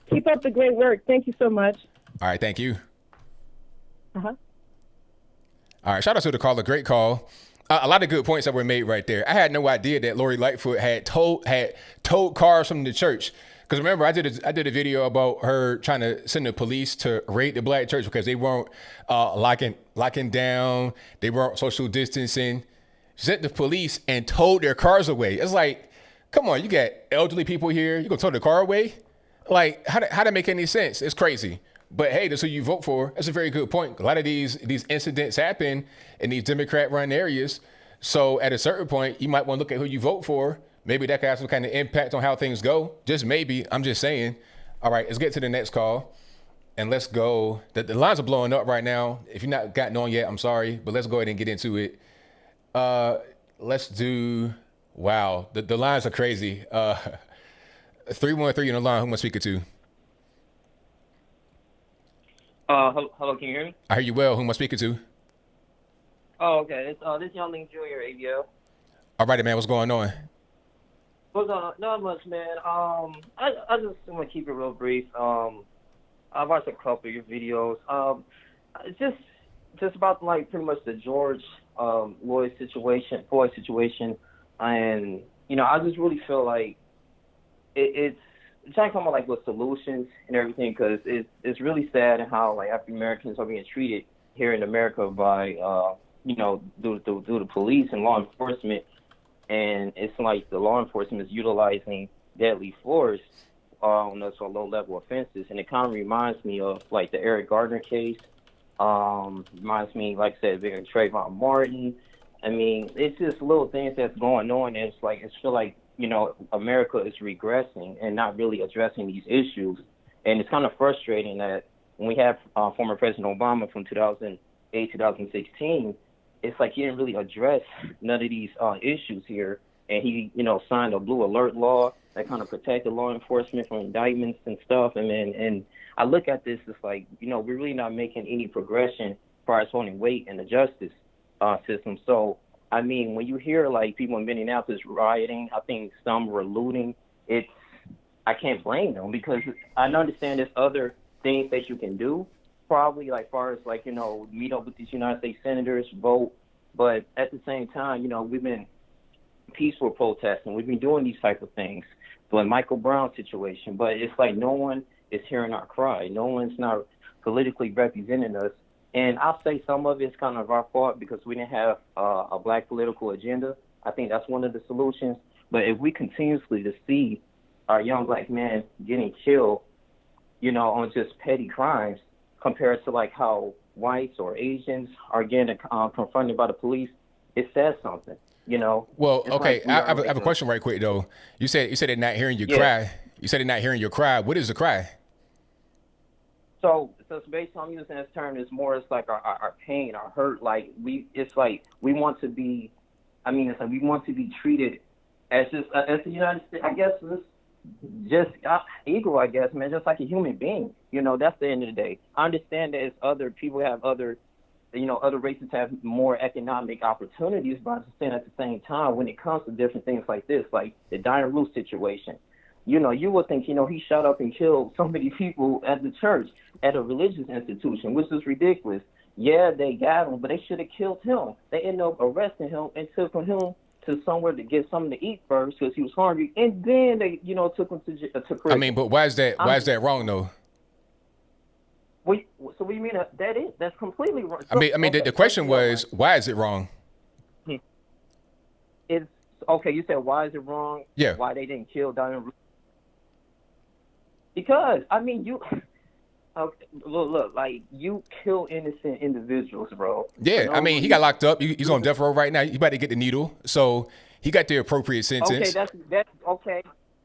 S6: Keep up the great work. Thank you so much.
S1: All right. Thank you.
S6: Uh-huh.
S1: All right. Shout out to the caller. Great call. A lot of good points that were made right there. I had no idea that Lori Lightfoot had towed cars from the church. Because remember, I did a video about her trying to send the police to raid the black church because they weren't locking down, they weren't social distancing. She sent the police and towed their cars away. It's like, come on, you got elderly people here, you gonna tow the car away? Like, how that make any sense? It's crazy. But hey, that's who you vote for. That's a very good point. A lot of these incidents happen in these Democrat-run areas. So at a certain point, you might want to look at who you vote for. Maybe that could have some kind of impact on how things go. Just maybe. I'm just saying. All right, let's get to the next call. And let's go. The lines are blowing up right now. If you're not gotten on yet, I'm sorry. But let's go ahead and get into it. Let's do, wow, the lines are crazy. 313 on the line. Who am I speaking to?
S7: Hello, can you hear me?
S1: I hear you well. Who am I speaking to?
S7: Oh, okay. It's this Young Link Jr. ABL.
S1: All right, man. What's going on?
S7: What's on? Not much, man. I just want to keep it real brief. I watched a couple of your videos. It's just about like pretty much the George Floyd situation, and I just really feel like it's trying to come up like with solutions and everything, because it's really sad how like African Americans are being treated here in America by due to the police and law enforcement, and it's like the law enforcement is utilizing deadly force on those low level offenses, and it kind of reminds me of like the Eric Gardner case. Reminds me, like I said, of Trayvon Martin. I mean, it's just little things that's going on, and it's like feel like America is regressing and not really addressing these issues. And it's kind of frustrating that when we have former President Obama from 2008, 2016, it's like he didn't really address none of these issues here. And he, signed a blue alert law that kind of protected law enforcement from indictments and stuff. And I look at this, it's like, we're really not making any progression as far as holding weight in the justice system. So, I mean, when you hear like people in Minneapolis rioting, I think some were looting. I can't blame them, because I understand there's other things that you can do, probably like far as like meet up with these United States senators, vote. But at the same time, we've been peaceful protesting, we've been doing these type of things. The Michael Brown situation, but it's like no one is hearing our cry. No one's not politically representing us. And I'll say some of it's kind of our fault because we didn't have a black political agenda. I think that's one of the solutions. But if we continuously to see our young black men getting killed, on just petty crimes, compared to like how whites or Asians are getting confronted by the police, it says something,
S1: Well, okay,
S7: like
S1: I have a question right quick though. You said they're not hearing you cry. You said they're not hearing your cry. What is the cry?
S7: So it's based on using this term, it's like our pain, our hurt. Like we want to be, we want to be treated as the United States, I guess, just equal, I guess, man, just like a human being. That's the end of the day. I understand that it's other people have other races have more economic opportunities, but I'm saying at the same time, when it comes to different things like this, like the Diane Root situation, you would think, he shot up and killed so many people at the church, at a religious institution, which is ridiculous. Yeah, they got him, but they should have killed him. They ended up arresting him and took him to somewhere to get something to eat first because he was hungry, and then they, took him to prison.
S1: I mean, but why is that wrong though?
S7: So what do you mean that's completely wrong?
S1: So, the question was, why is it wrong?
S7: It's okay. You said why is it wrong?
S1: Yeah.
S7: Why they didn't kill Diane Root? Because you look, like you kill innocent individuals, bro.
S1: Yeah, he got locked up. He's on death row right now. He about to get the needle, so he got the appropriate sentence.
S7: Okay, that's okay.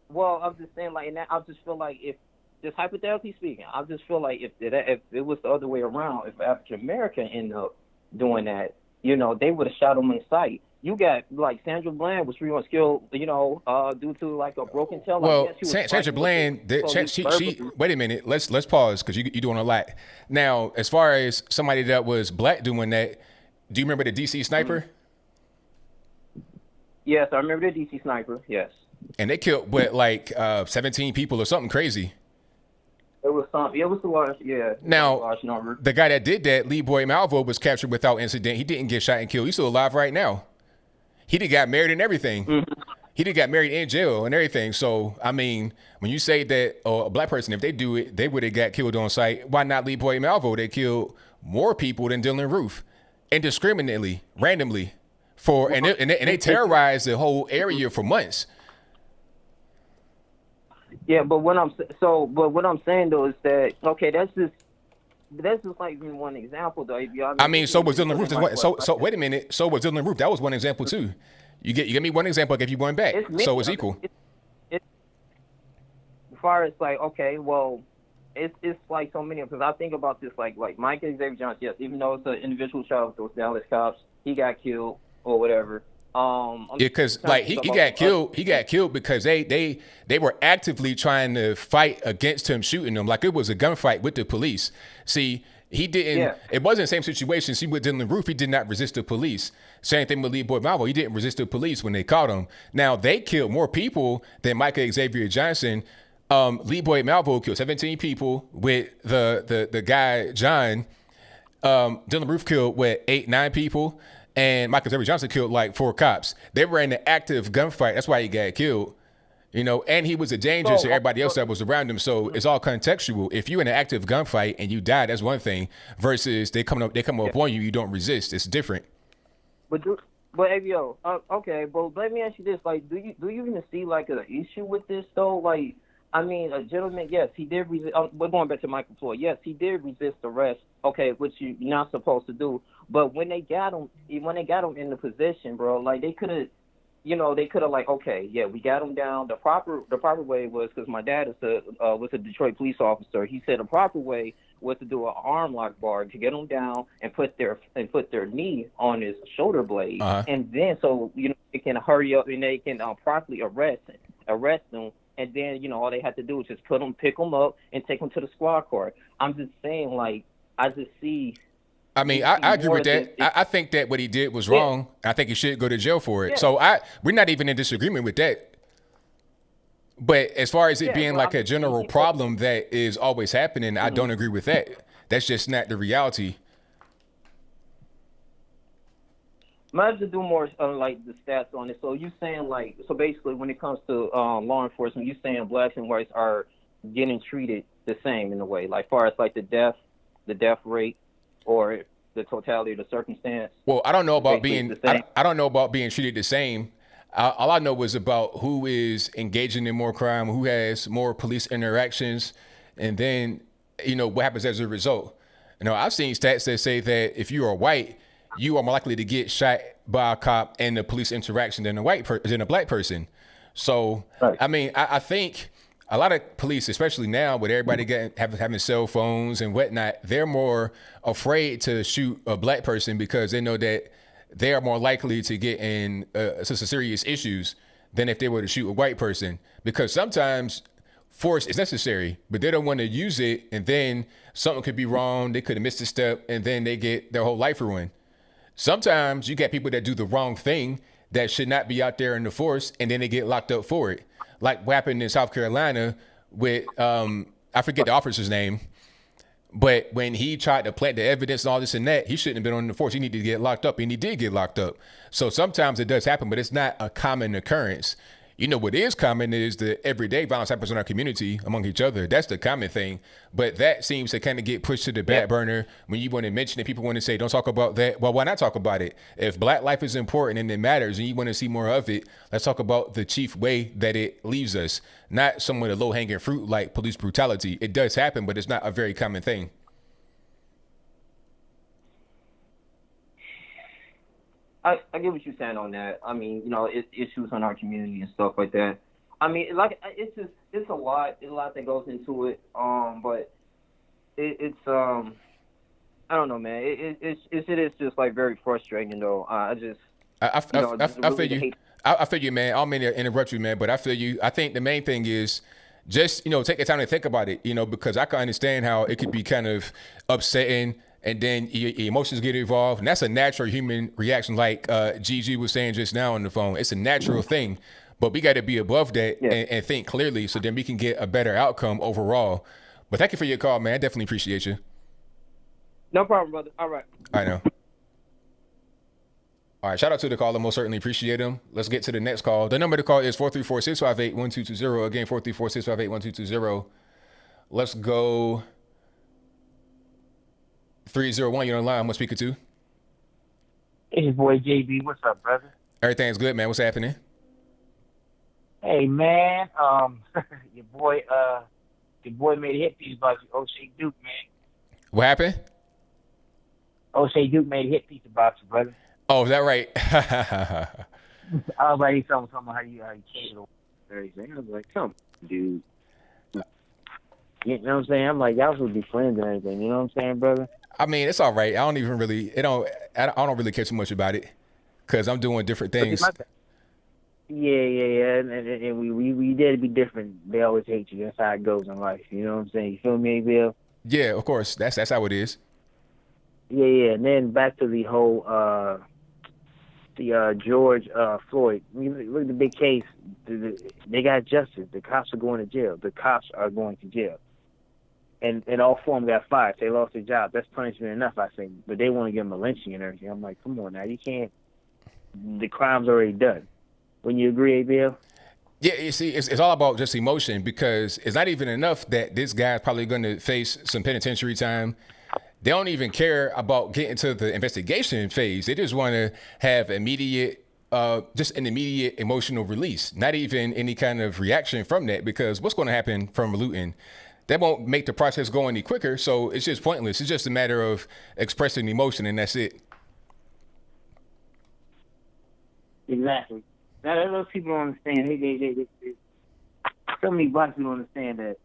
S7: Well, I'm just saying, like, and I just feel like if, just hypothetically speaking, I just feel like if it was the other way around, if African American ended up doing that, they would have shot him in sight. You got like Sandra Bland was pretty much killed, due to like a broken tail.
S1: Well, Sandra Bland, she wait a minute, let's pause because you're doing a lot. Now, as far as somebody that was black doing that, do you remember the DC sniper?
S7: Yes, I remember the DC sniper. Yes.
S1: And they killed 17 people or something crazy.
S7: It was something. It was a large. Yeah.
S1: Now,
S7: large number.
S1: The guy that did that, Lee Boy Malvo, was captured without incident. He didn't get shot and killed. He's still alive right now. He got married and everything.
S7: Mm-hmm.
S1: He did got married in jail and everything. So, I mean, when you say that a black person, if they do it, they would have got killed on sight. Why not Leroy Malvo? They killed more people than Dylan Roof, indiscriminately, randomly, and they terrorized the whole area for months.
S7: Yeah, but what I'm saying though is that okay, that's just like one example though.
S1: I mean, so was Dylan Roof. So wait a minute. So was Dylan Roof. That was one example too. You give me one example, I give you one back. So it's equal.
S7: As far as like, okay, well, it's like so many, because I think about this like Michael Xavier Johnson, yes, even though it's an individual child with those Dallas cops, he got killed or whatever.
S1: Because like he got killed because they were actively trying to fight against him shooting them. Like it was a gunfight with the police. See, he didn't. Yeah. It wasn't the same situation. See, with Dylan Roof, he did not resist the police. Same thing with Leroy Malvo. He didn't resist the police when they caught him. Now they killed more people than Michael Xavier Johnson. Leroy Malvo killed 17 people with the guy John. Dylan Roof killed 8-9 people, and Michael Xavier Johnson killed like 4 cops. They were in an active gunfight. That's why he got killed. You know, and he was a danger to everybody else that was around him. So it's all contextual. If you're in an active gunfight and you die, that's one thing. Versus they come up on you, you don't resist. It's different.
S7: But ABO, okay. But let me ask you this: like, do you even see like an issue with this though? Like, I mean, a gentleman, yes, he did resist. We're going back to Michael Floyd. Yes, he did resist arrest. Okay, which you're not supposed to do. But when they got him in the position, bro, like they could have. They could have like, okay, yeah, we got him down. The proper way was, because my dad was a Detroit police officer. He said the proper way was to do an arm lock bar to get him down and put their knee on his shoulder blade, and then so they can hurry up and they can properly arrest them. And then all they had to do was just pick them up and take them to the squad car. I'm just saying, like, I just see.
S1: I mean, I agree with that. I think that what he did was wrong. I think he should go to jail for it. Yeah. So we're not even in disagreement with that. But as far as it being like a general problem that is always happening, I don't agree with that. That's just not the reality.
S7: I have to do more like the stats on it. So you saying like, so basically when it comes to law enforcement, you saying blacks and whites are getting treated the same in a way, like far as like the death rate, or the totality of the circumstance?
S1: Well, I don't know about being. I don't know about being treated the same. All I know is about who is engaging in more crime, who has more police interactions, and then what happens as a result. I've seen stats that say that if you are white, you are more likely to get shot by a cop and the police interaction than a black person. So, right. I mean, I think a lot of police, especially now with everybody having cell phones and whatnot, they're more afraid to shoot a black person because they know that they are more likely to get in some serious issues than if they were to shoot a white person. Because sometimes force is necessary, but they don't want to use it, and then something could be wrong. They could have missed a step, and then they get their whole life ruined. Sometimes you get people that do the wrong thing that should not be out there in the force, and then they get locked up for it. Like what happened in South Carolina with, I forget the officer's name, but when he tried to plant the evidence and all this and that, he shouldn't have been on the force. He needed to get locked up, and he did get locked up. So sometimes it does happen, but it's not a common occurrence. What is common is the everyday violence happens in our community among each other. That's the common thing. But that seems to kind of get pushed to the back burner when you want to mention it. People want to say, don't talk about that. Well, why not talk about it? If black life is important and it matters and you want to see more of it, let's talk about the chief way that it leaves us, not some of the low-hanging fruit like police brutality. It does happen, but it's not a very common thing.
S7: I get what you're saying on that. I mean, it's issues in our community and stuff like that. I mean, it's a lot that goes into it. But it's I don't know, man. It is just like very frustrating though. I feel you. I feel you, man. I don't mean to interrupt you, man, but I feel you. I think the main thing is just take the time to think about it. Because I can understand how it could be kind of upsetting. And then your emotions get involved. And that's a natural human reaction. Like Gigi was saying just now on the phone. It's a natural thing. But we got to be above that and think clearly so then we can get a better outcome overall. But thank you for your call, man. I definitely appreciate you. 'No problem, brother. All right.
S1: I know. All right, shout out to the caller. Most certainly appreciate him. Let's get to the next call. The number to call is 434-658-1220. Again, 434-658-1220. Let's go 301. You're on line. What's speaker to?
S8: It's your boy JB. What's up, brother?
S1: Everything's good, man. What's happening?
S8: Hey, man. Your boy made a hit piece about you, O'Shea Duke, man.
S1: What happened?
S8: O'Shea Duke made a hit piece about you, brother.
S1: Oh, is that right?
S8: I was like, he's talking about how you changed everything. I was like, come, dude. You know what I'm saying? I'm like, y'all should be friends and everything. You know what I'm saying, brother?
S1: I mean, it's all right. I don't really care too much about it because I'm doing different things.
S8: Yeah. And we dare to be different. They always hate you. That's how it goes in life. You know what I'm saying? You feel me, ABL?
S1: Yeah, of course. That's how it is.
S8: Yeah. And then back to the whole George Floyd. Look at the big case. They got justice. The cops are going to jail. The cops are going to jail. And all four of them got fired. They lost their job. That's punishment enough, I think. But they want to give them a lynching and everything. I'm like, come on now. You can't. The crime's already done. Wouldn't you agree, ABL?
S1: Yeah, you see, it's all about just emotion because it's not even enough that this guy's probably going to face some penitentiary time. They don't even care about getting to the investigation phase. They just want to have an immediate emotional release, not even any kind of reaction from that, because what's going to happen from looting? That won't make the process go any quicker, so it's just pointless. It's just a matter of expressing emotion, and that's it.
S8: Exactly. Now, those people don't understand. They so many black people don't understand that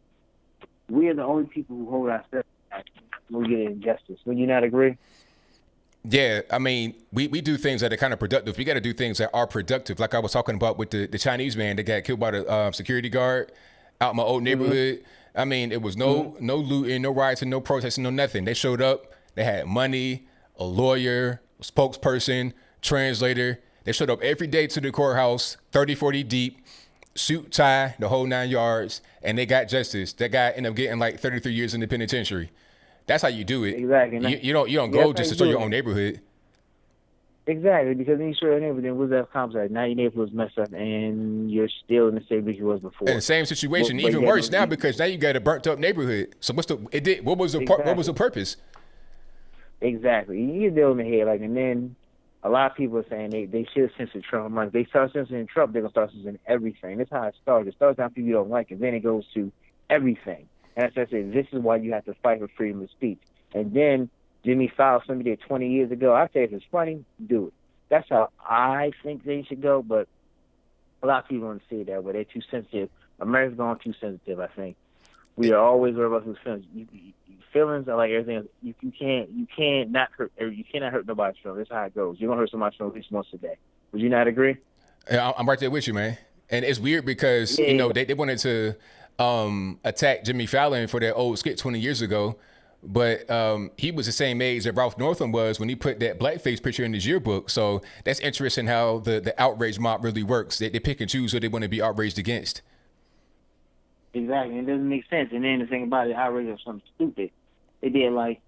S8: we are the only people who hold ourselves back when we get injustice. Would you not agree?
S1: Yeah, I mean, we do things that are kind of productive. We got to do things that are productive. Like I was talking about with the Chinese man that got killed by the security guard out in my old neighborhood. I mean, it was no looting, no rioting, no protesting, no nothing. They showed up. They had money, a lawyer, a spokesperson, translator. They showed up every day to the courthouse, 30, 40 deep, suit, tie, the whole 9 yards, and they got justice. That guy ended up getting like 33 years in the penitentiary. That's how you do it.
S8: Exactly.
S1: You don't go just to show your own neighborhood.
S8: Exactly, because then you show your neighborhood, then what's that complex? Now your neighborhood's messed up, and you're still in the same place you was before.
S1: And the same situation, even worse now, because now you got a burnt up neighborhood. So what was the purpose?
S8: Exactly. You deal in the head, like, and then a lot of people are saying they should censor Trump. I'm like, they start censoring Trump, they're gonna start censoring everything. That's how it starts. It starts out people you don't like, and then it goes to everything. And that's why I say this is why you have to fight for freedom of speech. And then Jimmy Fallon, somebody did 20 years ago. I say if it's funny, do it. That's how I think they should go. But a lot of people don't see it that way. They're too sensitive. America's gone too sensitive. I think we are always worried about whose feelings. Feelings are like everything else. You cannot hurt nobody's feelings. That's how it goes. You're gonna hurt somebody's feelings at least once a day. Would you not agree?
S1: Yeah, I'm right there with you, man. And it's weird because they wanted to attack Jimmy Fallon for that old skit 20 years ago, but he was the same age that Ralph Northam was when he put that blackface picture in his yearbook. So that's interesting how the outrage mob really works. They pick and choose who they want to be outraged against.
S8: Exactly. It doesn't make sense. And then the thing about it, outrage is something stupid. They did like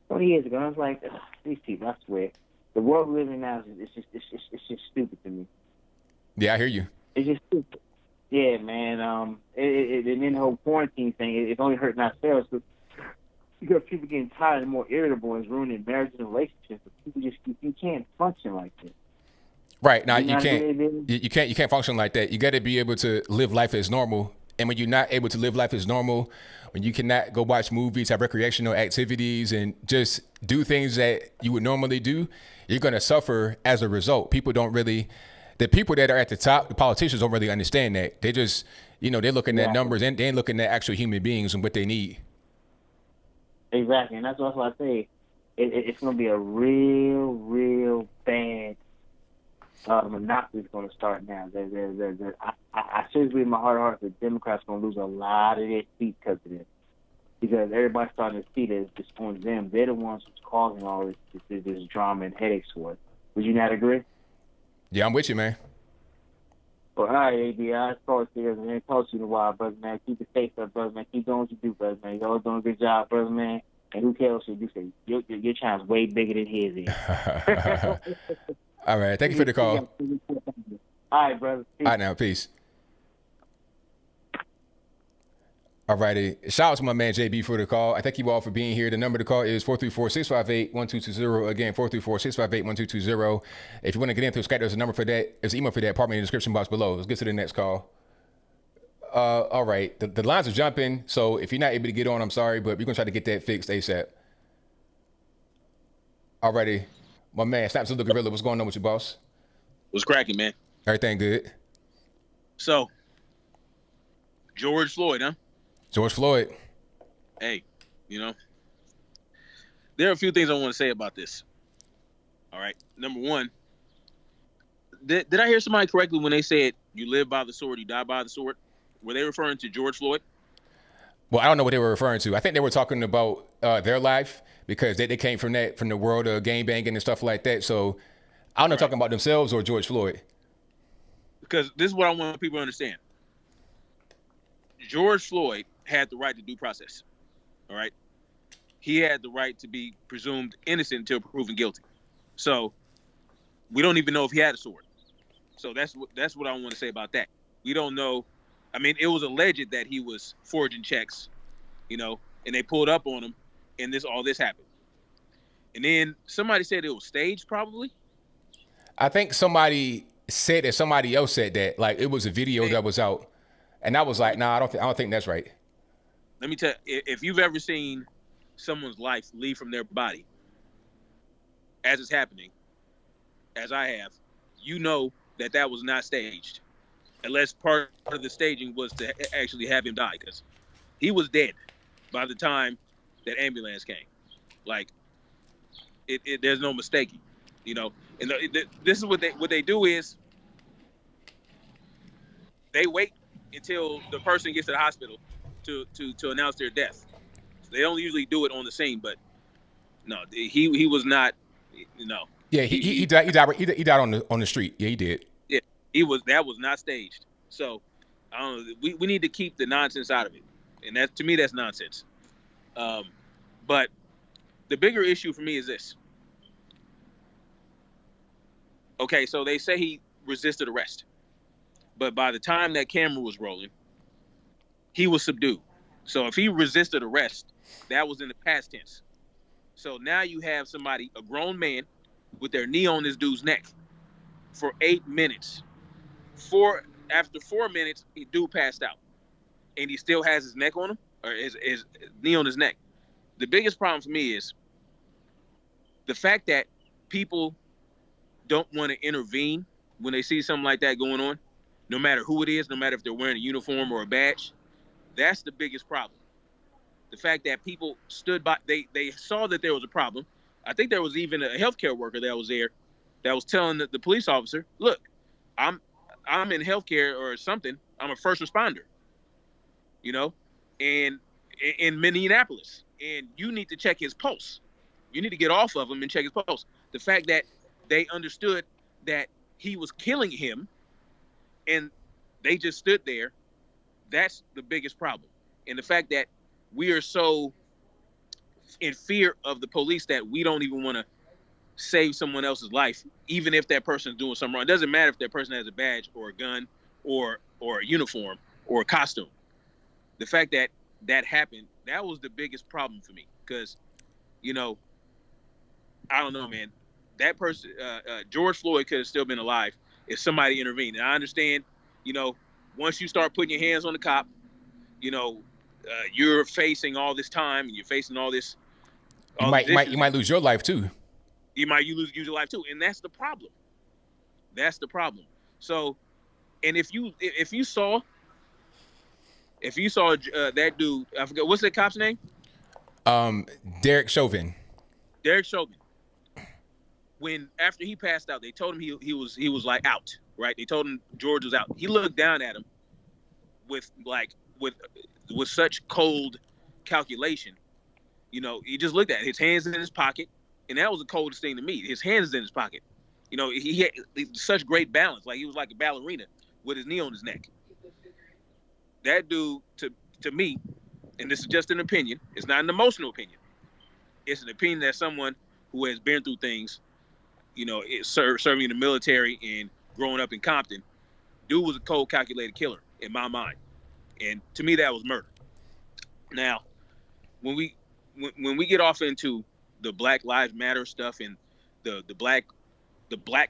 S8: 20 years ago. I was like, these people, I swear. The world we live in now is it's just stupid to me.
S1: Yeah, I hear you.
S8: It's just stupid. Yeah, man. And then the whole quarantine thing, it's only hurting ourselves because people getting tired and more irritable and it's ruining marriages and relationships. People just you can't function like this.
S1: Right. Now you can't function like that. You got to be able to live life as normal. And when you're not able to live life as normal, when you cannot go watch movies, have recreational activities, and just do things that you would normally do, you're going to suffer as a result. The people that are at the top, the politicians don't really understand that. They just, they're looking at numbers and they're looking at actual human beings and what they need.
S8: Exactly. And that's what I say. It's going to be a real bad monopoly is going to start now. I seriously, in my heart of hearts, the Democrats going to lose a lot of their seats because of this. Because everybody's starting to see that it's on them. They're the ones who's causing all this drama and headaches for us. Would you not agree?
S1: Yeah, I'm with you, man.
S8: Well, all right, AB. I talk to you, man. Talk to you in a while, brother, man. Keep it safe, brother, man. Keep doing what you do, brother, man. You're always doing a good job, brother, man. And who cares what you say? Your child's way bigger than his is.
S1: All right. Thank you for the call.
S8: All right, brother. Peace.
S1: All right, now. Peace. All righty. Shout out to my man JB for the call. I thank you all for being here. The number to call is 434-658-1220. Again, 434-658-1220. If you want to get into Skype, there's a number for that. There's an email for that. Part me in the description box below. Let's get to the next call. All right. The lines are jumping. So if you're not able to get on, I'm sorry, but we're going to try to get that fixed ASAP. All righty. My man, Snaps of the Gorilla. What's going on with you, boss?
S9: What's cracking, man?
S1: Everything good?
S9: So, George Floyd, huh?
S1: George Floyd.
S9: Hey, there are a few things I want to say about this. All right. Number one, did I hear somebody correctly when they said you live by the sword, you die by the sword? Were they referring to George Floyd?
S1: Well, I don't know what they were referring to. I think they were talking about their life because they came from the world of gang banging and stuff like that. So I don't know, talking about themselves or George Floyd.
S9: Because this is what I want people to understand. George Floyd had the right to due process. All right. He had the right to be presumed innocent until proven guilty. So we don't even know if he had a sword. So that's what I want to say about that. We don't know. I mean, it was alleged that he was forging checks, and they pulled up on him, and all this happened. And then somebody said it was staged, probably.
S1: I think somebody said that somebody else said that, like it was a video that was out, and I was like, nah, I don't think that's right.
S9: Let me tell you, if you've ever seen someone's life leave from their body as it's happening, as I have, you know that was not staged. Unless part of the staging was to actually have him die, because he was dead by the time that ambulance came. Like, there's no mistaking, And this is what they do is they wait until the person gets to the hospital to announce their death. So they don't usually do it on the scene, but no, he was not.
S1: Yeah, he died on the street. Yeah, he did.
S9: Yeah, that was not staged. So I don't know. We need to keep the nonsense out of it, and to me that's nonsense. But the bigger issue for me is this. Okay, so they say he resisted arrest, but by the time that camera was rolling, he was subdued. So if he resisted arrest, that was in the past tense. So now you have somebody, a grown man, with their knee on this dude's neck for 8 minutes. After 4 minutes, the dude passed out, and he still has his neck on him, or his knee on his neck. The biggest problem for me is the fact that people don't want to intervene when they see something like that going on, no matter who it is, no matter if they're wearing a uniform or a badge. That's the biggest problem. The fact that people stood by, they saw that there was a problem. I think there was even a healthcare worker that was there that was telling the police officer, look, I'm in healthcare or something. I'm a first responder, and in Minneapolis, and you need to check his pulse. You need to get off of him and check his pulse. The fact that they understood that he was killing him and they just stood there, that's the biggest problem. And the fact that we are so in fear of the police that we don't even want to save someone else's life, even if that person is doing something wrong. It doesn't matter if that person has a badge or a gun or a uniform or a costume. The fact that happened, that was the biggest problem for me, because, I don't know, man. That person, George Floyd, could have still been alive if somebody intervened. And I understand, once you start putting your hands on the cop, you're facing all this time and you're facing all this.
S1: You might lose your life too.
S9: You might lose your life too, and that's the problem. That's the problem. So, and if you saw that dude, I forget what's that cop's name.
S1: Derek Chauvin.
S9: Derek Chauvin. When after he passed out, they told him he was like out, right? They told him George was out. He looked down at him with such cold calculation. He just looked at it. His hands in his pocket, and that was the coldest thing to me. His hands is in his pocket. He had such great balance, like he was like a ballerina with his knee on his neck. That dude, to me, and this is just an opinion, it's not an emotional opinion. It's an opinion that someone who has been through things serving in the military and growing up in Compton, dude was a cold, calculated killer in my mind, and to me that was murder. Now, when we get off into the Black Lives Matter stuff and the black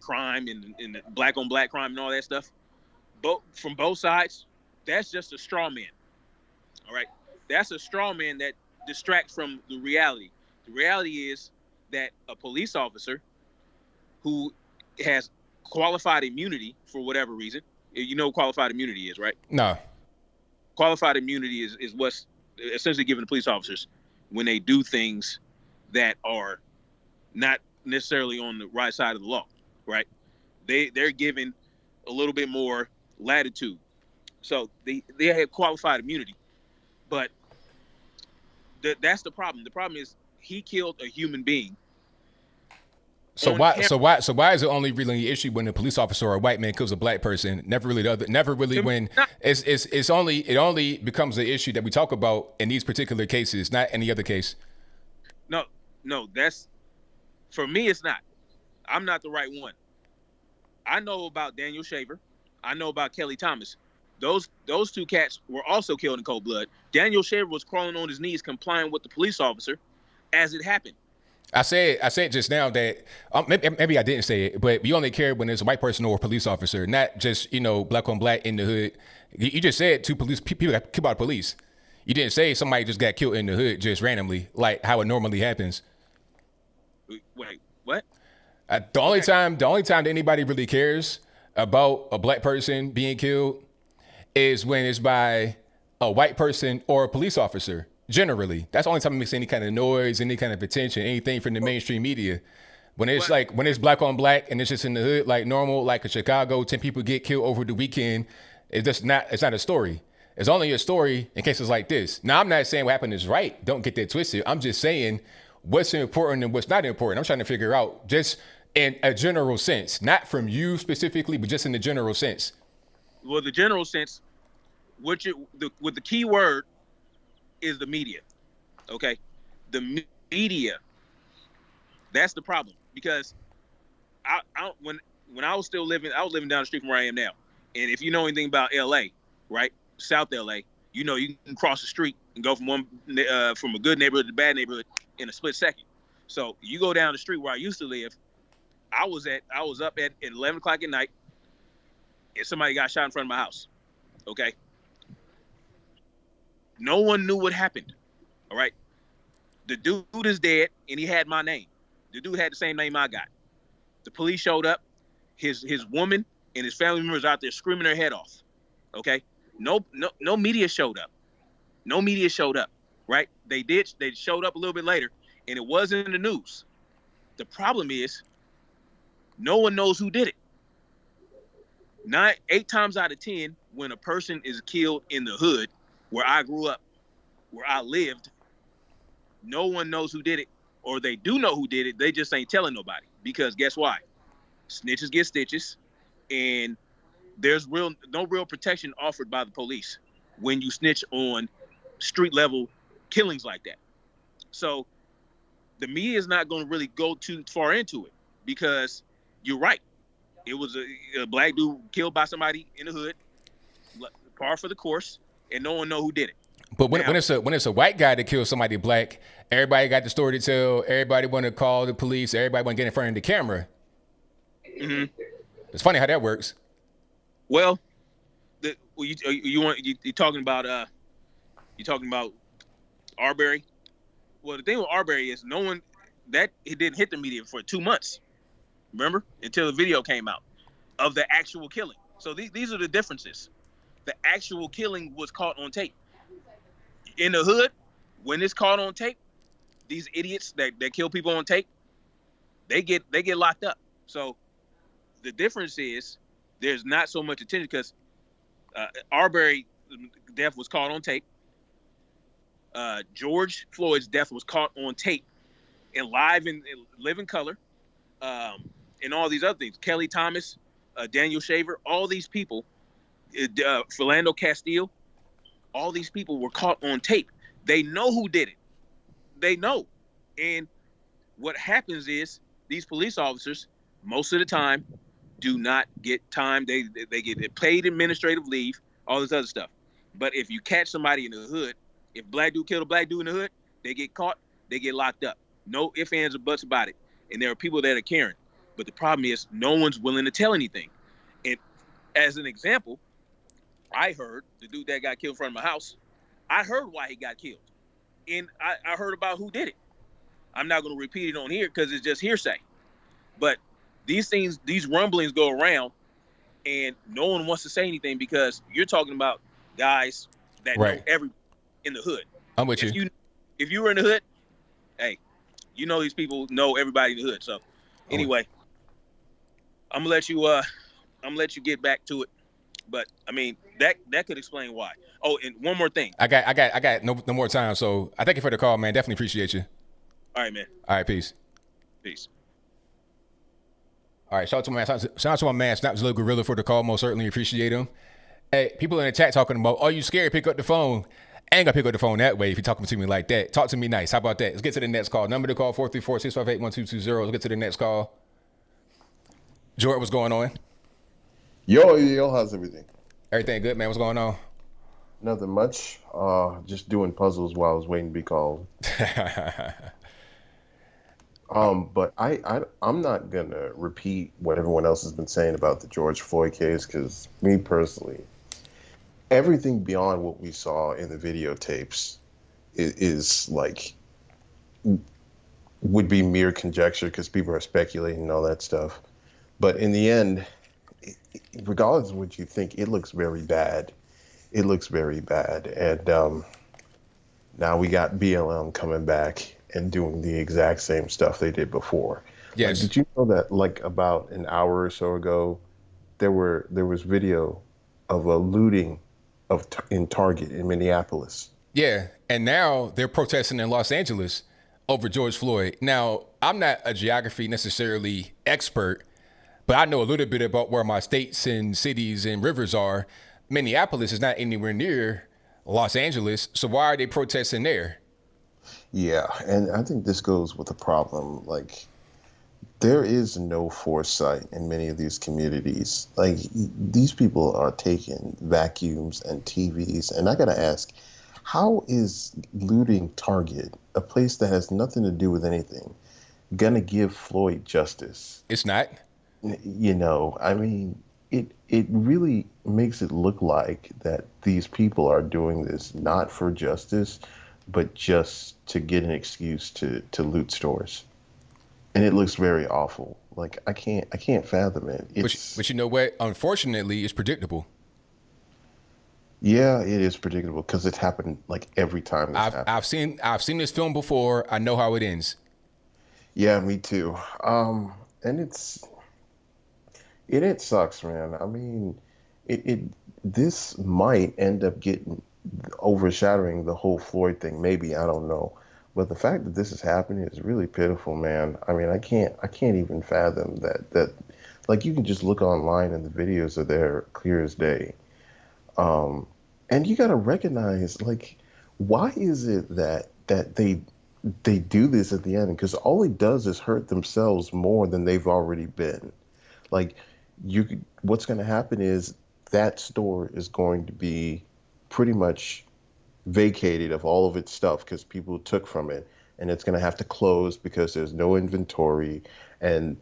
S9: crime and the black on black crime and all that stuff, from both sides, that's just a straw man. All right, that's a straw man that distracts from the reality. The reality is that a police officer who has qualified immunity for whatever reason, you know what qualified immunity is, right?
S1: No.
S9: Qualified immunity is what's essentially given to police officers when they do things that are not necessarily on the right side of the law, right? They're given a little bit more latitude. So they have qualified immunity. But that's the problem. The problem is he killed a human being.
S1: So why is it only really an issue when a police officer or a white man kills a black person? Never really when it only becomes an issue that we talk about in these particular cases, not any other case.
S9: No, that's, for me, it's not. I'm not the right one. I know about Daniel Shaver. I know about Kelly Thomas. Those two cats were also killed in cold blood. Daniel Shaver was crawling on his knees complying with the police officer as it happened.
S1: I said just now that maybe I didn't say it, but we only care when there's a white person or a police officer, not just black on black in the hood. You just said two people got killed by the police. You didn't say somebody just got killed in the hood just randomly, like how it normally happens.
S9: Wait, what?
S1: The only time that anybody really cares about a black person being killed is when it's by a white person or a police officer. Generally, that's the only time it makes any kind of noise, any kind of attention, anything from the mainstream media. When it's when it's black on black and it's just in the hood like normal, like in Chicago, 10 people get killed over the weekend. It's not a story. It's only a story in cases like this. Now, I'm not saying what happened is right. Don't get that twisted. I'm just saying what's important and what's not important. I'm trying to figure out just in a general sense, not from you specifically, but just in the general sense.
S9: Well, the general sense, with the key word is the media. Okay, the media. That's the problem, because when I was still living, I was living down the street from where I am now. And if you know anything about LA, right, South LA, you can cross the street and go from a good neighborhood to a bad neighborhood in a split second. So you go down the street where I used to live. I was up at 11 o'clock at night, and somebody got shot in front of my house. Okay. No one knew what happened. All right. The dude is dead, and he had my name. The dude had the same name I got. The police showed up. His woman and his family members out there screaming their head off. Okay. No media showed up. No media showed up. Right. They showed up a little bit later, and it wasn't in the news. The problem is no one knows who did it. 8 times out of 10, when a person is killed in the hood, where I grew up, where I lived, no one knows who did it, or they do know who did it. They just ain't telling nobody, because guess why? Snitches get stitches, and there's no real protection offered by the police when you snitch on street level killings like that. So the media is not going to really go too far into it, because you're right. It was a black dude killed by somebody in the hood, par for the course, and no one know who did it.
S1: But when it's a white guy that kills somebody black, everybody got the story to tell. Everybody want to call the police. Everybody want to get in front of the camera.
S9: Mm-hmm.
S1: It's funny how that works.
S9: Well, you're talking about Arbery. Well, the thing with Arbery is it didn't hit the media for 2 months. Remember, until the video came out of the actual killing. So these are the differences. The actual killing was caught on tape. In the hood, when it's caught on tape, these idiots that kill people on tape, they get locked up. So the difference is there's not so much attention, because Arbery's death was caught on tape. George Floyd's death was caught on tape and live in living color, and all these other things. Kelly Thomas, Daniel Shaver, all these people, Philando Castile, all these people were caught on tape. They know who did it. They know. And what happens is these police officers, most of the time do not get time. They get paid administrative leave, all this other stuff. But if you catch somebody in the hood, if black dude killed a black dude in the hood, they get caught, they get locked up. No ifs, ands, or buts about it. And there are people that are caring. But the problem is no one's willing to tell anything. And as an example, I heard the dude that got killed in front of my house, I heard why he got killed. And I heard about who did it. I'm not going to repeat it on here because it's just hearsay. But these things, these rumblings go around and no one wants to say anything because you're talking about guys that know every in the hood.
S1: I'm with you.
S9: If you were in the hood, hey, you know these people know everybody in the hood. So anyway, I'm gonna let you get back to it. But I mean that could explain why. Oh, and one more thing.
S1: I got no more time. So I thank you for the call, man. Definitely appreciate you.
S9: All right, man.
S1: All right, peace.
S9: Peace.
S1: All right, shout out to my man Snaps Little Gorilla for the call. Most certainly appreciate him. Hey, people in the chat talking about, are you scared? Pick up the phone. I ain't gonna pick up the phone that way if you're talking to me like that. Talk to me nice. How about that? Let's get to the next call. Number to call 434-658-1220. Let's get to the next call. Jordan, what's going on?
S10: Yo, how's everything?
S1: Everything good, man. What's going on?
S10: Nothing much. Just doing puzzles while I was waiting to be called. But I'm not gonna repeat what everyone else has been saying about the George Floyd case because me personally, everything beyond what we saw in the videotapes is like would be mere conjecture because people are speculating and all that stuff. But in the end, regardless of what you think, it looks very bad. It looks very bad. And now we got BLM coming back and doing the exact same stuff they did before.
S1: Yes.
S10: Like, did you know that like about an hour or so ago, there was video of a looting in Target in Minneapolis?
S1: Yeah, and now they're protesting in Los Angeles over George Floyd. Now, I'm not a geography necessarily expert, but I know a little bit about where my states and cities and rivers are. Minneapolis is not anywhere near Los Angeles, so why are they protesting there?
S10: Yeah, and I think this goes with the problem. Like, there is no foresight in many of these communities. Like, these people are taking vacuums and TVs, and I gotta ask, how is looting Target, a place that has nothing to do with anything, gonna give Floyd justice?
S1: It's not.
S10: You know, I mean, it really makes it look like that these people are doing this not for justice, but just to get an excuse to loot stores. And it looks very awful. Like, I can't fathom it.
S1: But you know what? Unfortunately, it's predictable.
S10: Yeah, it is predictable because it's happened like every time this happens.
S1: I've seen this film before. I know how it ends.
S10: Yeah, me too. And it sucks, man. I mean, this might end up overshadowing the whole Floyd thing. Maybe, I don't know. But the fact that this is happening is really pitiful, man. I mean, I can't even fathom that like, you can just look online and the videos are there clear as day. And you got to recognize, like, why is it that they do this at the end? Because all it does is hurt themselves more than they've already been. Like, what's going to happen is that store is going to be pretty much vacated of all of its stuff because people took from it, and it's going to have to close because there's no inventory, and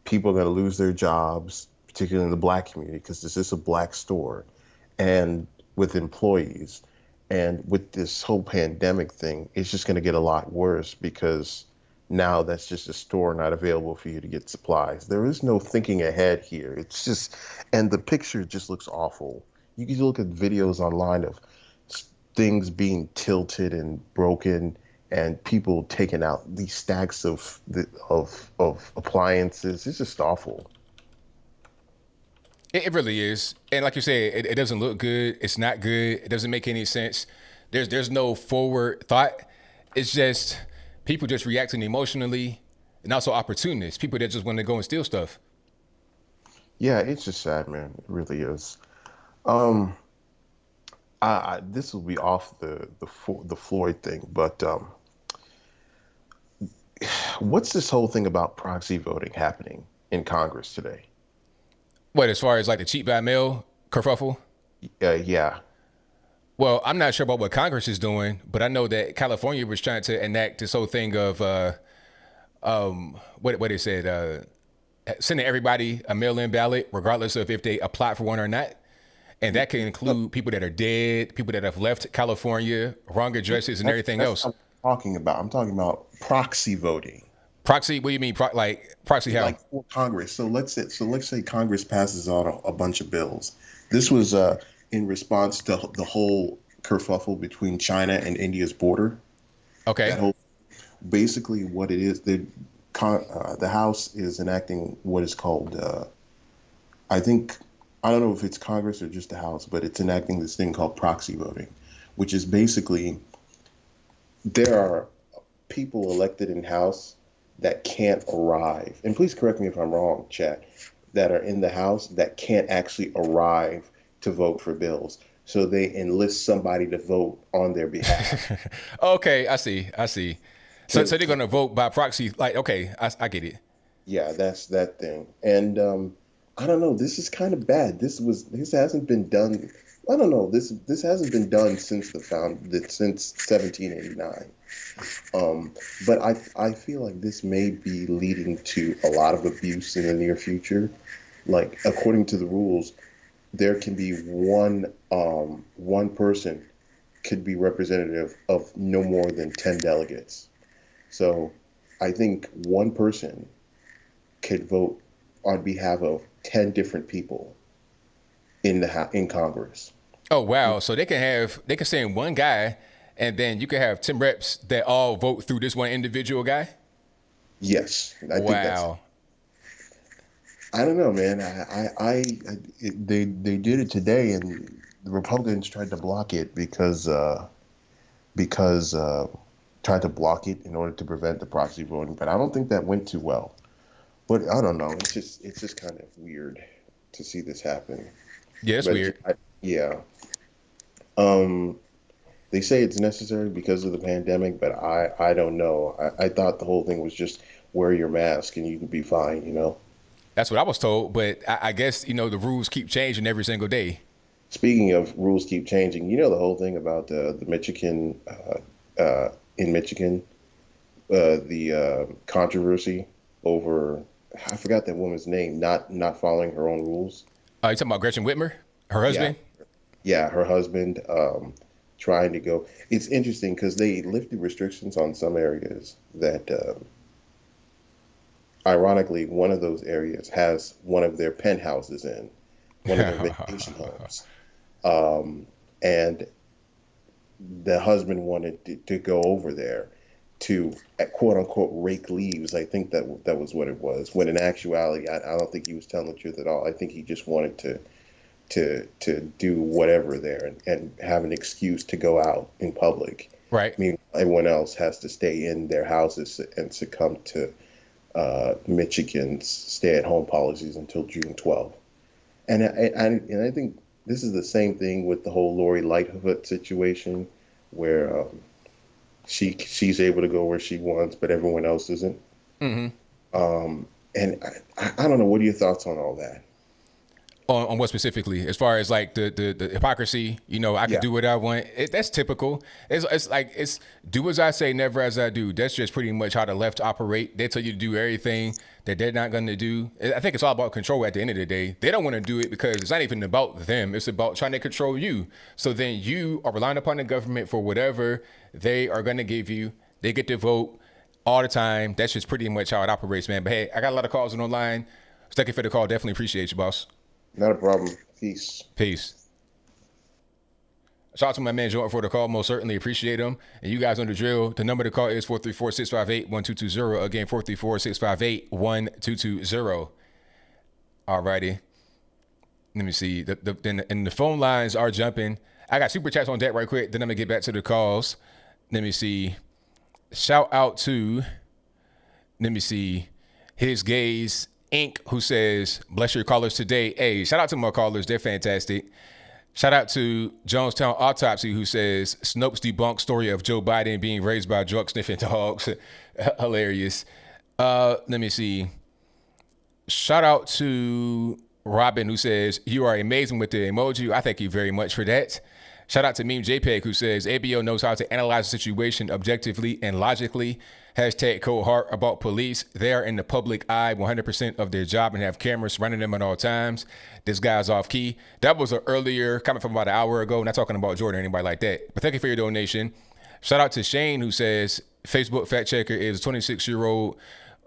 S10: people are going to lose their jobs, particularly in the black community, because this is a black store, and with employees. And with this whole pandemic thing, it's just going to get a lot worse because now that's just a store not available for you to get supplies. There is no thinking ahead here. It's just, and the picture just looks awful. You can look at videos online of things being tilted and broken, and people taking out these stacks of appliances. It's just awful.
S1: It really is. And like you said, it doesn't look good. It's not good. It doesn't make any sense. There's no forward thought. It's just people just reacting emotionally, and also opportunists, people that just want to go and steal stuff.
S10: Yeah, it's just sad, man. It really is. This will be off the Floyd thing, but what's this whole thing about proxy voting happening in Congress today?
S1: What, as far as like the cheat by mail kerfuffle?
S10: Yeah.
S1: Well, I'm not sure about what Congress is doing, but I know that California was trying to enact this whole thing of what they said, sending everybody a mail-in ballot, regardless of if they apply for one or not. And that can include people that are dead, people that have left California, wrong addresses, and everything else.
S10: What I'm talking about proxy voting.
S1: Proxy? What do you mean? Like proxy how?
S10: Like for Congress. So let's say Congress passes on a bunch of bills. This was in response to the whole kerfuffle between China and India's border.
S1: Okay.
S10: Basically, what it is, the House is enacting what is called, I don't know if it's Congress or just the House, but it's enacting this thing called proxy voting, which is basically there are people elected in House that can't arrive, and please correct me if I'm wrong, chat, that are in the House that can't actually arrive to vote for bills. So they enlist somebody to vote on their behalf.
S1: Okay, I see. So they're going to vote by proxy. Like, okay, I get it.
S10: Yeah, that's that thing. And I don't know. This is kind of bad. This hasn't been done. I don't know. This hasn't been done since since 1789. But I feel like this may be leading to a lot of abuse in the near future. Like, according to the rules, there can be one person could be representative of no more than 10 delegates. So I think one person could vote on behalf of 10 different people in Congress.
S1: Oh, wow. So they can send one guy, and then you can have 10 reps that all vote through this one individual guy?
S10: Yes. I think that's, I don't know, man. They did it today, and the Republicans tried to block it because tried to block it in order to prevent the proxy voting. But I don't think that went too well. But I don't know. It's just kind of weird to see this happen.
S1: Yeah, it's weird.
S10: Yeah. They say it's necessary because of the pandemic, but I don't know. I thought the whole thing was just wear your mask and you could be fine, you know?
S1: That's what I was told, but I guess, the rules keep changing every single day.
S10: Speaking of rules keep changing, the whole thing about the Michigan, in Michigan, the controversy over, I forgot that woman's name, not following her own rules.
S1: You talking about Gretchen Whitmer, her husband?
S10: Yeah, her husband trying to go. It's interesting because they lifted restrictions on some areas that, ironically, one of those areas has one of their penthouses in, one of their vacation homes. And the husband wanted to go over there to, quote unquote, rake leaves. I think that was what it was. When in actuality, I don't think he was telling the truth at all. I think he just wanted to do whatever there and have an excuse to go out in public.
S1: Right.
S10: I mean, everyone else has to stay in their houses and succumb to Michigan's stay-at-home policies until June 12th. And I think this is the same thing with the whole Lori Lightfoot situation, where she's able to go where she wants, but everyone else isn't. Mm-hmm. And I don't know. What are your thoughts on all that?
S1: On what specifically? As far as like the hypocrisy, I can do what I want. That's typical. It's like do as I say, never as I do. That's just pretty much how the left operate. They tell you to do everything that they're not going to do. I think it's all about control at the end of the day. They don't want to do it because it's not even about them. It's about trying to control you. So then you are relying upon the government for whatever they are going to give you. They get to vote all the time. That's just pretty much how it operates, man. But hey, I got a lot of calls on the line. Thank you for the call. Definitely appreciate you, boss.
S10: Not a problem. Peace.
S1: Shout out to my man Jordan for the call. Most certainly appreciate him. And you guys know the drill. The number to call is 434-658-1220. Again, 434-658-1220. All righty. Let me see. And the phone lines are jumping. I got super chats on deck right quick. Then I'm going to get back to the calls. Let me see. Shout out to, His Gaze Inc., who says, bless your callers today. Hey, shout out to my callers. They're fantastic. Shout out to Jonestown Autopsy, who says Snopes debunked story of Joe Biden being raised by drug sniffing dogs. Hilarious. Let me see. Shout out to Robin, who says you are amazing with the emoji. I thank you very much for that. Shout out to Meme JPEG, who says ABL knows how to analyze the situation objectively and logically. Hashtag cold heart about police. They are in the public eye 100% of their job and have cameras running them at all times. This guy's off key. That was an earlier comment from about an hour ago. Not talking about Jordan or anybody like that. But thank you for your donation. Shout out to Shane, who says Facebook fact checker is 26-year-old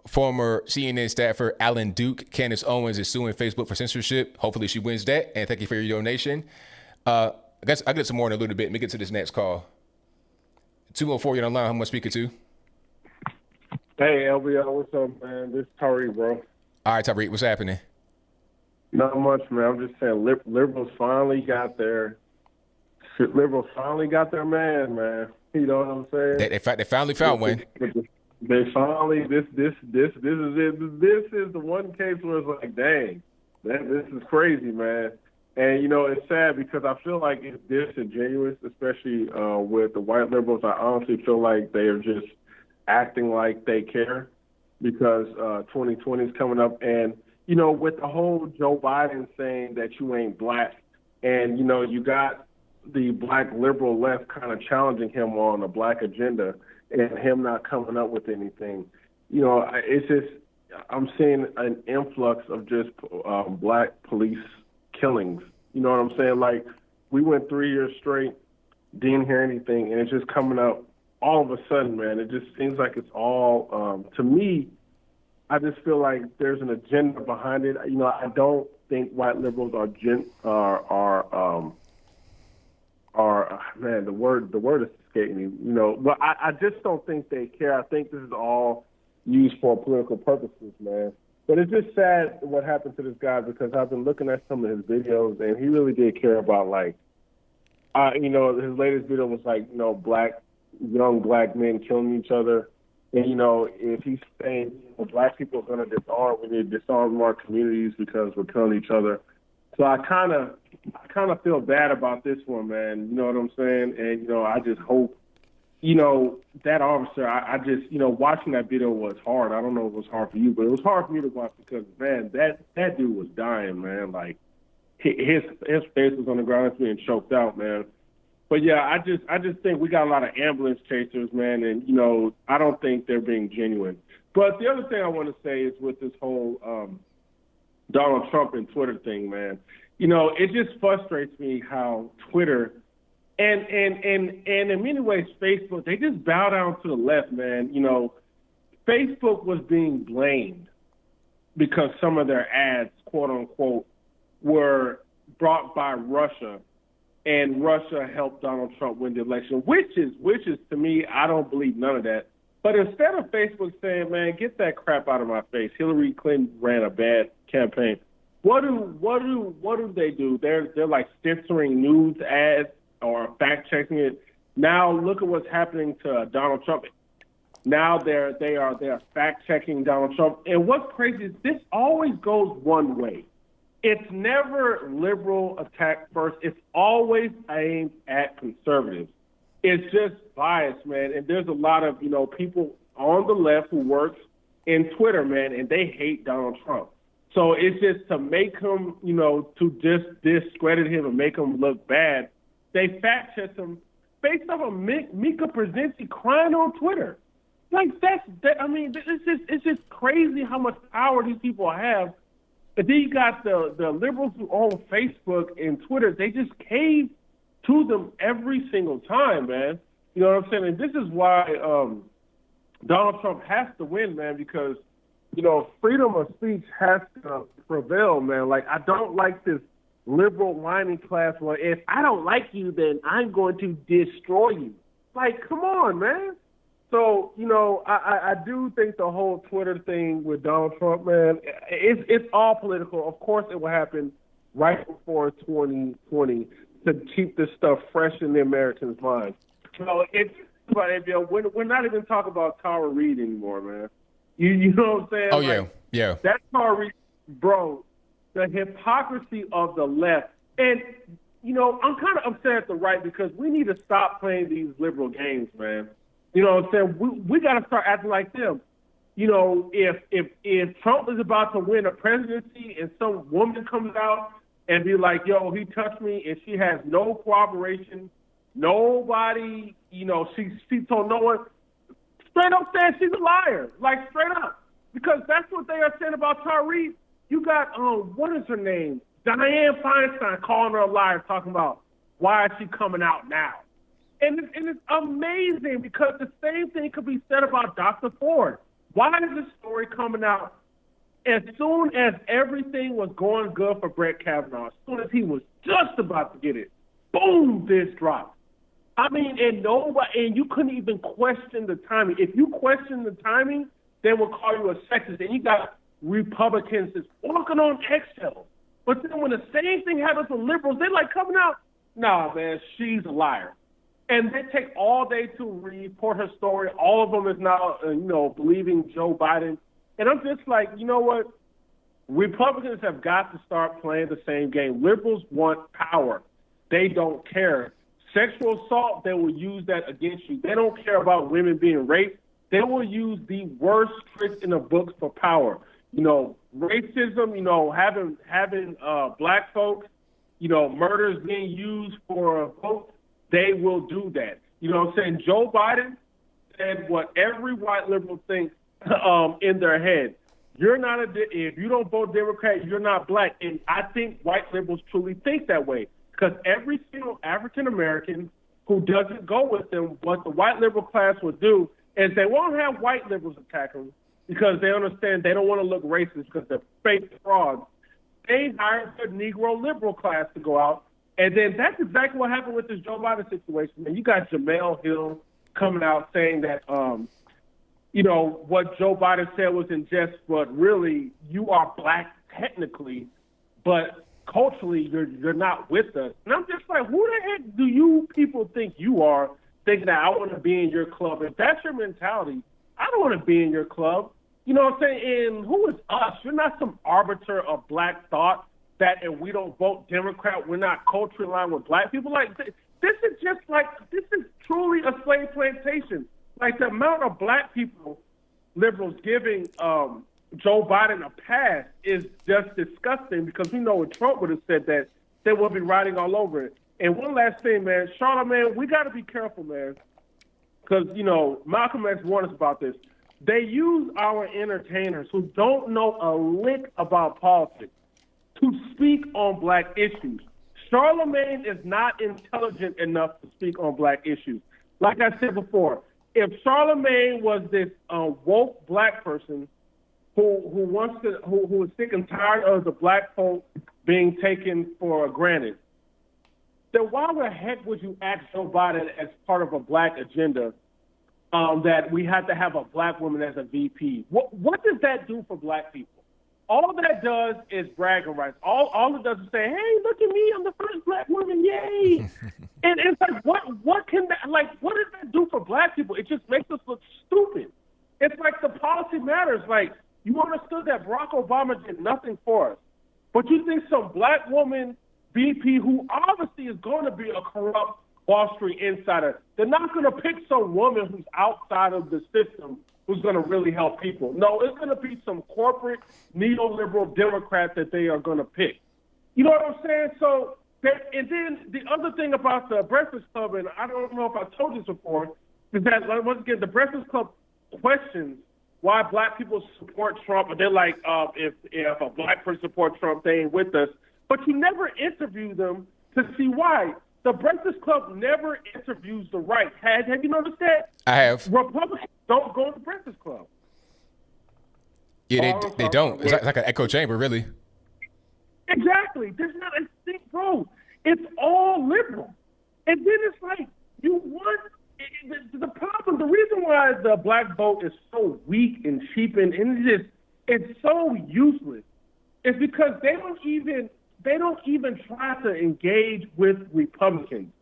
S1: former CNN staffer Alan Duke. Candace Owens is suing Facebook for censorship. Hopefully she wins that. And thank you for your donation. I guess I'll get some more in a little bit. Let me get to this next call. 204, you're on the line. Who am I speaking to?
S11: Hey, LBL, what's up, man? This is Tariq, bro.
S1: All right, Tariq, what's happening?
S11: Not much, man. I'm just saying liberals finally got their man. You know what I'm saying?
S1: They finally found one.
S11: They finally, this is it. This is the one case where it's like, dang, this is crazy, man. And, you know, it's sad because I feel like it's disingenuous, especially with the white liberals. I honestly feel like they are just acting like they care because 2020 is coming up. And, you know, with the whole Joe Biden saying that you ain't black, and, you know, you got the black liberal left kind of challenging him on a black agenda and him not coming up with anything. You know, it's just, I'm seeing an influx of just black police killings. You know what I'm saying? Like, we went 3 years straight, didn't hear anything, and it's just coming up all of a sudden, man. It just seems like it's all, to me, I just feel like there's an agenda behind it. You know, I don't think white liberals are man, the word is escaping me, you know, but I just don't think they care. I think this is all used for political purposes, man. But it's just sad what happened to this guy because I've been looking at some of his videos and he really did care about, like, you know, his latest video was like, you know, young black men killing each other. And, you know, if he's saying black people are going to disarm, we need to disarm our communities because we're killing each other. So I kind of feel bad about this one, man. You know what I'm saying? And, you know, I just hope, you know, that officer, I just, you know, watching that video was hard. I don't know if it was hard for you, but it was hard for me to watch because, man, that dude was dying, man. Like, his face was on the ground. He's being choked out, man. But, yeah, I just think we got a lot of ambulance chasers, man, and, you know, I don't think they're being genuine. But the other thing I want to say is with this whole Donald Trump and Twitter thing, man, you know, it just frustrates me how Twitter and in many ways Facebook, they just bow down to the left, man. You know, Facebook was being blamed because some of their ads, quote unquote, were brought by Russia, and Russia helped Donald Trump win the election, which is to me, I don't believe none of that. But instead of Facebook saying, man, get that crap out of my face, Hillary Clinton ran a bad campaign. What do they do? They're like censoring news ads or fact checking it. Now look at what's happening to Donald Trump. Now they are fact checking Donald Trump. And what's crazy is this always goes one way. It's never liberal attack first. It's always aimed at conservatives. It's just bias, man. And there's a lot of, you know, people on the left who works in Twitter, man, and they hate Donald Trump. So it's just to make him, you know, to just discredit him and make him look bad, they fact check him based off of Mika Brzezinski crying on Twitter. Like I mean, it's just crazy how much power these people have. But then you got the liberals who own Facebook and Twitter. They just cave to them every single time, man. You know what I'm saying? And this is why Donald Trump has to win, man, because, you know, freedom of speech has to prevail, man. Like, I don't like this liberal whining class where if I don't like you, then I'm going to destroy you. Like, come on, man. So, you know, I do think the whole Twitter thing with Donald Trump, man, it's all political. Of course it will happen right before 2020 to keep this stuff fresh in the Americans' minds. So it's about ABL. We're not even talking about Tara Reid anymore, man. You know what I'm saying?
S1: Oh,
S11: like,
S1: yeah.
S11: That's Tara Reid, bro. The hypocrisy of the left. And I'm kind of upset at the right because we need to stop playing these liberal games, man. You know what I'm saying? We got to start acting like them. If Trump is about to win a presidency and some woman comes out and be like, yo, he touched me, and she has no cooperation, nobody, she told no one, straight up saying she's a liar, like straight up. Because that's what they are saying about Tariq. You got, what is her name? Dianne Feinstein calling her a liar, talking about why is she coming out now? And it's amazing because the same thing could be said about Dr. Ford. Why is this story coming out as soon as everything was going good for Brett Kavanaugh? As soon as he was just about to get it, boom, this dropped. I mean, and you couldn't even question the timing. If you question the timing, they will call you a sexist. And you got Republicans that's walking on eggshells. But then when the same thing happens with liberals, they're like coming out, nah, man, she's a liar. And they take all day to report her story. All of them is now, believing Joe Biden. And I'm just like, you know what? Republicans have got to start playing the same game. Liberals want power. They don't care. Sexual assault, they will use that against you. They don't care about women being raped. They will use the worst tricks in the books for power. Racism, having black folks, murders being used for votes. They will do that. You know what I'm saying? Joe Biden said what every white liberal thinks in their head. If you don't vote Democrat, you're not black. And I think white liberals truly think that way because every single African American who doesn't go with them, what the white liberal class will do is they won't have white liberals attack them because they understand they don't want to look racist because they're fake frauds. They hire the Negro liberal class to go out. And then that's exactly what happened with this Joe Biden situation. And you got Jamel Hill coming out saying that, what Joe Biden said was in jest, but really you are black technically, but culturally you're not with us. And I'm just like, who the heck do you people think you are thinking that I want to be in your club? If that's your mentality, I don't want to be in your club. You know what I'm saying? And who is us? You're not some arbiter of black thought. That if we don't vote Democrat, we're not culturally aligned with black people. Like this is truly a slave plantation. Like the amount of black people, liberals giving Joe Biden a pass is just disgusting because we know if Trump would have said that, they would be riding all over it. And one last thing, man, Charlamagne, we got to be careful, man, because Malcolm X warned us about this. They use our entertainers who don't know a lick about politics to speak on black issues. Charlamagne is not intelligent enough to speak on black issues. Like I said before, if Charlamagne was this woke black person who is sick and tired of the black folk being taken for granted, then why the heck would you ask Joe Biden as part of a black agenda that we have to have a black woman as a VP? What does that do for black people? All that does is bragging rights. All it does is say, hey, look at me, I'm the first black woman, yay. And it's like, what can that, like, what does that do for black people? It just makes us look stupid. It's like the policy matters. Like, you understood that Barack Obama did nothing for us. But you think some black woman VP who obviously is going to be a corrupt Wall Street insider, they're not going to pick some woman who's outside of the system who's going to really help people. No, it's going to be some corporate neoliberal Democrat that they are going to pick. You know what I'm saying? So, and then the other thing about the Breakfast Club, and I don't know if I told you this before, is that, once again, the Breakfast Club questions why black people support Trump, and they're like, if a black person supports Trump, they ain't with us. But you never interview them to see why. The Breakfast Club never interviews the right. Have you noticed that?
S1: I have.
S11: Republicans don't go to the Breakfast Club.
S1: Yeah, they don't. It's like an echo chamber, really.
S11: Exactly. There's not a thing, bro. It's all liberal. And then it's like, you want the problem, the reason why the black vote is so weak and cheapened and it's so useless is because they don't even try to engage with Republicans.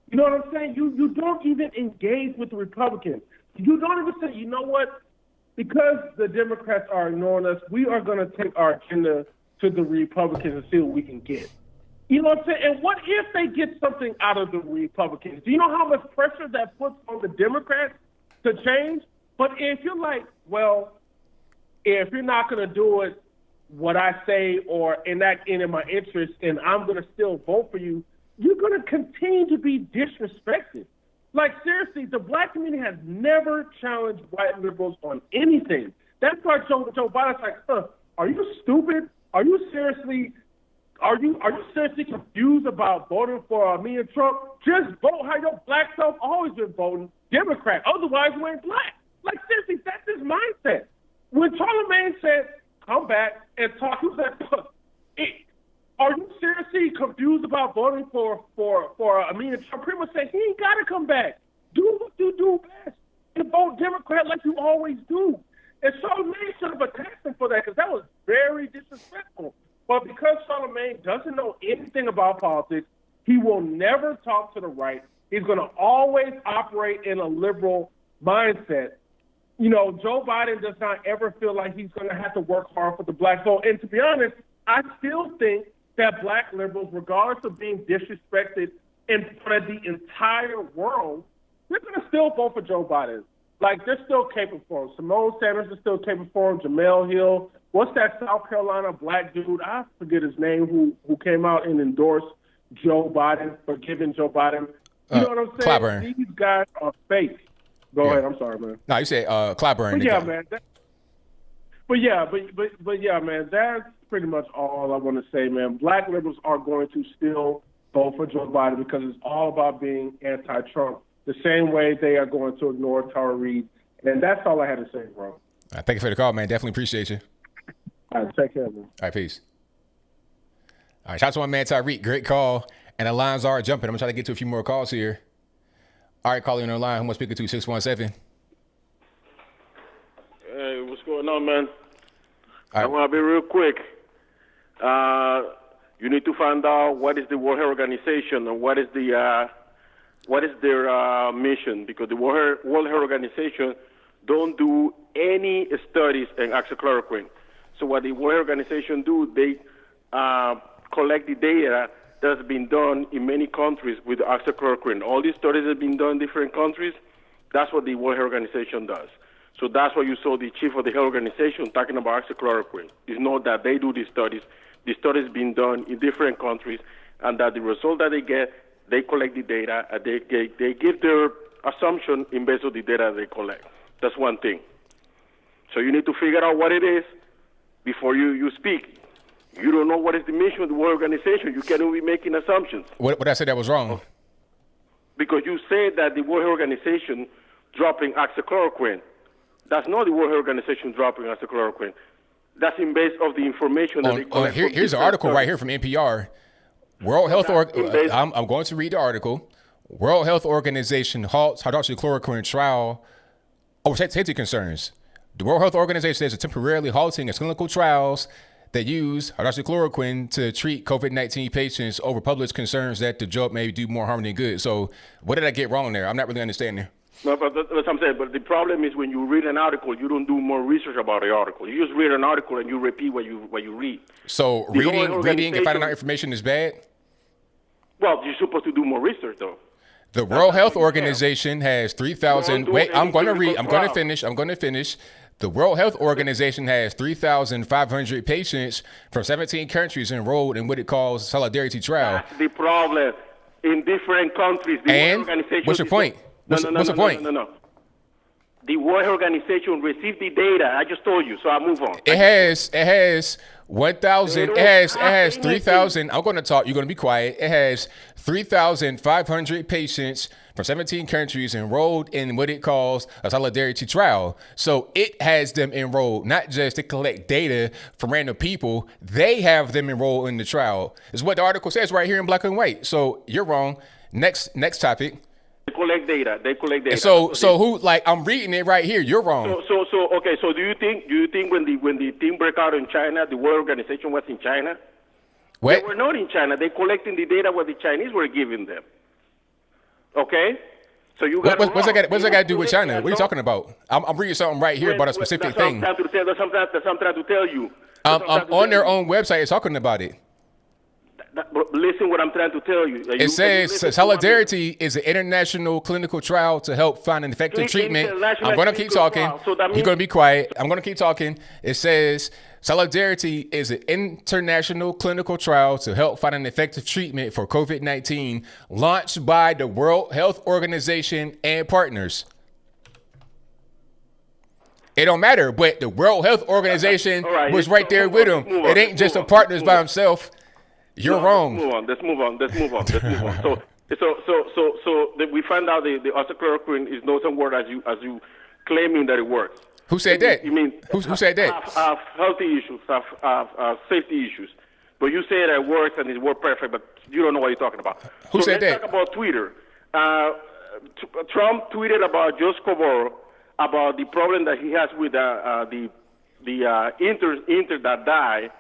S11: You know what I'm saying? You don't even engage with the Republicans. You don't even say, you know what? Because the Democrats are ignoring us, we are going to take our agenda to the Republicans and see what we can get. You know what I'm saying? And what if they get something out of the Republicans? Do you know how much pressure that puts on the Democrats to change? But if you're like, well, if you're not going to do it what I say or enact in my interest and I'm going to still vote for you, you're going to continue to be disrespected. Like, seriously, the black community has never challenged white liberals on anything. That's why Joe Biden's like, are you stupid? Are you seriously confused about voting for me and Trump? Just vote how your black self always been voting, Democrat. Otherwise, you ain't black. Like, seriously, that's his mindset. When Charlamagne said, come back and talk, he was like, are you seriously confused about voting for me and Trump? Pretty much said, he ain't got to come back. Do what you do best and vote Democrat like you always do. And Charlamagne should have attacked him for that because that was very disrespectful. But because Charlamagne doesn't know anything about politics, he will never talk to the right. He's going to always operate in a liberal mindset. You know, Joe Biden does not ever feel like he's going to have to work hard for the black vote. And to be honest, I still think that black liberals, regardless of being disrespected in front of the entire world, they're going to still vote for Joe Biden. Like, they're still capable for him. Simone Sanders is still capable for him. Jamel Hill. What's that South Carolina black dude? I forget his name who came out and endorsed Joe Biden, for giving Joe Biden. You know what I'm saying?
S1: Clyburn.
S11: These guys are fake. Go ahead. I'm sorry, man.
S1: No, you say Clyburn.
S11: But yeah, man. But yeah, man. That's pretty much all I want to say, man. Black liberals are going to still vote for Joe Biden because it's all about being anti-Trump. The same way they are going to ignore Tara Reid. And that's all I had to say, bro.
S1: Thank you for the call, man. Definitely appreciate you.
S11: All right, take care, man.
S1: All right, peace. All right, shout out to my man Tyreek. Great call. And the lines are jumping. I'm going to try to get to a few more calls here. All right, calling on the line. Who am I speaking to? 617.
S12: Hey, what's going on, man?
S1: Right.
S12: I want to be real quick. You need to find out what is the World Health Organization and what is their mission, because the World Health Organization don't do any studies in hydroxychloroquine. So what the World Health Organization do, they collect the data that's been done in many countries with hydroxychloroquine. All these studies have been done in different countries. That's what the World Health Organization does. So that's why you saw the chief of the health organization talking about hydroxychloroquine. It's not that they do these studies. The studies been done in different countries, and that the result that they get, they collect the data, and they give their assumption in based on the data they collect. That's one thing. So you need to figure out what it is before you speak. You don't know what is the mission of the World Organization. You cannot be making assumptions.
S1: What I said that was wrong?
S12: Because you said that the World Health Organization dropping hydroxychloroquine. That's not the World Health Organization dropping hydroxychloroquine. That's in base of the information that they collect.
S1: Here's an article right here from NPR. World Health I'm going to read the article. World Health Organization halts hydroxychloroquine trial over safety concerns. The World Health Organization is temporarily halting its clinical trials that use hydroxychloroquine to treat COVID-19 patients over public concerns that the drug may do more harm than good. So what did I get wrong there? I'm not really understanding.
S12: No, but that's what I'm saying. But the problem is when you read an article, you don't do more research about the article. You just read an article and you repeat what you read.
S1: So reading and finding out information is bad?
S12: Well, you're supposed to do more research, though.
S1: The World Health Organization has 3,000. Wait, I'm going to read. I'm going to finish. The World Health Organization has 3,500 patients from 17 countries enrolled in what it calls Solidarity Trial.
S12: That's the problem. In different countries, the World Organization.
S1: What's your point? What's the point?
S12: No. The World Organization received the data. I just told you, so I move on.
S1: It has 1,000. It has 3,000. I'm going to talk. You're going to be quiet. It has 3,500 patients from 17 countries enrolled in what it calls a solidarity trial. So it has them enrolled, not just to collect data from random people. They have them enrolled in the trial. Is what the article says right here in black and white. So you're wrong. Next topic.
S12: They collect data.
S1: So who, like, I'm reading it right here. You're wrong.
S12: So okay. So do you think when the thing broke out in China, the World Organization was in China?
S1: What?
S12: They were not in China. They're collecting the data what the Chinese were giving them. Okay. So you got
S1: what's that got to do with China? What are you talking about? I'm reading something right here about a specific thing.
S12: That's what I'm trying to tell you.
S1: On their own website, it's talking about it.
S12: But listen what I'm trying to tell you.
S1: It says Solidarity is an international clinical trial to help find an effective treatment. I'm going to keep talking. You're going to be quiet. I'm going to keep talking. It says Solidarity is an international clinical trial to help find an effective treatment for COVID-19 launched by the World Health Organization and partners. It don't matter, but the World Health Organization was right there with him. It ain't just a partners by himself. You're wrong.
S12: Let's move on. So we find out the hydroxychloroquine is no some word as you claiming that it works.
S1: Who said that?
S12: You mean
S1: who said that?
S12: Have healthy issues, have safety issues, but you say that it works and it works perfect, but you don't know what you're talking about.
S1: Who said that?
S12: Let's talk about Twitter. Trump tweeted about Joe Scarborough about the problem that he has with the inter that died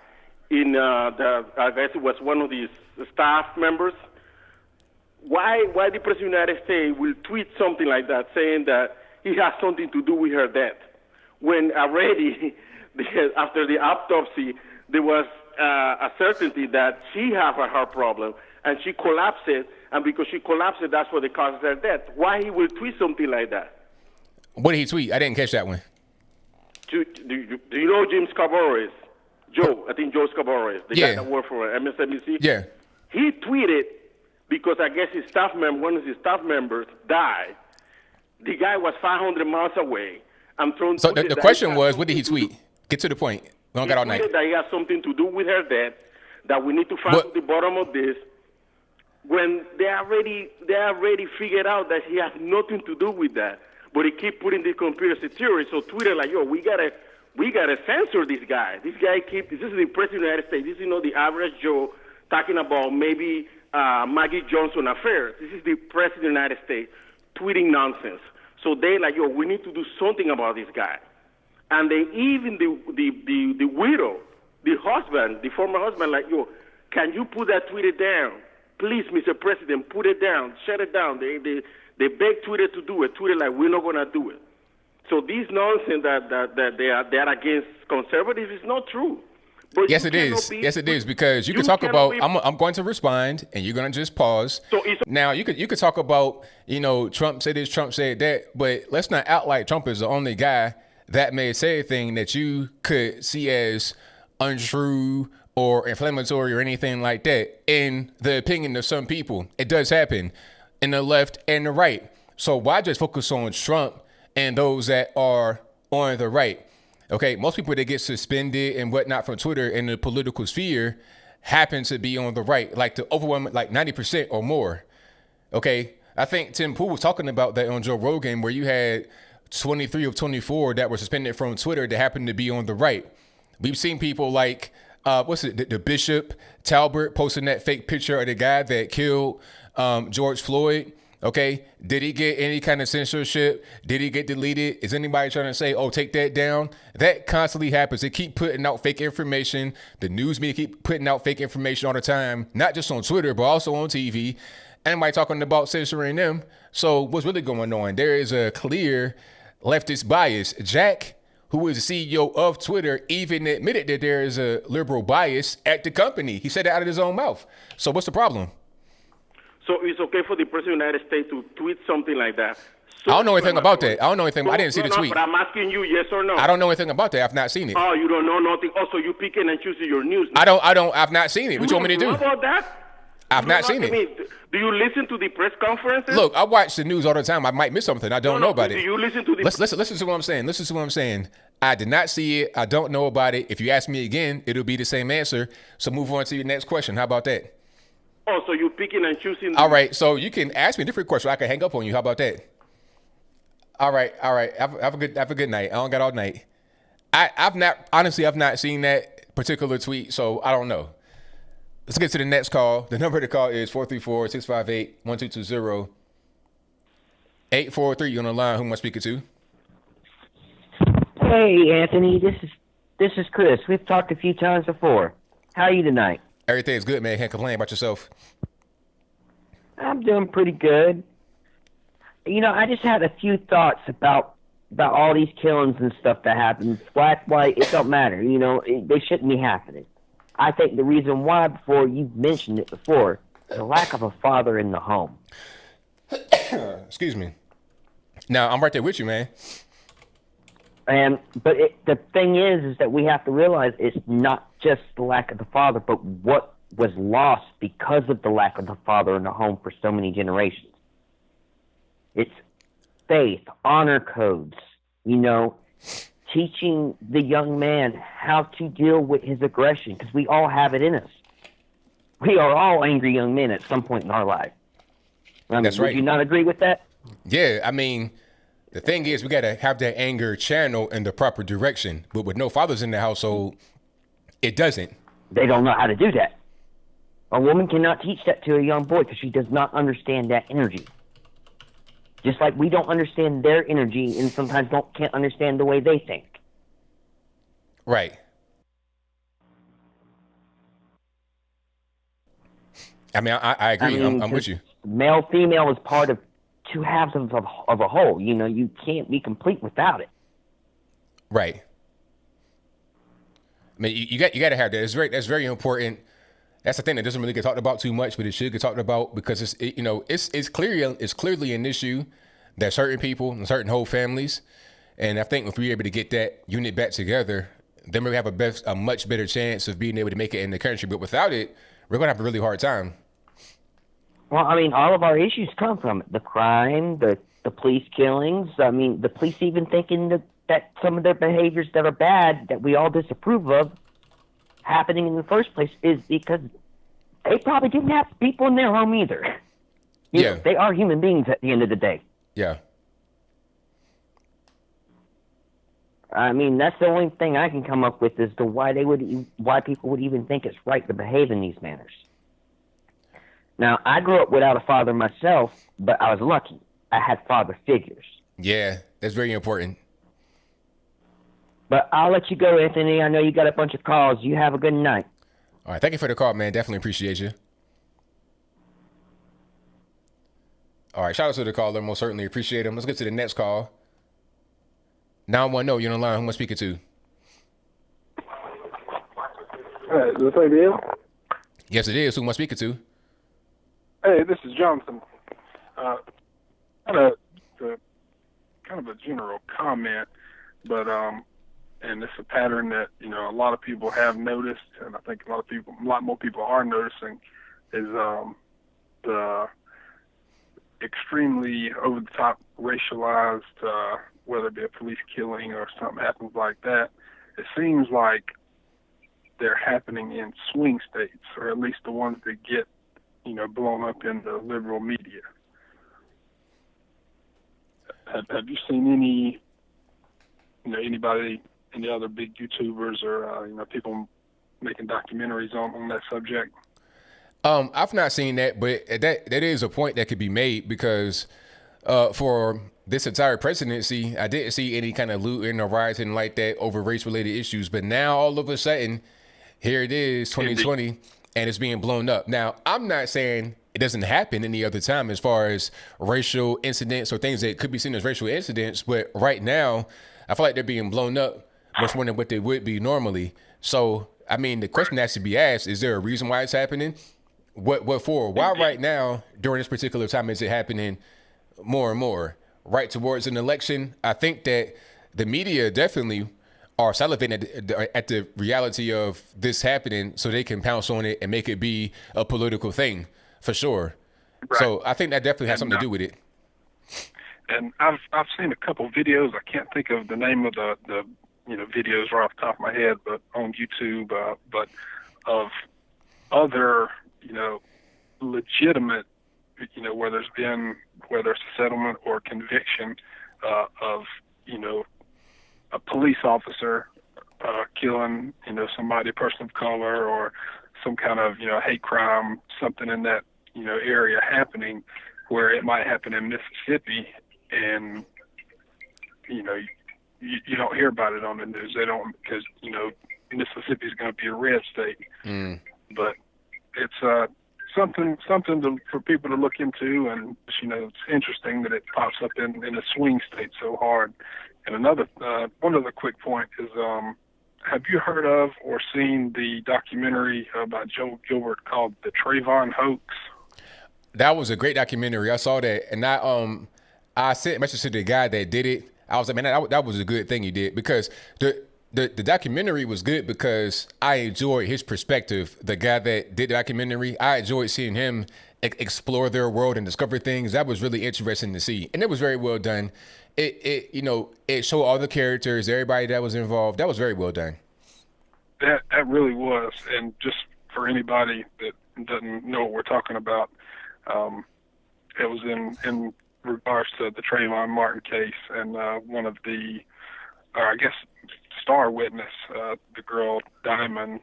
S12: in I guess it was one of these staff members. Why the President of the United States will tweet something like that, saying that he has something to do with her death, when already after the autopsy there was a certainty that she had a heart problem and she collapsed, and because she collapsed, that's what caused her death. Why he will tweet something like that?
S1: What did he tweet? I didn't catch that one.
S12: Do you know Jim Scarborough is? Joe, I think Joe Scarborough is the guy that worked for MSNBC.
S1: Yeah.
S12: He tweeted because I guess his one of his staff members died. The guy was 500 miles away.
S1: So the question was, what did he tweet? Get to the point. We don't got all night.
S12: That he has something to do with her death. That we need to find the bottom of this. When they already figured out that he has nothing to do with that, but he keep putting the conspiracy theory. So Twitter like, yo, we gotta censor this guy. This is the President of the United States. This is not the average Joe talking about maybe Maggie Johnson affairs. This is the President of the United States tweeting nonsense. So they like, yo, we need to do something about this guy. And they even the widow, the husband, the former husband, like, yo, can you put that Twitter down? Please, Mr. President, put it down, shut it down. They beg Twitter to do it. Twitter like, we're not gonna do it. So this nonsense that they are against conservatives is not true. But
S1: yes, it is. Yes, it is, because you could talk about. I'm going to respond, and you're going to just pause.
S12: So
S1: now you could talk about, Trump said this, Trump said that, but let's not act like Trump is the only guy that may say a thing that you could see as untrue or inflammatory or anything like that. In the opinion of some people, it does happen in the left and the right. So why just focus on Trump and those that are on the right? Okay, most people that get suspended and whatnot from Twitter in the political sphere happen to be on the right, like the overwhelming, like 90% or more. Okay, I think Tim Pool was talking about that on Joe Rogan, where you had 23 of 24 that were suspended from Twitter that happened to be on the right. We've seen people like, the Bishop Talbert posting that fake picture of the guy that killed George Floyd. Okay, did he get any kind of censorship? Did he get deleted? Is anybody trying to say, oh, take that down? That constantly happens. They keep putting out fake information. The news media keep putting out fake information all the time, not just on Twitter, but also on TV. Anybody talking about censoring them. So what's really going on? There is a clear leftist bias. Jack, who is the CEO of Twitter, even admitted that there is a liberal bias at the company. He said it out of his own mouth. So what's the problem?
S12: So it's okay for the President of the United States to tweet something like that?
S1: I don't know anything about that. I don't know anything. I didn't see the tweet.
S12: But I'm asking you, yes or no?
S1: I don't know anything about that. I've not seen it.
S12: Oh, you don't know nothing. Also, you picking and choosing your news.
S1: I've not seen it. What you want me to do?
S12: What about that?
S1: I've not seen it.
S12: Do you listen to the press conferences?
S1: Look, I watch the news all the time. I might miss something. I don't know about it.
S12: Do you listen to the...
S1: Listen to what I'm saying. Listen to what I'm saying. I did not see it. I don't know about it. If you ask me again, it'll be the same answer. So move on to your next question. How about that?
S12: Oh, so you're picking and choosing.
S1: All right. So you can ask me a different question. I can hang up on you. How about that? All right. Have a good night. I don't got all night. I've not seen that particular tweet, so I don't know. Let's get to the next call. The number to call is 434-658-1220. 843, you're on the line. Who am I speaking to?
S13: Hey, Anthony. This is Chris. We've talked a few times before. How are you tonight?
S1: Everything's good, man. Can't complain. About yourself?
S13: I'm doing pretty good. I just had a few thoughts about all these killings and stuff that happen. Black, white, it don't matter. They shouldn't be happening. I think the reason why, before you've mentioned it before, the lack of a father in the home.
S1: Excuse me. Now, I'm right there with you, man.
S13: But the thing is that we have to realize it's not just the lack of the father, but what was lost because of the lack of the father in the home for so many generations. It's faith, honor codes, teaching the young man how to deal with his aggression, because we all have it in us. We are all angry young men at some point in our life.
S1: That's right.
S13: Would you not agree with that?
S1: Yeah, I mean, the thing is, we got to have that anger channel in the proper direction. But with no fathers in the household, it doesn't.
S13: They don't know how to do that. A woman cannot teach that to a young boy because she does not understand that energy. Just like we don't understand their energy and sometimes can't understand the way they think.
S1: Right. I mean, I agree. I'm with you.
S13: Male, female is part of two halves of a whole. You can't be complete without it.
S1: Right. I mean, you got to have that. That's very important. That's the thing that doesn't really get talked about too much, but it should get talked about because it's clearly an issue that certain people and certain whole families, and I think if we're able to get that unit back together, then we have a much better chance of being able to make it in the country. But without it, we're gonna have a really hard time.
S13: Well, I mean, all of our issues come from it. The crime, the police killings. I mean, the police even thinking that some of their behaviors that are bad, that we all disapprove of, happening in the first place is because they probably didn't have people in their home either. They are human beings at the end of the day.
S1: Yeah.
S13: I mean, that's the only thing I can come up with as to why people would even think it's right to behave in these manners. Now, I grew up without a father myself, but I was lucky. I had father figures.
S1: Yeah, that's very important.
S13: But I'll let you go, Anthony. I know you got a bunch of calls. You have a good night.
S1: All right. Thank you for the call, man. Definitely appreciate you. All right. Shout out to the caller. Most certainly appreciate him. Let's get to the next call. 910, you're on the line. Who am I speaking to?
S14: Hey, is this ABL?
S1: Yes, it is. Who am I speaking to?
S14: Hey, this is Jonathan. Kind of a general comment, but and it's a pattern that a lot of people have noticed, and I think a lot more people are noticing, is the extremely over the top racialized, whether it be a police killing or something happens like that. It seems like they're happening in swing states, or at least the ones that get blown up in the liberal media. Have you seen any other big YouTubers or people making documentaries on that subject?
S1: I've not seen that, but that is a point that could be made because for this entire presidency, I didn't see any kind of looting or rioting like that over race-related issues. But now all of a sudden, here it is, 2020, and it's being blown up. Now, I'm not saying it doesn't happen any other time as far as racial incidents or things that could be seen as racial incidents, but right now, I feel like they're being blown up much more than what they would be normally. So, I mean, the question has to be asked, is there a reason why it's happening? What for? Why right now, during this particular time, is it happening more and more? Right towards an election, I think that the media definitely are salivating at the reality of this happening so they can pounce on it and make it be a political thing, for sure. Right. So I think that definitely has something to do with it.
S14: And I've seen a couple videos. I can't think of the name of the videos right off the top of my head, but on YouTube, but of other legitimate, whether it's a settlement or conviction of a police officer killing somebody, a person of color, or some kind of hate crime, something in that area happening, where it might happen in Mississippi, and you don't hear about it on the news. They don't, because Mississippi is going to be a red state. But it's something for people to look into, and it's interesting that it pops up in a swing state so hard. And one other quick point is have you heard of or seen the documentary about Joe Gilbert called The Trayvon Hoax?
S1: That was a great documentary. I saw that, and I sent a message to the guy that did it. I was like, man, that was a good thing you did, because the documentary was good because I enjoyed his perspective. The guy that did the documentary, I enjoyed seeing him explore their world and discover things. That was really interesting to see, and it was very well done. It showed all the characters, everybody that was involved. That was very well done.
S14: That really was, and just for anybody that doesn't know what we're talking about, it was in regards to the Trayvon Martin case, and one of the, or I guess, star witness, the girl Diamond,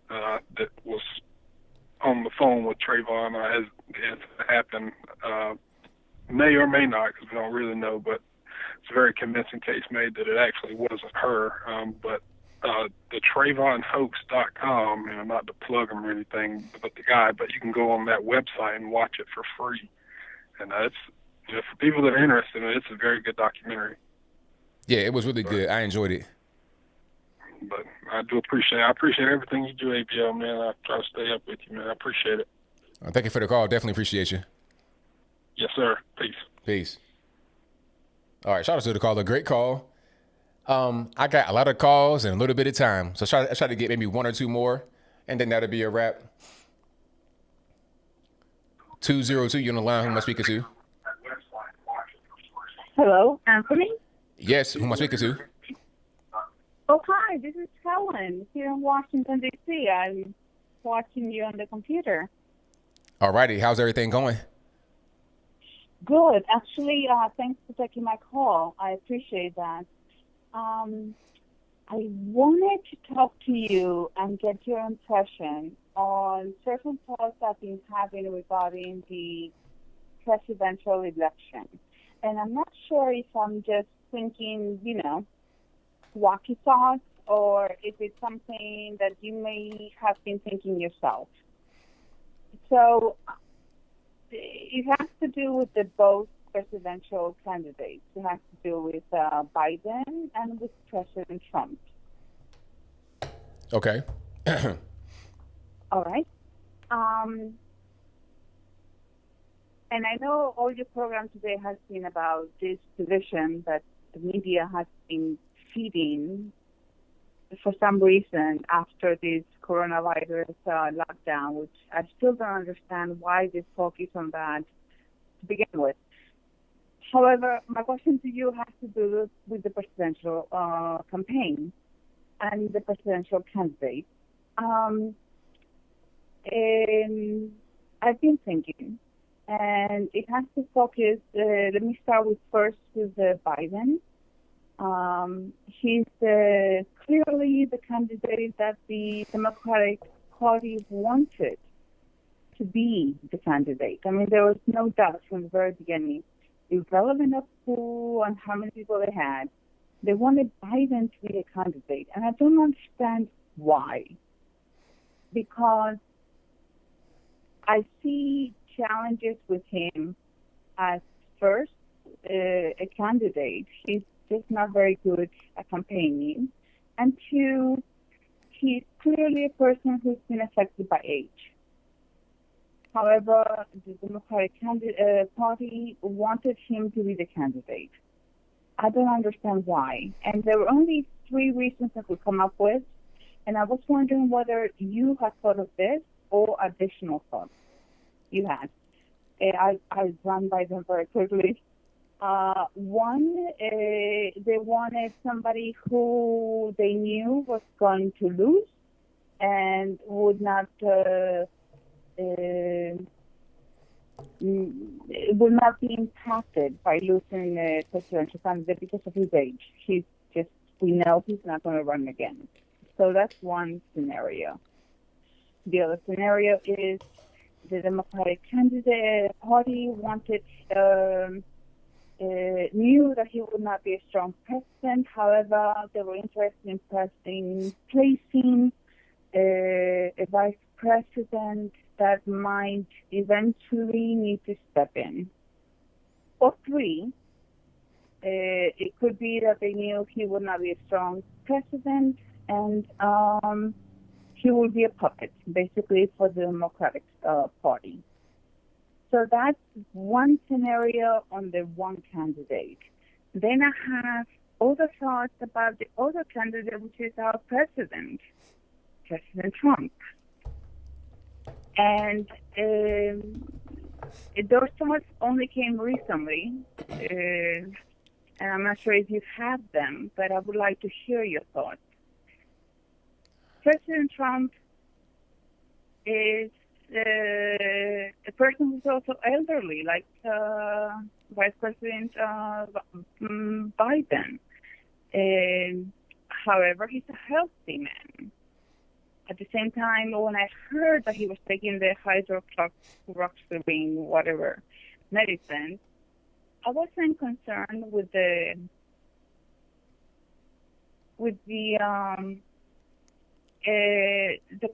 S14: that was on the phone with Trayvon as it happened, may or may not, because we don't really know, but it's a very convincing case made that it actually wasn't her. But the TrayvonHoax.com, not to plug him or anything, but you can go on that website and watch it for free. And it's, for people that are interested in it, it's a very good documentary.
S1: Yeah, it was really good. I enjoyed it.
S14: But I appreciate everything you do, ABL, man. I try to stay up with you, man. I appreciate it.
S1: Thank you for the call. Definitely appreciate you.
S14: Yes, sir. Peace.
S1: Peace. All right, shout out to the caller. Great call. I got a lot of calls and a little bit of time, so I try to get maybe one or two more, and then that'll be a wrap. 202, you on the line. Who am I speaking to?
S15: Hello, Anthony?
S1: Yes, who am I speaking to?
S15: Oh, hi, this is Helen here in Washington, D.C. I'm watching you on the computer.
S1: All righty, how's everything going?
S15: Good. Actually, thanks for taking my call. I appreciate that. I wanted to talk to you and get your impression on certain thoughts I've been having regarding the presidential election. And I'm not sure if I'm just thinking, wacky thoughts, or if it's something that you may have been thinking yourself. So it has to do with both presidential candidates. It has to do with Biden and with President Trump.
S1: Okay.
S15: All right. And I know all your program today has been about this division that the media has been feeding for some reason after this coronavirus lockdown, which I still don't understand why they focus on that to begin with. However, my question to you has to do with the presidential campaign and the presidential candidate. And I've been thinking, and it has to focus, let me start with Biden. He's clearly the candidate that the Democratic Party wanted to be the candidate. I mean, there was no doubt from the very beginning, irrelevant of who and how many people they had, they wanted Biden to be a candidate. And I don't understand why. Because I see challenges with him as first, a candidate. He's just not very good at campaigning. And two, he's clearly a person who's been affected by age. However, the Democratic Party wanted him to be the candidate. I don't understand why. And there were only 3 reasons I could come up with. And I was wondering whether you had thought of this or additional thoughts you had. I run by them very quickly. One, they wanted somebody who they knew was going to lose and would not be impacted by losing the presidential candidate because of his age. We know he's not going to run again. So that's one scenario. The other scenario is the Democratic candidate party knew that he would not be a strong president. However, they were interested in placing a vice president that might eventually need to step in. Or 3, it could be that they knew he would not be a strong president and he will be a puppet, basically, for the Democratic Party. So that's one scenario on the one candidate. Then I have other thoughts about the other candidate, which is our President Trump. And those thoughts only came recently, and I'm not sure if you have them, but I would like to hear your thoughts. President Trump is a person who's also elderly, like Vice President Biden. However, he's a healthy man. At the same time, when I heard that he was taking the hydroxychloroquine, whatever, medicine, I wasn't concerned with the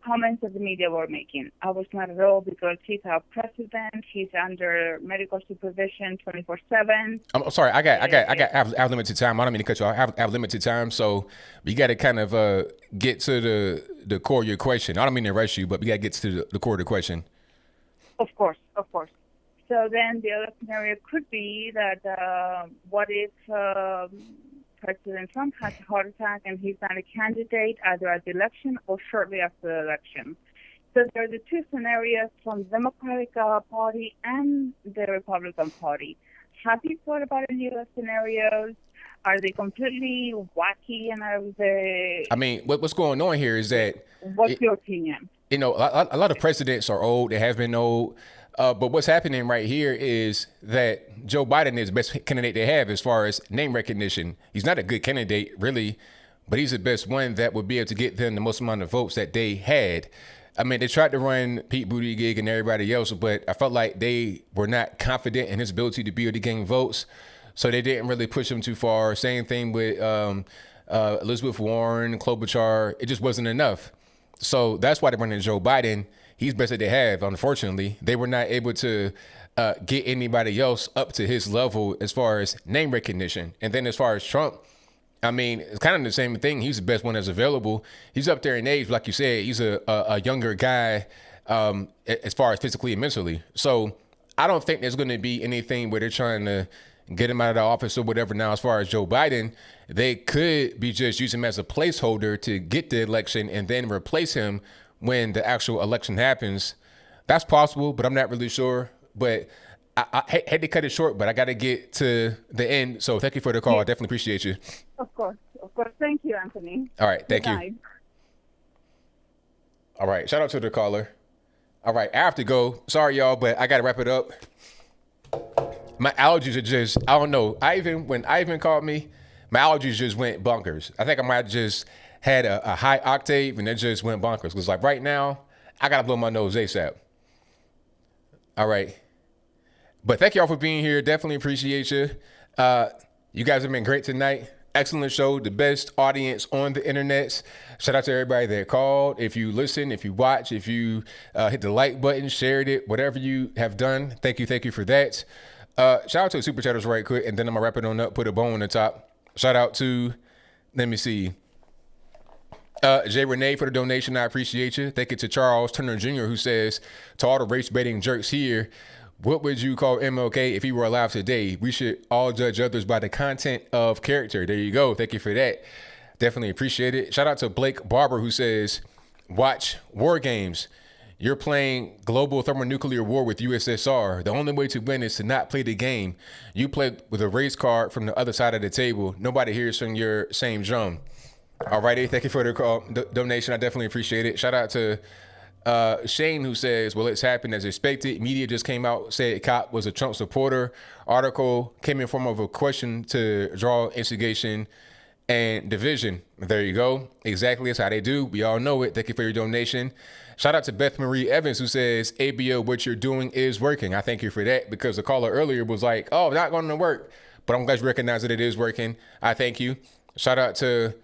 S15: comments that the media were making. I was not at all, because he's our president. He's under medical supervision 24/7.
S1: I'm sorry. I have limited time. I don't mean to cut you off. I have limited time, so we got to kind of get to the core of your question. I don't mean to rush you, but we got to get to the core of the question.
S15: Of course. So then the other scenario could be that what if President Trump has a heart attack and he's not a candidate either at the election or shortly after the election. So there are the two scenarios from the Democratic Party and the Republican Party. Have you thought about any of those scenarios? Are they completely wacky? And are they...
S1: I mean, what's going on here is that...
S15: What's your opinion?
S1: You know, a lot of presidents are old. They have been old. But what's happening right here is that Joe Biden is the best candidate they have as far as name recognition. He's not a good candidate, really, but he's the best one that would be able to get them the most amount of votes that they had. I mean, they tried to run Pete Buttigieg and everybody else, but I felt like they were not confident in his ability to be able to gain votes, so they didn't really push him too far. Same thing with Elizabeth Warren, Klobuchar. It just wasn't enough. So that's why they're running Joe Biden. He's best that they have. Unfortunately, they were not able to get anybody else up to his level as far as name recognition. And then as far as Trump, I mean, it's kind of the same thing. He's the best one that's available. He's up there in age, like you said. He's a younger guy as far as physically and mentally. So I don't think there's going to be anything where they're trying to get him out of the office or whatever. Now, as far as Joe Biden, they could be just using him as a placeholder to get the election and then replace him when the actual election happens. That's possible, but I'm not really sure. But I had to cut it short, but I got to get to the end. So thank you for the call. I definitely appreciate you.
S15: Of course. Thank you, Anthony.
S1: All right. Thank
S15: Good
S1: you. All right. Shout out to the caller. All right. I have to go. Sorry, y'all, but I got to wrap it up. My allergies are just, I don't know. When Ivan called me, my allergies just went bonkers. I think I might just had a high octave and it just went bonkers. Because like right now, I got to blow my nose ASAP. All right. But thank y'all for being here. Definitely appreciate you. You guys have been great tonight. Excellent show. The best audience on the internet. Shout out to everybody that called. If you listen, if you watch, if you hit the like button, shared it, whatever you have done, thank you for that. Shout out to the super chatters right quick, and then I'm gonna wrap it on up, put a bow on the top. Shout out to, let me see, Jay Renee for the donation. I appreciate you. Thank you to Charles Turner Jr., who says, to all the race baiting jerks here, what would you call MLK if he were alive today? We should all judge others by the content of character. There you go. Thank you for that. Definitely appreciate it. Shout out to Blake Barber, who says, watch War Games. You're playing global thermonuclear war with USSR. The only way to win is to not play the game. You play with a race card from the other side of the table. Nobody hears from your same drum. All righty. Thank you for the call, donation. I definitely appreciate it. Shout out to Shane, who says, well, it's happened as expected. Media just came out, said cop was a Trump supporter. Article came in form of a question to draw instigation and division. There you go. Exactly. That's how they do. We all know it. Thank you for your donation. Shout out to Beth Marie Evans, who says, ABL, what you're doing is working. I thank you for that, because the caller earlier was like, oh, not going to work. But I'm glad you recognize that it is working. I thank you. Shout out to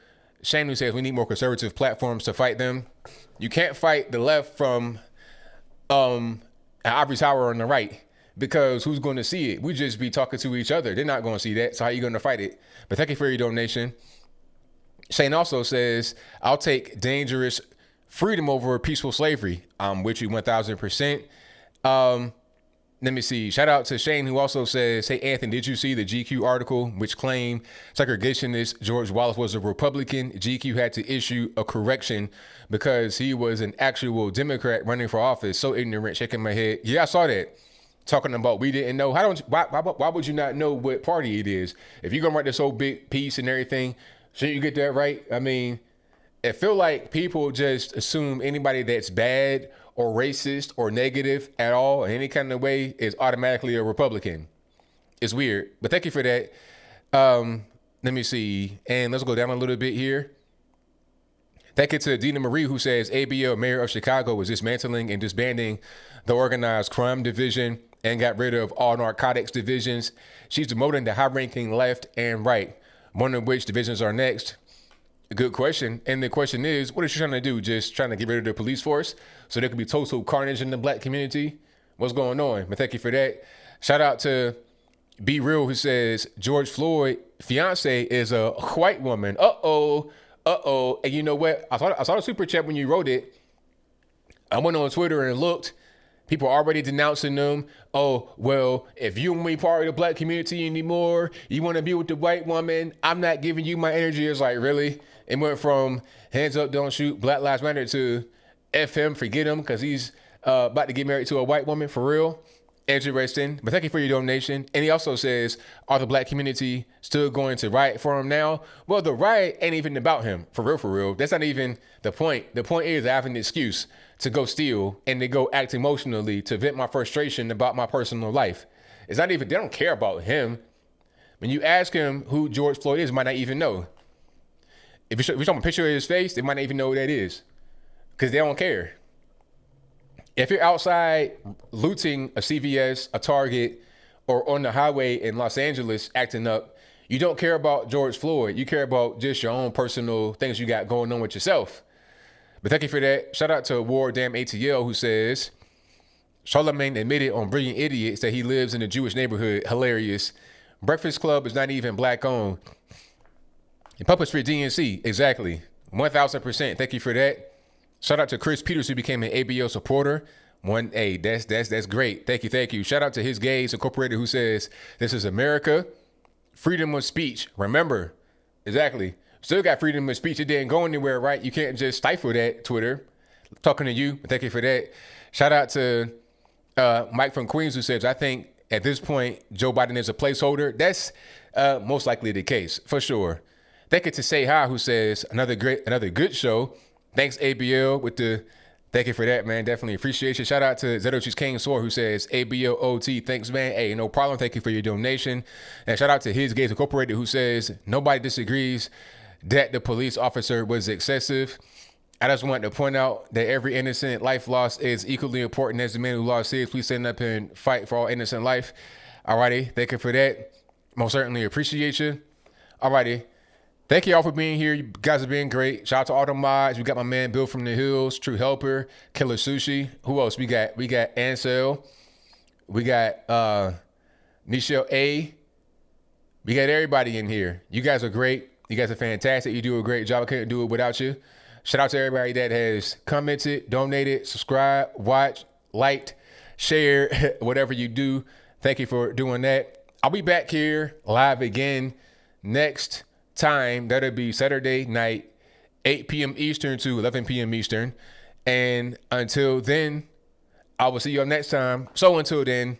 S1: Shane, who says we need more conservative platforms to fight them. You can't fight the left from an ivory tower on the right, because who's going to see it? We just be talking to each other. They're not going to see that. So how are you going to fight it? But thank you for your donation. Shane also says, I'll take dangerous freedom over peaceful slavery. I'm with you 1,000%. Let me see. Shout out to Shane, who also says, hey, Anthony, did you see the GQ article which claimed segregationist George Wallace was a Republican? GQ had to issue a correction because he was an actual Democrat running for office. So ignorant, shaking my head. Yeah, I saw that. Talking about we didn't know. Why would you not know what party it is? If you're going to write this whole big piece and everything, shouldn't you get that right? I mean, I feel like people just assume anybody that's bad or racist or negative at all in any kind of way is automatically a Republican. It's weird, but thank you for that. Let me see. And let's go down a little bit here. Thank you to Dina Marie, who says ABL, mayor of Chicago, is dismantling and disbanding the organized crime division and got rid of all narcotics divisions. She's demoting the high-ranking left and right. Wondering which divisions are next. Good question. And the question is, what is she trying to do? Just trying to get rid of the police force so there could be total carnage in the black community? What's going on? But thank you for that. Shout out to Be Real, who says George Floyd fiance is a white woman. Uh-oh. And you know what? I saw the super chat when you wrote it. I went on Twitter and looked. People are already denouncing them. Oh, well, if you want to be part of the black community anymore, you want to be with the white woman, I'm not giving you my energy. It's like, really? It went from hands up, don't shoot, Black Lives Matter to F him, forget him, because he's about to get married to a white woman, for real. Interesting. But thank you for your donation. And he also says, are the black community still going to riot for him now? Well, the riot ain't even about him, for real, for real. That's not even the point. The point is I have an excuse to go steal and to go act emotionally to vent my frustration about my personal life. It's not even, they don't care about him. When you ask him who George Floyd is, might not even know. If you show them a picture of his face, they might not even know who that is because they don't care. If you're outside looting a CVS, a Target, or on the highway in Los Angeles acting up, you don't care about George Floyd. You care about just your own personal things you got going on with yourself. But thank you for that. Shout out to War Damn ATL, who says, Charlemagne admitted on Brilliant Idiots that he lives in a Jewish neighborhood. Hilarious. Breakfast Club is not even black owned. And Puppets for DNC. Exactly. 1,000%. Thank you for that. Shout out to Chris Peters, who became an ABL supporter. That's great. Thank you. Shout out to His Gays Incorporated, who says, this is America. Freedom of speech. Remember. Exactly. Still got freedom of speech. It didn't go anywhere, right? You can't just stifle that, Twitter. Talking to you. Thank you for that. Shout out to Mike from Queens, who says, I think at this point, Joe Biden is a placeholder. That's most likely the case, for sure. Thank you to Say Hi, who says, another good show. Thanks, ABL, thank you for that, man. Definitely appreciate you. Shout out to Zedochi's King Sword, who says, ABL OT, thanks, man. Hey, no problem. Thank you for your donation. And shout out to His Gays Incorporated, who says, nobody disagrees that the police officer was excessive. I just want to point out that every innocent life lost is equally important as the man who lost his. Please stand up and fight for all innocent life. Alrighty, thank you for that. Most certainly appreciate you. Alrighty. Thank you all for being here. You guys are being great. Shout out to all the mods. We got my man Bill from the Hills, True Helper, Killer Sushi. Who else? We got Ansel. We got Nichelle A. We got everybody in here. You guys are great. You guys are fantastic. You do a great job. I couldn't do it without you. Shout out to everybody that has commented, donated, subscribed, watched, liked, shared, whatever you do. Thank you for doing that. I'll be back here live again next time. That'll be Saturday night, 8 p.m. Eastern to 11 p.m. Eastern. And until then, I will see you all next time. So until then,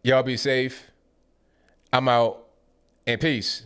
S1: y'all be safe. I'm out, and peace.